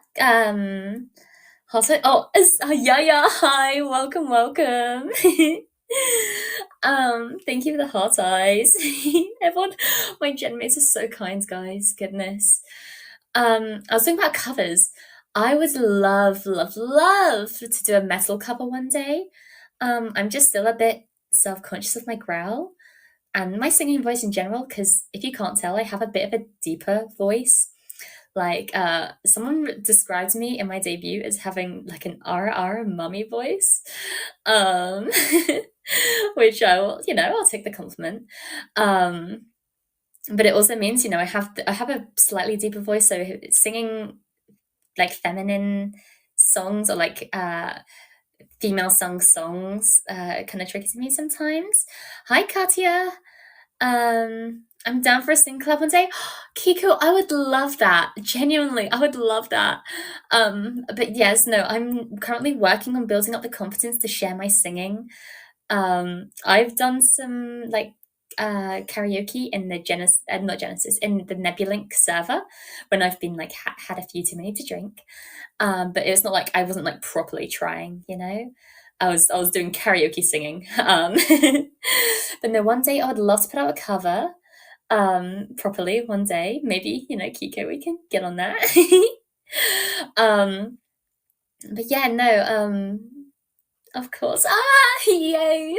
Yaya, hi, welcome. Thank you for the heart eyes. Everyone, my genmates are so kind, guys. Goodness. I was talking about covers. I would love to do a metal cover one day. I'm just still a bit self-conscious of my growl and my singing voice in general, because if you can't tell, I have a bit of a deeper voice. Like, someone described me in my debut as having like an RR mummy voice, which I'll take the compliment. But it also means, I have a slightly deeper voice, so singing like feminine songs or like female sung songs kind of tricky to me sometimes. Hi, Katya. I'm down for a sing club one day. Kiko, I would love that. Genuinely, I would love that. But yes, no, I'm currently working on building up the confidence to share my singing. I've done some like karaoke in the not Genesis, in the Nebulink server when I've been like had a few too many to drink. But it's not like I wasn't like properly trying, you know. I was doing karaoke singing. But no, one day I would love to put out a cover properly one day. Maybe, you know, Kiko, we can get on that. um but yeah, no, of course. Yay.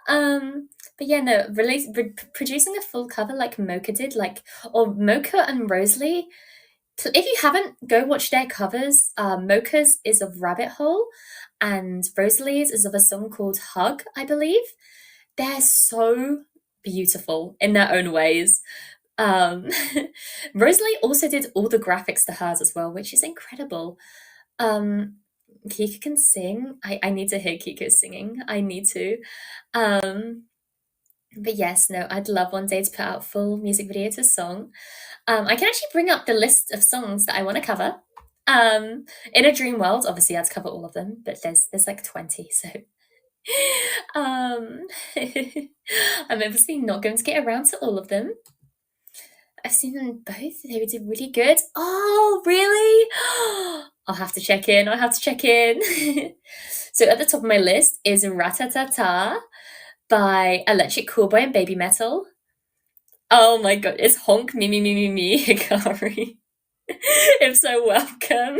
But yeah, no, producing a full cover like Mocha did, like, or Mocha and Rosalie. If you haven't, go watch their covers. Mocha's is of Rabbit Hole, and Rosalie's is of a song called Hug, I believe. They're so beautiful in their own ways. Um, Rosalie also did all the graphics to hers as well, which is incredible. Kiko can sing. I need to hear Kiko singing. I need to. But yes, no, I'd love one day to put out full music video to a song. I can actually bring up the list of songs that I want to cover. In a dream world, obviously I'd cover all of them, but there's like 20, so I'm obviously not going to get around to all of them. I've seen them both. They did really good. Oh, really? I'll have to check in. So at the top of my list is Ratatata by Electric Callboy and Baby Metal. Oh my god, it's Honk Me Me Me Me Me Hikari. I'm so welcome.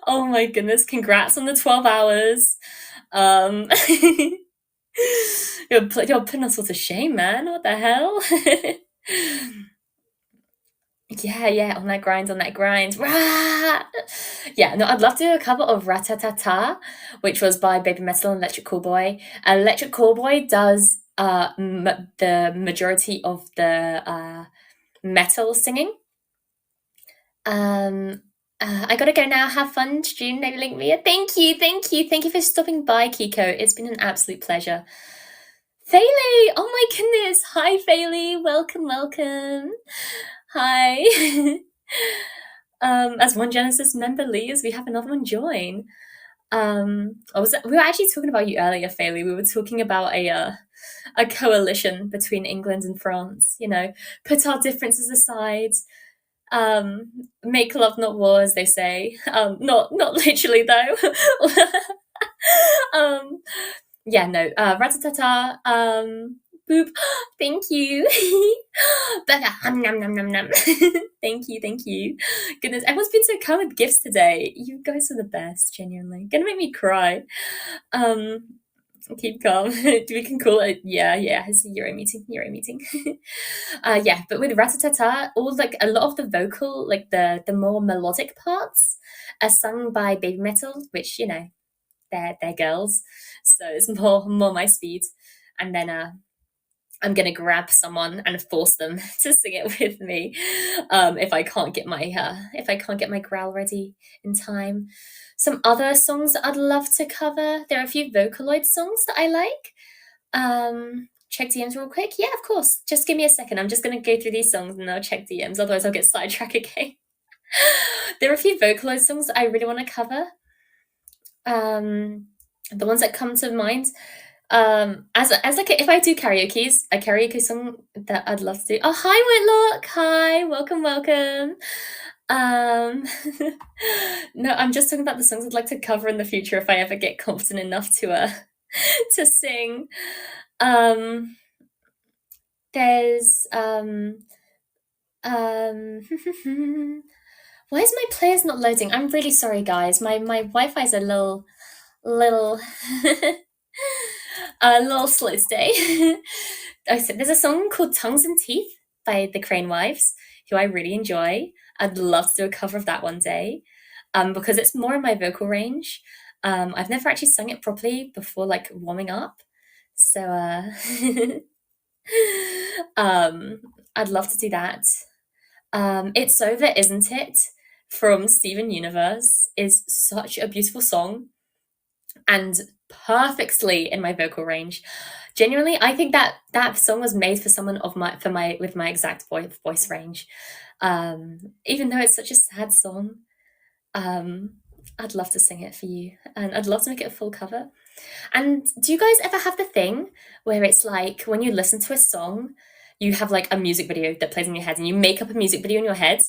Oh my goodness, congrats on the 12 hours. You're putting us all to shame, man. What the hell? Yeah, on that grind. Rah! Yeah, no, I'd love to do a cover of Ratatata, which was by Baby Metal and Electric Callboy. Electric Callboy does the majority of the metal singing. I gotta go now. Have fun, June. Maybe link me. Thank you for stopping by, Kiko. It's been an absolute pleasure. Faylee! Oh my goodness! Hi, Faylee. Welcome. Hi. As one Genesis member leaves, we have another one join. We were actually talking about you earlier, Faylee. We were talking about a coalition between England and France. You know, put our differences aside. Make love, not war, as they say. Not literally though. Yeah, no. Ratatata. Boop. Thank you. Nom nom nom nom. Thank you. Goodness, everyone's been so kind with gifts today. You guys are the best, genuinely. Gonna make me cry. Keep calm. We can call it. Yeah. It's a Euro meeting. Yeah, but with Ratatata, a lot of the vocal, like the more melodic parts, are sung by Baby Metal, which, you know, they're girls, so it's more my speed. And then I'm gonna grab someone and force them to sing it with me, if I can't get my growl ready in time. Some other songs that I'd love to cover. There are a few Vocaloid songs that I like. Check DMs real quick. Yeah, of course. Just give me a second. I'm just gonna go through these songs and I'll check DMs. Otherwise, I'll get sidetracked again. There are a few Vocaloid songs that I really want to cover. The ones that come to mind. As like if I do karaoke, a karaoke song that I'd love to do. Oh, hi Whitlock. Hi, welcome. No, I'm just talking about the songs I'd like to cover in the future if I ever get confident enough to to sing. There's why is my players not loading? I'm really sorry, guys. My Wi-Fi is a little a little slow today. There's a song called Tongues and Teeth by the Crane Wives, who I really enjoy. I'd love to do a cover of that one day, because it's more in my vocal range. I've never actually sung it properly before, like warming up. So I'd love to do that. It's Over, Isn't It? From Steven Universe is such a beautiful song and perfectly in my vocal range. Genuinely, I think that song was made for someone with my exact voice range. Even though it's such a sad song, I'd love to sing it for you, and I'd love to make it a full cover. And do you guys ever have the thing where it's like when you listen to a song, you have like a music video that plays in your head and you make up a music video in your head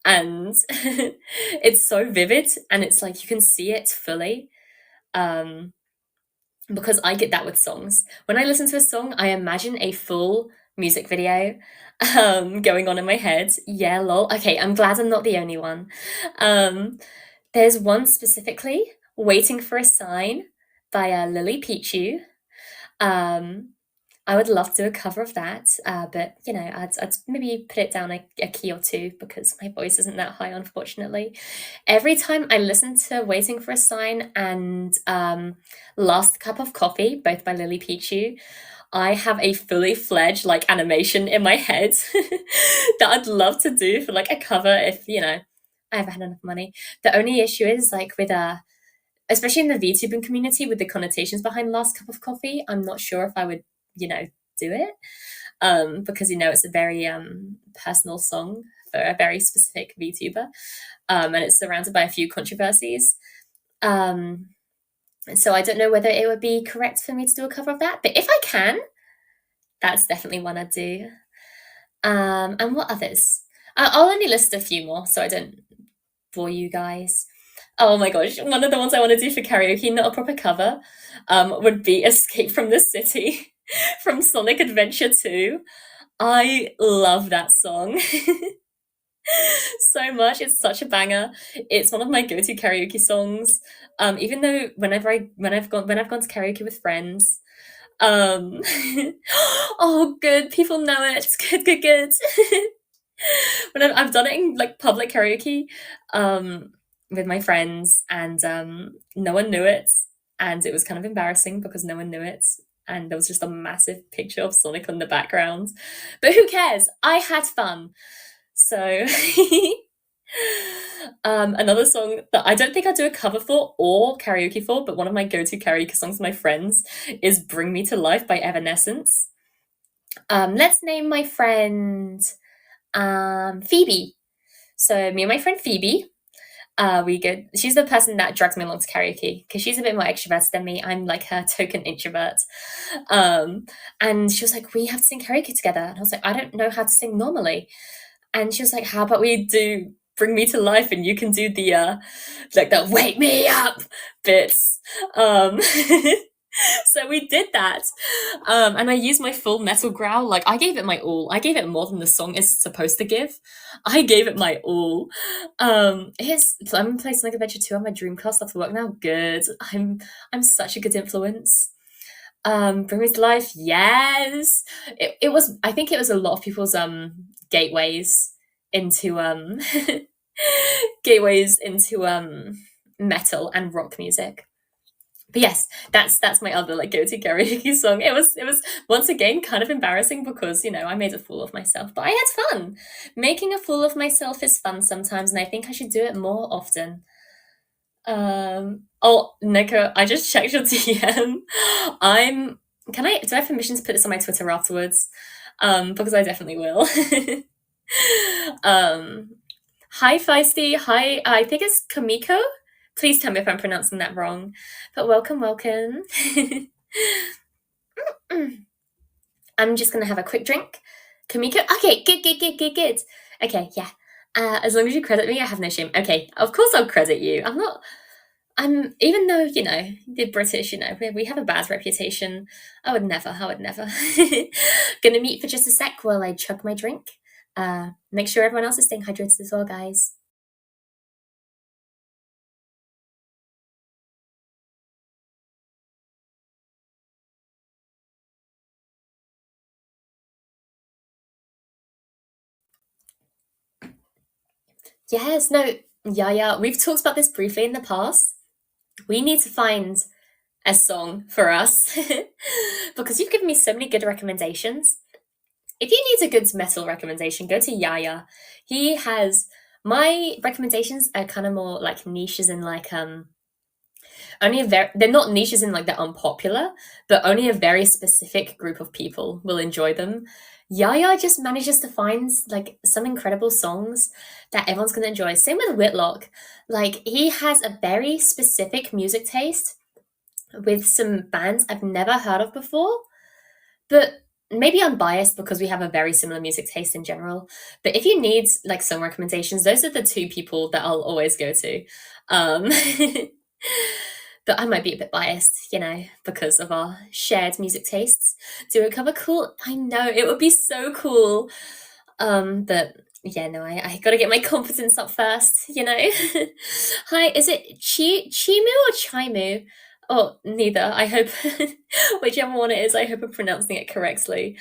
and it's so vivid and it's like you can see it fully. Um, because I get that with songs. When I listen to a song, I imagine a full music video going on in my head. Yeah, lol. Okay, I'm glad I'm not the only one. There's one specifically, Waiting for a Sign by Lily Pichu. I would love to do a cover of that, but you know, I'd maybe put it down a key or two because my voice isn't that high, unfortunately. Every time I listen to Waiting for a Sign and Last Cup of Coffee, both by Lily Pichu, I have a fully fledged like animation in my head that I'd love to do for like a cover if, you know, I ever had enough money. The only issue is like with especially in the VTubing community with the connotations behind Last Cup of Coffee, I'm not sure if I would, you know, do it. Because, you know, it's a very personal song for a very specific VTuber. And it's surrounded by a few controversies. So I don't know whether it would be correct for me to do a cover of that. But if I can, that's definitely one I'd do. And what others? I'll only list a few more so I don't bore you guys. Oh my gosh, one of the ones I want to do for karaoke, not a proper cover, would be Escape from the City from Sonic Adventure 2. I love that song so much. It's such a banger. It's one of my go-to karaoke songs. Even though when I've gone to karaoke with friends, oh good, people know it. Good. When I've done it in like public karaoke, with my friends, and no one knew it, and it was kind of embarrassing because no one knew it, and there was just a massive picture of Sonic on the background. But who cares? I had fun. So another song that I don't think I'd do a cover for or karaoke for, but one of my go-to karaoke songs with my friends is Bring Me to Life by Evanescence. Let's name my friend Phoebe. So me and my friend Phoebe, she's the person that drags me along to karaoke because she's a bit more extroverted than me. I'm like her token introvert. And she was like, we have to sing karaoke together. And I was like, I don't know how to sing normally. And she was like, how about we do Bring Me to Life and you can do the like the wake me up bits. So we did that. And I used my full metal growl. Like I gave it my all. I gave it more than the song is supposed to give. I gave it my all. I'm playing Sonic Adventure 2 on my Dreamcast after work now. Good. I'm such a good influence. Bring Me to Life, yes. It was, I think it was a lot of people's gateways into metal and rock music. But yes, that's my other like go-to karaoke song. It was once again kind of embarrassing because, you know, I made a fool of myself, but I had fun. Making a fool of myself is fun sometimes, and I think I should do it more often. Oh, Nico, I just checked your DM. Do I have permission to put this on my Twitter afterwards? Because I definitely will. Hi Feisty, hi, I think it's Kamiko. Please tell me if I'm pronouncing that wrong. But welcome. I'm just gonna have a quick drink. Kamiko? Okay, good. Okay, yeah. As long as you credit me, I have no shame. Okay, of course I'll credit you. Even though, you know, the British, you know, we have a bad reputation. I would never. Gonna mute for just a sec while I chug my drink. Make sure everyone else is staying hydrated as well, guys. Yes, no, yeah, we've talked about this briefly in the past. We need to find a song for us because you've given me so many good recommendations. If you need a good metal recommendation, go to Yaya. He has my recommendations are kind of more like niches in like they're not niches in like they're unpopular, but only a very specific group of people will enjoy them. Yaya just manages to find like some incredible songs that everyone's gonna enjoy. Same with Whitlock. Like he has a very specific music taste with some bands I've never heard of before. But maybe I'm biased because we have a very similar music taste in general. But if you need like song recommendations, those are the two people that I'll always go to. Um, but I might be a bit biased, because of our shared music tastes. Do a cover cool? I know it would be so cool. But yeah, no, I gotta get my confidence up first. Hi, is it Chimu or Chimu? Oh, neither. I hope whichever one it is, I hope I'm pronouncing it correctly.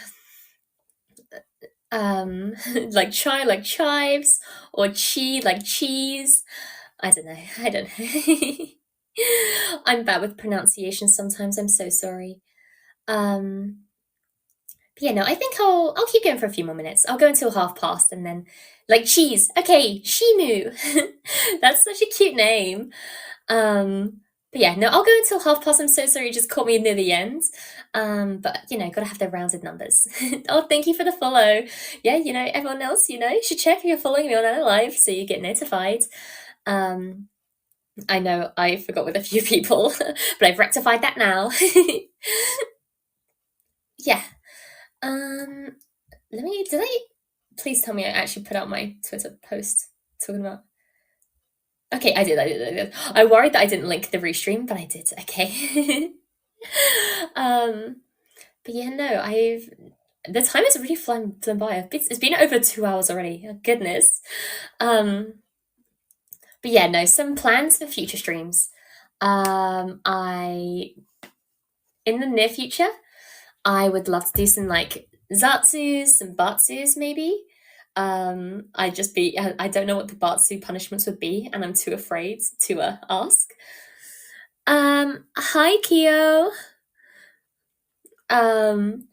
Like chai like chives, or chi like cheese. I don't know. I don't know. I'm bad with pronunciation sometimes. I'm so sorry. Um, but yeah, no, I think I'll keep going for a few more minutes. I'll go until past, and then like cheese. Okay, Shimu. That's such a cute name. But yeah, no, I'll go until past. I'm so sorry, you just caught me near the end. But gotta have the rounded numbers. Oh, thank you for the follow. Yeah, everyone else, should check if you're following me on AniLive so you get notified. I know I forgot with a few people, but I've rectified that now. Yeah. Did I please tell me I actually put out my Twitter post talking about. Okay, I did. I worried that I didn't link the restream, but I did. Okay. um, but yeah, no, the time has really flown by. It's been over 2 hours already. Oh, goodness. But yeah, no, some plans for future streams. I in the near future, I would love to do some like zatsus, some batsus maybe. I don't know what the batsu punishments would be, and I'm too afraid to ask. Hi Kyo. Um,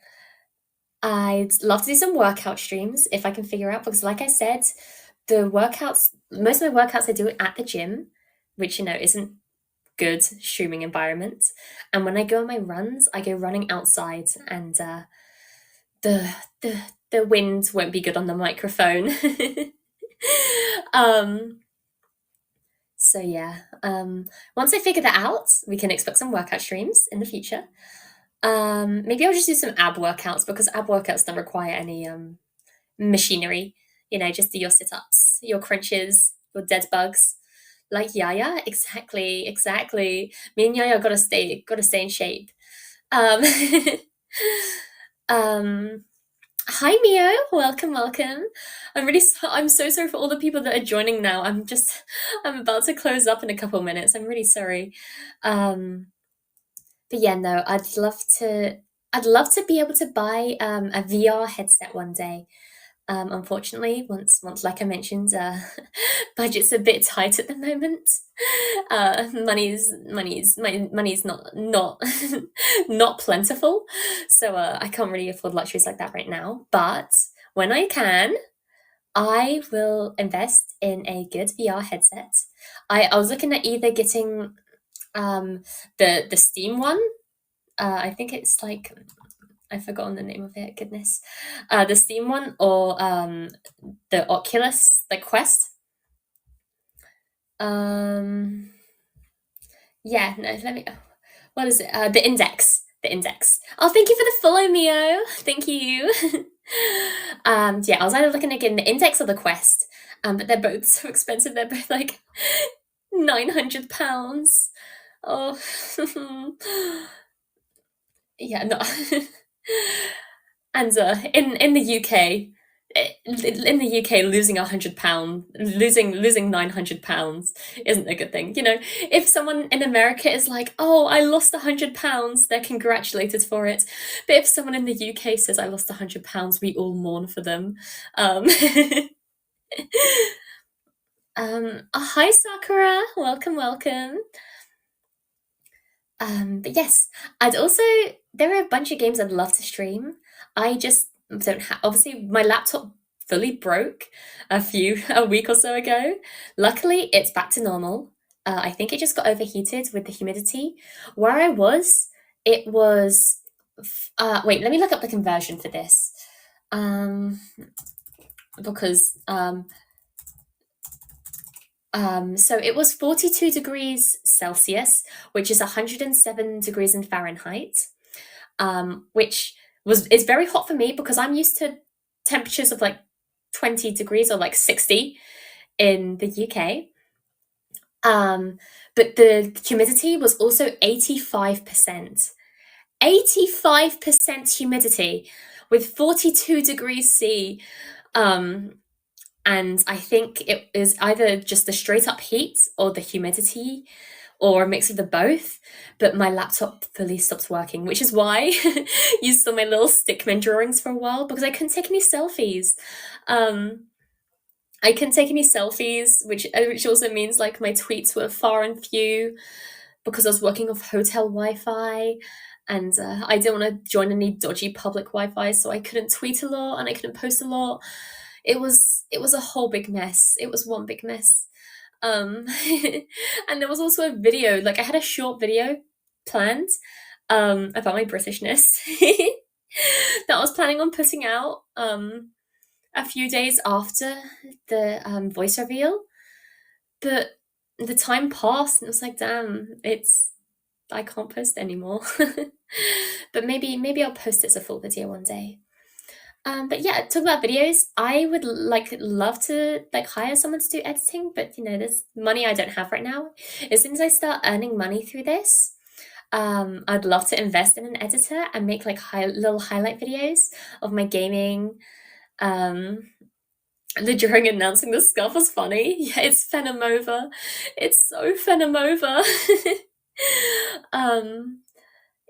I'd love to do some workout streams if I can figure out, because like I said, most of my workouts I do it at the gym, which isn't good streaming environment. And when I go on my runs, I go running outside, and the the the wind won't be good on the microphone. um so yeah. Once I figure that out, we can expect some workout streams in the future. Maybe I'll just do some ab workouts, because ab workouts don't require any machinery. Just do your sit-ups, your crunches, your dead bugs. Like Yaya, exactly. Me and Yaya gotta stay in shape. Um, um, Hi Mio, welcome. I'm so sorry for all the people that are joining now. I'm about to close up in a couple minutes. I'm really sorry. But yeah, no, I'd love to be able to buy a VR headset one day. Unfortunately, once like I mentioned, budget's a bit tight at the moment. Money's not not plentiful, so I can't really afford luxuries like that right now. But when I can, I will invest in a good VR headset. I was looking at either getting the Steam one. I think it's like, I've forgotten the name of it. Goodness, the Steam one, or the Oculus, the Quest. Yeah, no, let me. What is it? The Index. The Index. Oh, thank you for the follow, Mio. Thank you. Yeah, I was either looking at getting the Index or the Quest. But they're both so expensive. They're both like £900. Oh, yeah, no. And in the UK, losing losing £900 isn't a good thing. If someone in America is like, "Oh, I lost £100," they're congratulated for it. But if someone in the UK says, "I lost £100," we all mourn for them. Um, Hi Sakura, welcome. But yes, there are a bunch of games I'd love to stream. I just don't have, obviously, my laptop fully broke a week or so ago. Luckily, it's back to normal. I think it just got overheated with the humidity. Where I was, it was, wait, let me look up the conversion for this. um, because so it was 42 degrees Celsius, which is 107 degrees in Fahrenheit, which is very hot for me because I'm used to temperatures of like 20 degrees or like 60 in the UK. But the humidity was also 85%. 85% humidity with 42 degrees C. And I think it is either just the straight up heat or the humidity or a mix of the both. But my laptop fully stopped working, which is why you saw my little stickman drawings for a while, because I couldn't take any selfies. I couldn't take any selfies, which also means like my tweets were far and few because I was working off hotel Wi-Fi, and I didn't want to join any dodgy public Wi-Fi, so I couldn't tweet a lot and I couldn't post a lot. It was a whole big mess. It was one big mess. Um, and there was also a video. Like I had a short video planned about my Britishness that I was planning on putting out a few days after the voice reveal, but the time passed and it was like, damn, I can't post anymore. But maybe I'll post it as a full video one day. But yeah, talk about videos. I would love to hire someone to do editing, but there's money I don't have right now. As soon as I start earning money through this, I'd love to invest in an editor and make like little highlight videos of my gaming. The drawing announcing the scarf was funny. Yeah, it's Fenimore. It's so Fenimore.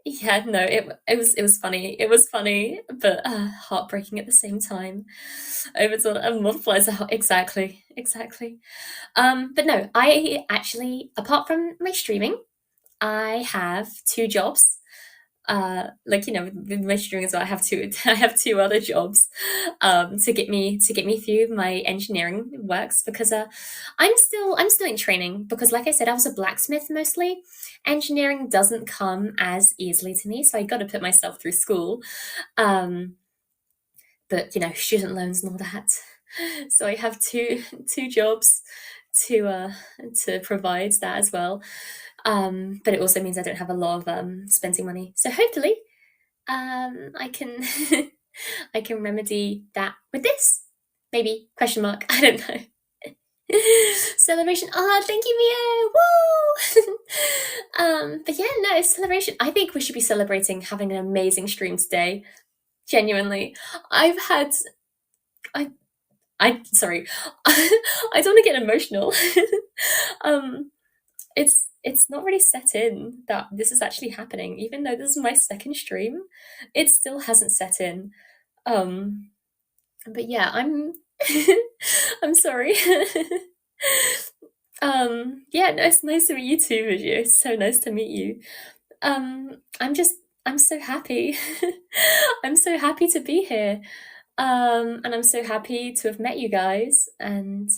Yeah, no, it was funny. It was funny, but heartbreaking at the same time. Overton and multiplies exactly. But no, I actually, apart from my streaming, I have two jobs. With my streaming as well, I have two other jobs to get me through my engineering works, because I'm still in training, because like I said, I was a blacksmith mostly. Engineering doesn't come as easily to me, so I got to put myself through school. But student loans and all that. So I have two jobs to provide that as well. But it also means I don't have a lot of spending money. So hopefully, I can I can remedy that with this. Maybe question mark. I don't know. Celebration. Oh, thank you, Mio. Woo! But yeah, no, celebration. I think we should be celebrating having an amazing stream today. Genuinely, I've had. Sorry. I don't want to get emotional. It's not really set in that this is actually happening, even though this is my second stream. It still hasn't set in. But yeah, I'm I'm sorry. Yeah, no, it's nice to meet you too, Vijay. It's so nice to meet you. I'm so happy. I'm so happy to be here. And I'm so happy to have met you guys, and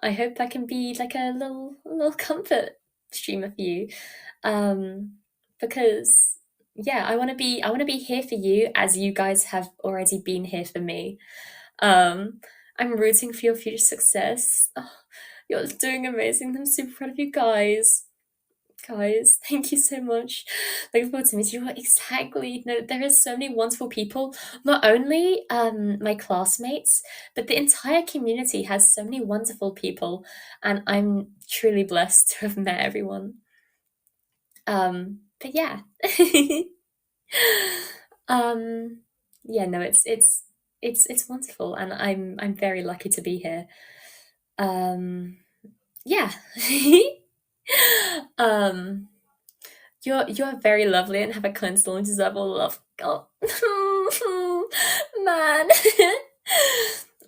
I hope I can be like a little comfort streamer for you. Because yeah, I want to be here for you as you guys have already been here for me. I'm rooting for your future success. Oh, you're doing amazing. I'm super proud of you guys. Guys, thank you so much. Looking forward to meeting you. Exactly. No, there are so many wonderful people. Not only my classmates, but the entire community has so many wonderful people, and I'm truly blessed to have met everyone. But yeah. Yeah, no, it's wonderful, and I'm very lucky to be here. Yeah. You're very lovely and have a cleansed and deserve all love. Oh, man.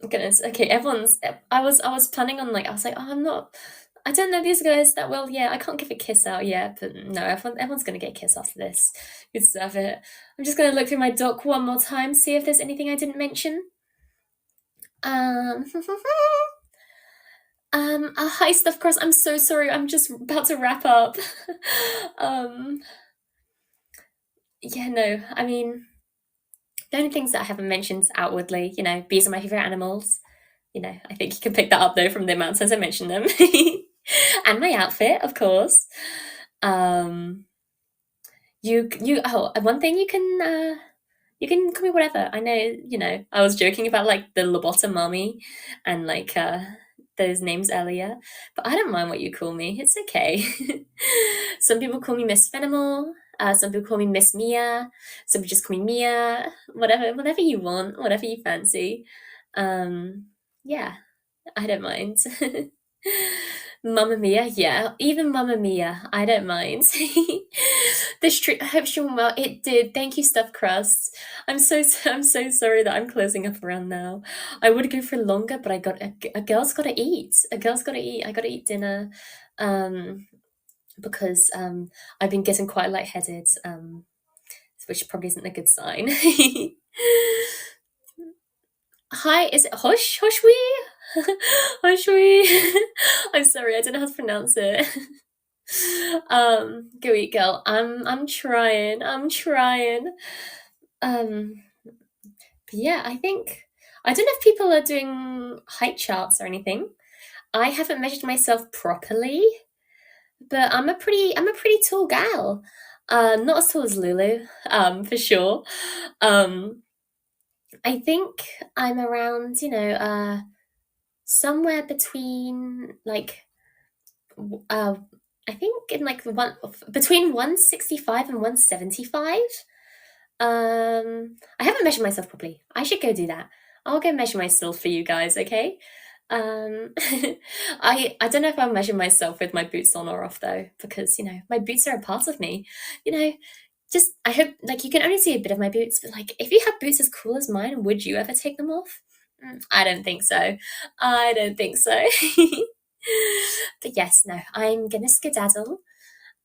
Goodness. Okay, everyone's. I was planning on I was like, oh, I'm not. I don't know these guys that well. Yeah, I can't give a kiss out yet, but no, everyone's gonna get a kiss after this. You deserve it. I'm just gonna look through my doc one more time, see if there's anything I didn't mention. Hi, Stuff Cross. I'm so sorry. I'm just about to wrap up. Yeah, no, I mean, the only things that I haven't mentioned outwardly, bees are my favorite animals. I think you can pick that up though from the amount as I mentioned them. And my outfit, of course. Um, one thing you can call me whatever. I know, I was joking about like the lobotomami and like those names earlier, but I don't mind what you call me. It's okay. Some people call me Miss Fenimore. Some people call me Miss Mia. Some people just call me Mia. Whatever you want, whatever you fancy. Yeah, I don't mind. Mamma Mia, yeah, even Mamma Mia, I don't mind. The street, I hope she went well. It did. Thank you, stuffed crust. I'm so sorry that I'm closing up around now. I would go for longer, but a girl's got to eat. A girl's got to eat. I got to eat dinner, because I've been getting quite lightheaded, which probably isn't a good sign. Hi, is it Hosh? Hoshwi? Hoshwi? I'm sorry, I don't know how to pronounce it. Go eat, girl. I'm trying. I'm trying. But yeah, I don't know if people are doing height charts or anything. I haven't measured myself properly, but I'm a pretty tall gal. Not as tall as Lulu, for sure. I think I'm around, somewhere between like, I think in like between 165 and 175. I haven't measured myself properly. I should go do that. I'll go measure myself for you guys, okay? I don't know if I'll measure myself with my boots on or off though, because my boots are a part of me. You know, just I hope like you can only see a bit of my boots, but like if you have boots as cool as mine, would you ever take them off? I don't think so. I don't think so. But yes, no, I'm gonna skedaddle.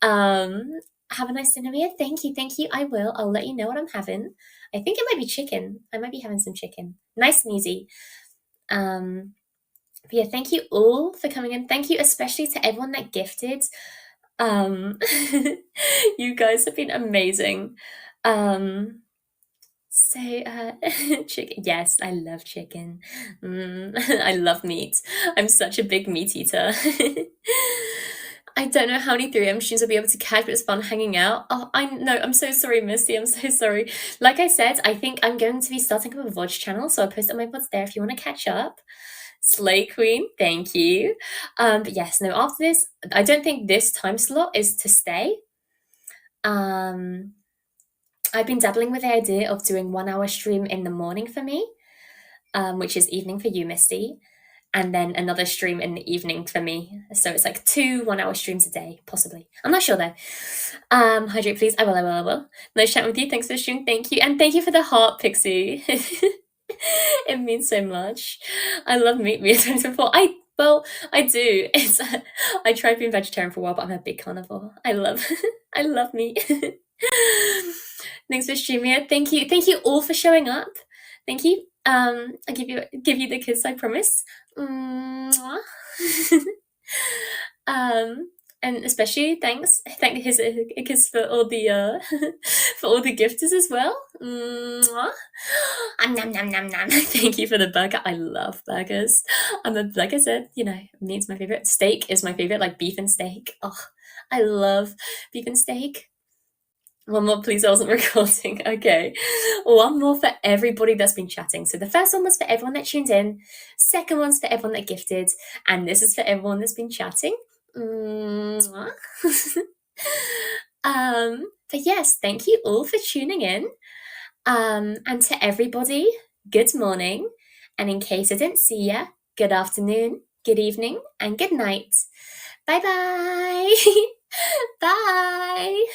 Have a nice dinner, Mia. Thank you, thank you. I will. I'll let you know what I'm having. I think it might be chicken. I might be having some chicken. Nice and easy. But yeah, thank you all for coming in. Thank you especially to everyone that gifted. You guys have been amazing. So, chicken. Yes, I love chicken. I love meat. I'm such a big meat eater. I don't know how many 3M streams I'll be able to catch, but it's fun hanging out. Oh, I know. I'm so sorry, Misty. I'm so sorry. Like I said, I think I'm going to be starting up a VOD channel, so I'll post up my VODs there if you want to catch up. Slay Queen, thank you. But yes, no, after this, I don't think this time slot is to stay. I've been dabbling with the idea of doing 1 hour stream in the morning for me, which is evening for you, Misty, and then another stream in the evening for me. So it's like 2 1 hour streams a day, possibly. I'm not sure though. Hydrate, please. I will. Nice chatting with you. Thanks for the stream. Thank you. And thank you for the heart, Pixie. It means so much. I love meat 2024. I do. I tried being vegetarian for a while, but I'm a big carnivore. I love meat. Thanks for streaming. Thank you all for showing up. Thank you. I'll give you the kiss, I promise. And especially thank a kiss for all the for all the gifters as well. Nom, nom, nom, nom. Thank you for the burger. I love burgers. Like I said, meat's my favorite. Steak is my favorite, like beef and steak. Oh, I love beef and steak. One more, please. I wasn't recording. Okay. One more for everybody that's been chatting. So the first one was for everyone that tuned in. Second one's for everyone that gifted. And this is for everyone that's been chatting. But yes, thank you all for tuning in. And to everybody, good morning. And in case I didn't see ya, good afternoon, good evening, and good night. Bye-bye. Bye.